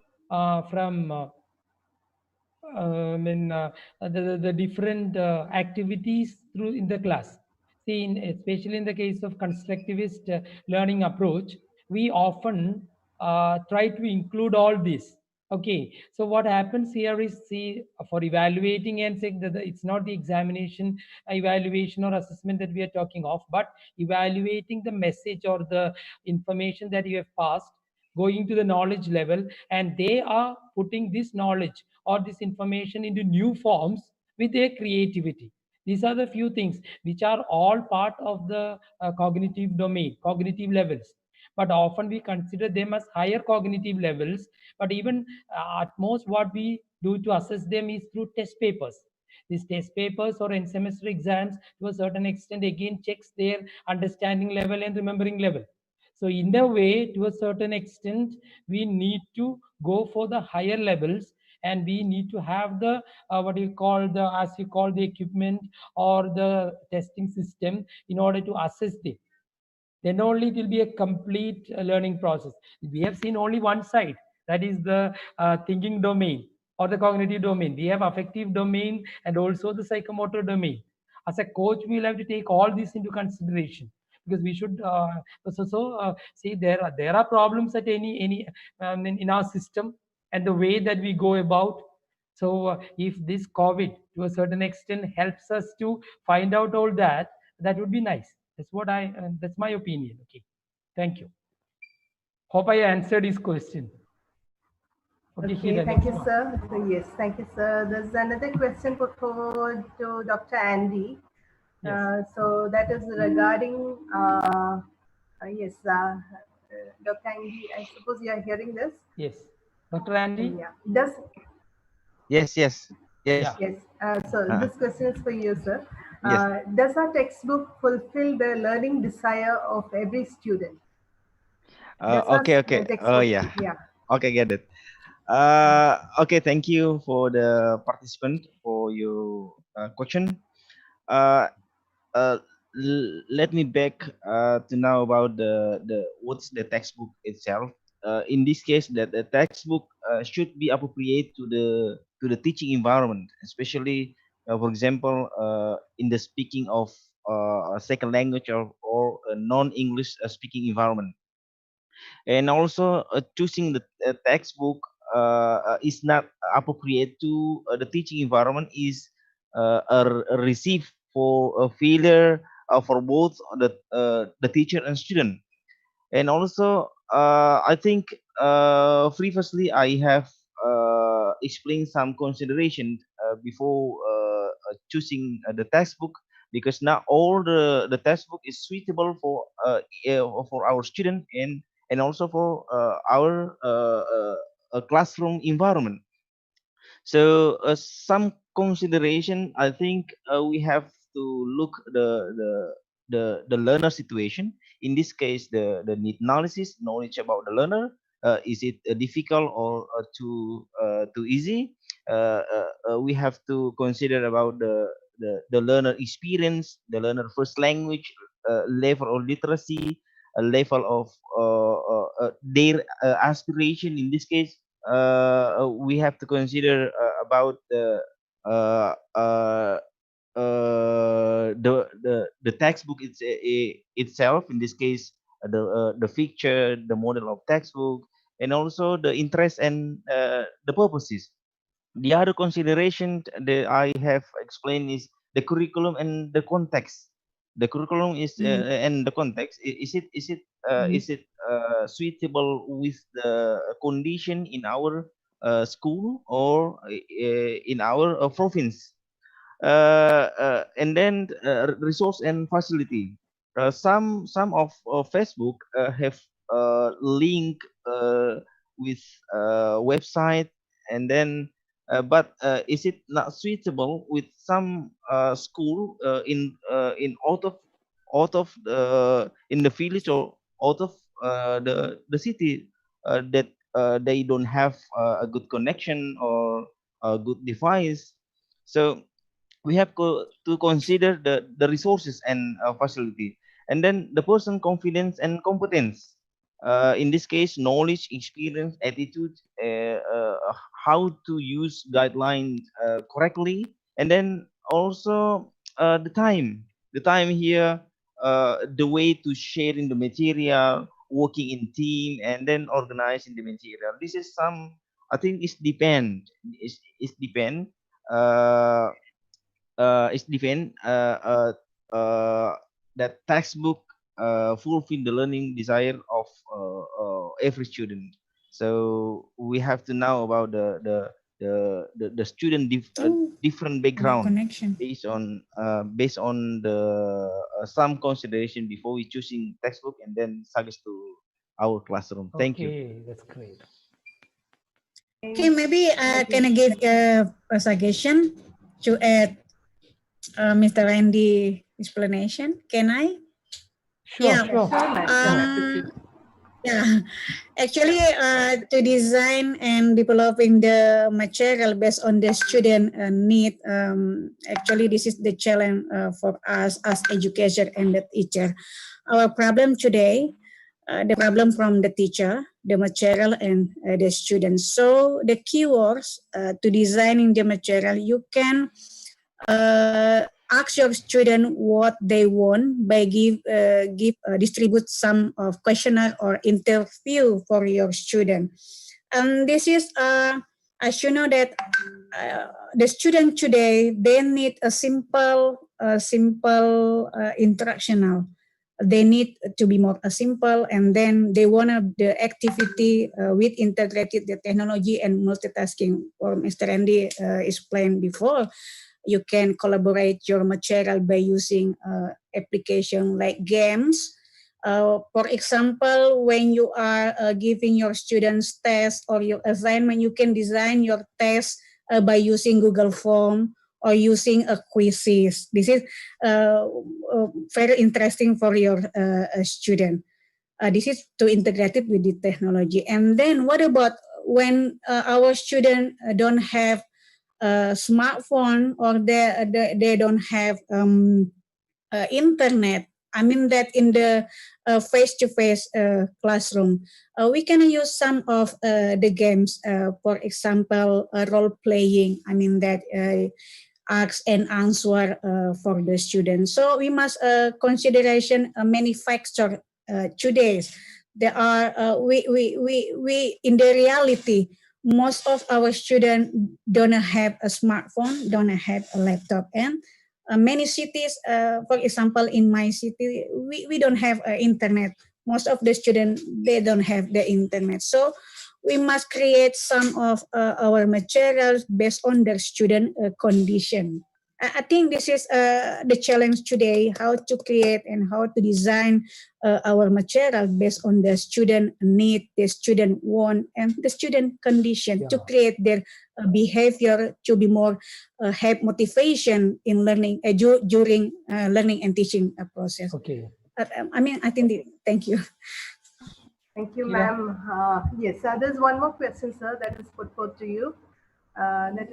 the different activities through in the class. See, especially in the case of constructivist learning approach, we often try to include all this. Okay, so what happens here is, see, for evaluating and saying that it's not the examination, evaluation or assessment that we are talking of, but evaluating the message or the information that you have passed, going to the knowledge level, and they are putting this knowledge or this information into new forms with their creativity. These are the few things which are all part of the cognitive domain, cognitive levels. But often we consider them as higher cognitive levels. But even at most, what we do to assess them is through test papers. These test papers or end semester exams, to a certain extent, again checks their understanding level and remembering level. So in a way, to a certain extent, we need to go for the higher levels, and we need to have the what you call the, as you call, the equipment or the testing system in order to assess them. Then only it will be a complete learning process. We have seen only one side, that is the thinking domain or the cognitive domain. We have affective domain and also the psychomotor domain. As a coach, we will have to take all this into consideration, because we should see, there are problems at any in our system and the way that we go about. So if this COVID to a certain extent helps us to find out all that, that would be nice. That's my opinion. Okay, thank you. Hope I answered his question. Okay, Okay, Hira, thank next you, one. sir. Yes, thank you, sir. There's another question put forward to Dr. Andy. Yes. So that is regarding, yes, Dr. Andy, I suppose you are hearing this. Yes. Dr. Andy? Yeah. Yes, yes, yes. Yeah. Yes. So Uh, this question is for you, sir. yes. Does our textbook fulfill the learning desire of every student? Does our Okay, okay. Oh textbook, yeah. yeah. Okay, get it. Okay, thank you for the participant for your question. Uh, uh, Let me back to know about the what's the textbook itself. In this case, that the textbook should be appropriate to the teaching environment, especially for example, in the speaking of a second language or a non-English speaking environment. And also choosing the textbook is not appropriate to the teaching environment is a receive for a failure for both the teacher and student. And also I think previously I have explained some consideration before choosing the textbook, because not all the textbook is suitable for our student and also for our classroom environment. So some consideration, I think we have to look the learner situation. In this case, the need analysis, knowledge about the learner. Is it difficult or too easy? We have to consider about the learner experience, the learner first language, level of literacy, a level of their aspiration. In this case, we have to consider about uh, uh, the textbook itself. In this case, the feature, the model of textbook, and also the interest and the purposes. The other consideration that I have explained is the curriculum and the context. The curriculum is and the context. Is it suitable with the condition in our school or in our province? And then resource and facility. Some of Facebook have link with website, and then but is it not suitable with some school in out of the in the village or out of the city, that they don't have a good connection or a good device. So we have to consider the resources and facility, and then the person confidence and competence. In this case, knowledge, experience, attitude, how to use guidelines correctly, and then also the time here, the way to sharing the material, working in team, and then organizing the material. This is some, I think it's depend uh, it's different that textbook fulfill the learning desire of every student. So we have to know about the student different No background, connection. based on the some consideration before we choosing textbook and then suggest to our classroom. Thank you. Okay, that's great. Okay, maybe can I give a suggestion to add Mr. Randy explanation? Can I? Sure, Yeah. sure. Yeah. Actually, to design and developing the material based on the student need, actually this is the challenge for us as educator and the teacher. Our problem today, the problem from the teacher, the material, and the students. So the keywords to designing the material, you can ask your student what they want by distribute some of questionnaire or interview for your student. And this is as you know that the student today, they need a simple interactional. they need to be more simple, and then they want the activity with integrated the technology and multitasking. Or Mr. Andy explained before, you can collaborate your material by using application like games. For example, when you are giving your students tests or your assignment, you can design your test by using Google Form or using a quizzes. This is very interesting for your student. This is to integrate it with the technology. And then what about when our student don't have a smartphone, or they don't have internet? I mean that in the face-to-face classroom, we can use some of the games, for example, role playing. I mean that ask and answer for the students. So we must consideration many factors today. There are we in the reality, most of our students don't have a smartphone, don't have a laptop, and many cities, for example, in my city, we don't have internet. Most of the students, they don't have the internet. So we must create some of our materials based on their student condition. I think this is the challenge today, how to create and how to design our material based on the student need, the student want, and the student condition to create their behavior to be more have motivation in learning during learning and teaching process. Okay. I think, thank you. Thank you, Yeah. ma'am. Yes, there's one more question, sir, that is put forth to you. That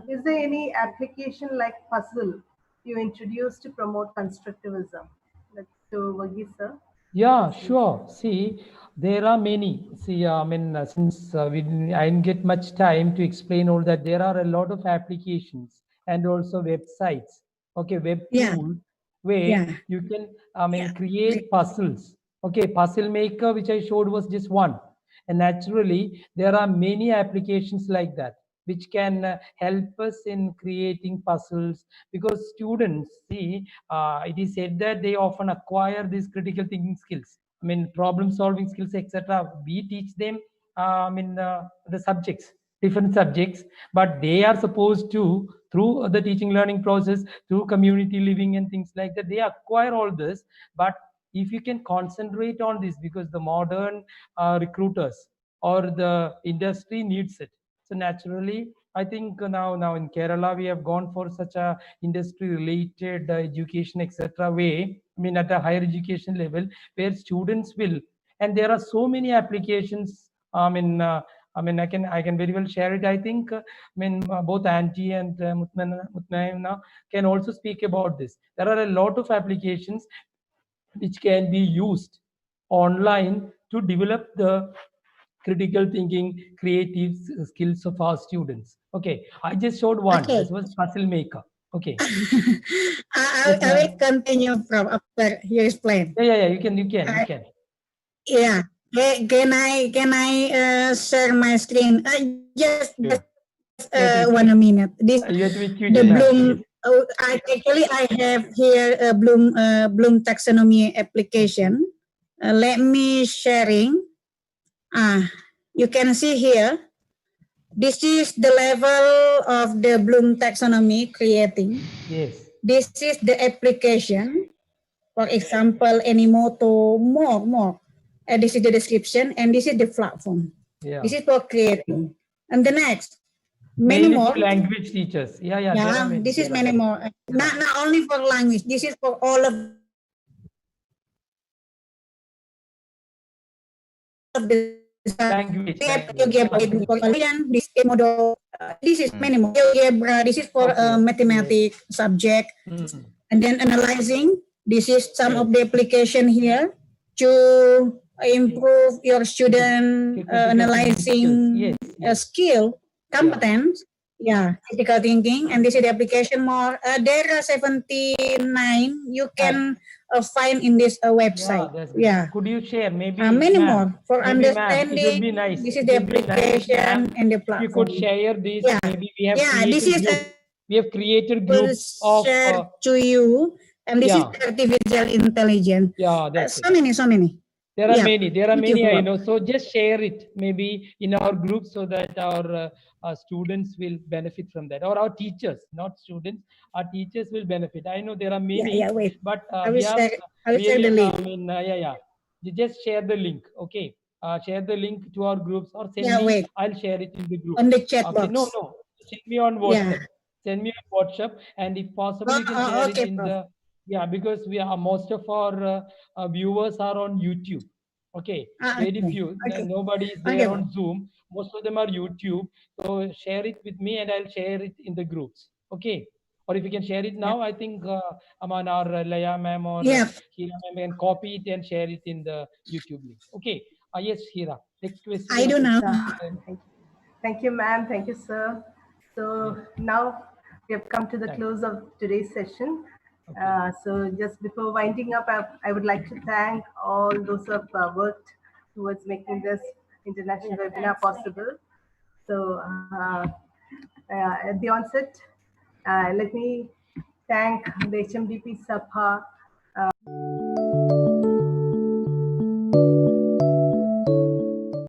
is there any application like puzzle you introduced to promote constructivism? That's to Verghese, sir. Yeah, sure. See, there are many. See, I mean, since I didn't get much time to explain all that, there are a lot of applications and also websites. Okay, web tools where you can, I mean, create puzzles. Okay, puzzle maker, which I showed, was just one. And naturally, there are many applications like that, which can help us in creating puzzles, because students, see, it is said that they often acquire these critical thinking skills, I mean problem solving skills, etc. We teach them the subjects, different subjects, but they are supposed to, through the teaching learning process, through community living and things like that, they acquire all this. But if you can concentrate on this, because the modern recruiters or the industry needs it. So naturally, I think now in Kerala we have gone for such a industry related education, etc. way. I mean at a higher education level where students will, and there are so many applications. I can very well share it. I think both Angie and Mutmaina can also speak about this. There are a lot of applications which can be used online to develop the critical thinking, creative skills of our students. Okay, I just showed one. Okay. This was puzzle maker. Okay. I will continue from after you explain. Yeah. You can. Yeah. Can I share my screen? Just 1 minute. This You have to be quick the enough. Bloom. I have here a Bloom taxonomy application. Let me sharing. You can see here. This is the level of the Bloom taxonomy creating. Yes. This is the application. For example, Animoto, more. This is the description, and this is the platform. Yeah. This is for creating. And the next, many Mainly more. for language teachers. Yeah. This is many more. Not only for language. This is for all of the language. This model. This is many more. Algebra. This is for mathematics subject. And then analyzing. This is some of the application here to improve your student analyzing skill, competence. Yeah, critical thinking. And this is the application more. There are 79 you can find in this website. Yeah. Could you share maybe many more for maybe, understanding? It would be nice. This is the application and the platform. If you could share this, maybe we have this is we have created groups of share to you And this Yeah. is artificial intelligence. Yeah, that's So many, so many. There are Yeah, many. There are thank you many. I for- know. So just share it maybe in our group so that our students will benefit from that, or our teachers, not students. Our teachers will benefit. I know there are many, Yeah, wait. but I we will have share the link. I mean, yeah. You just share the link. Okay. Share the link to our groups or send Yeah, me. wait. I'll share it in the group. On the chat Okay. box. No. Send me on WhatsApp. Send me on WhatsApp, and if possible, you can share okay, it in Prof. the. Yeah, because we are most of our viewers are on YouTube. Okay, very Okay. few. Okay. Nobody is Okay, there Prof. on Zoom. Most of them are YouTube. So share it with me, and I'll share it in the groups. Okay. Or if you can share it now, I think Aman or Laya ma'am or Yeah. Hira ma'am can copy it and share it in the YouTube link. Okay. Yes, Hira. Next question. I don't know. Thank you, ma'am. Thank you, sir. So now we have come to the Thanks. close of today's session. Okay. So just before winding up, I would like to thank all those who have worked towards making this international webinar possible. So at the onset, let me thank the HMDP Sabha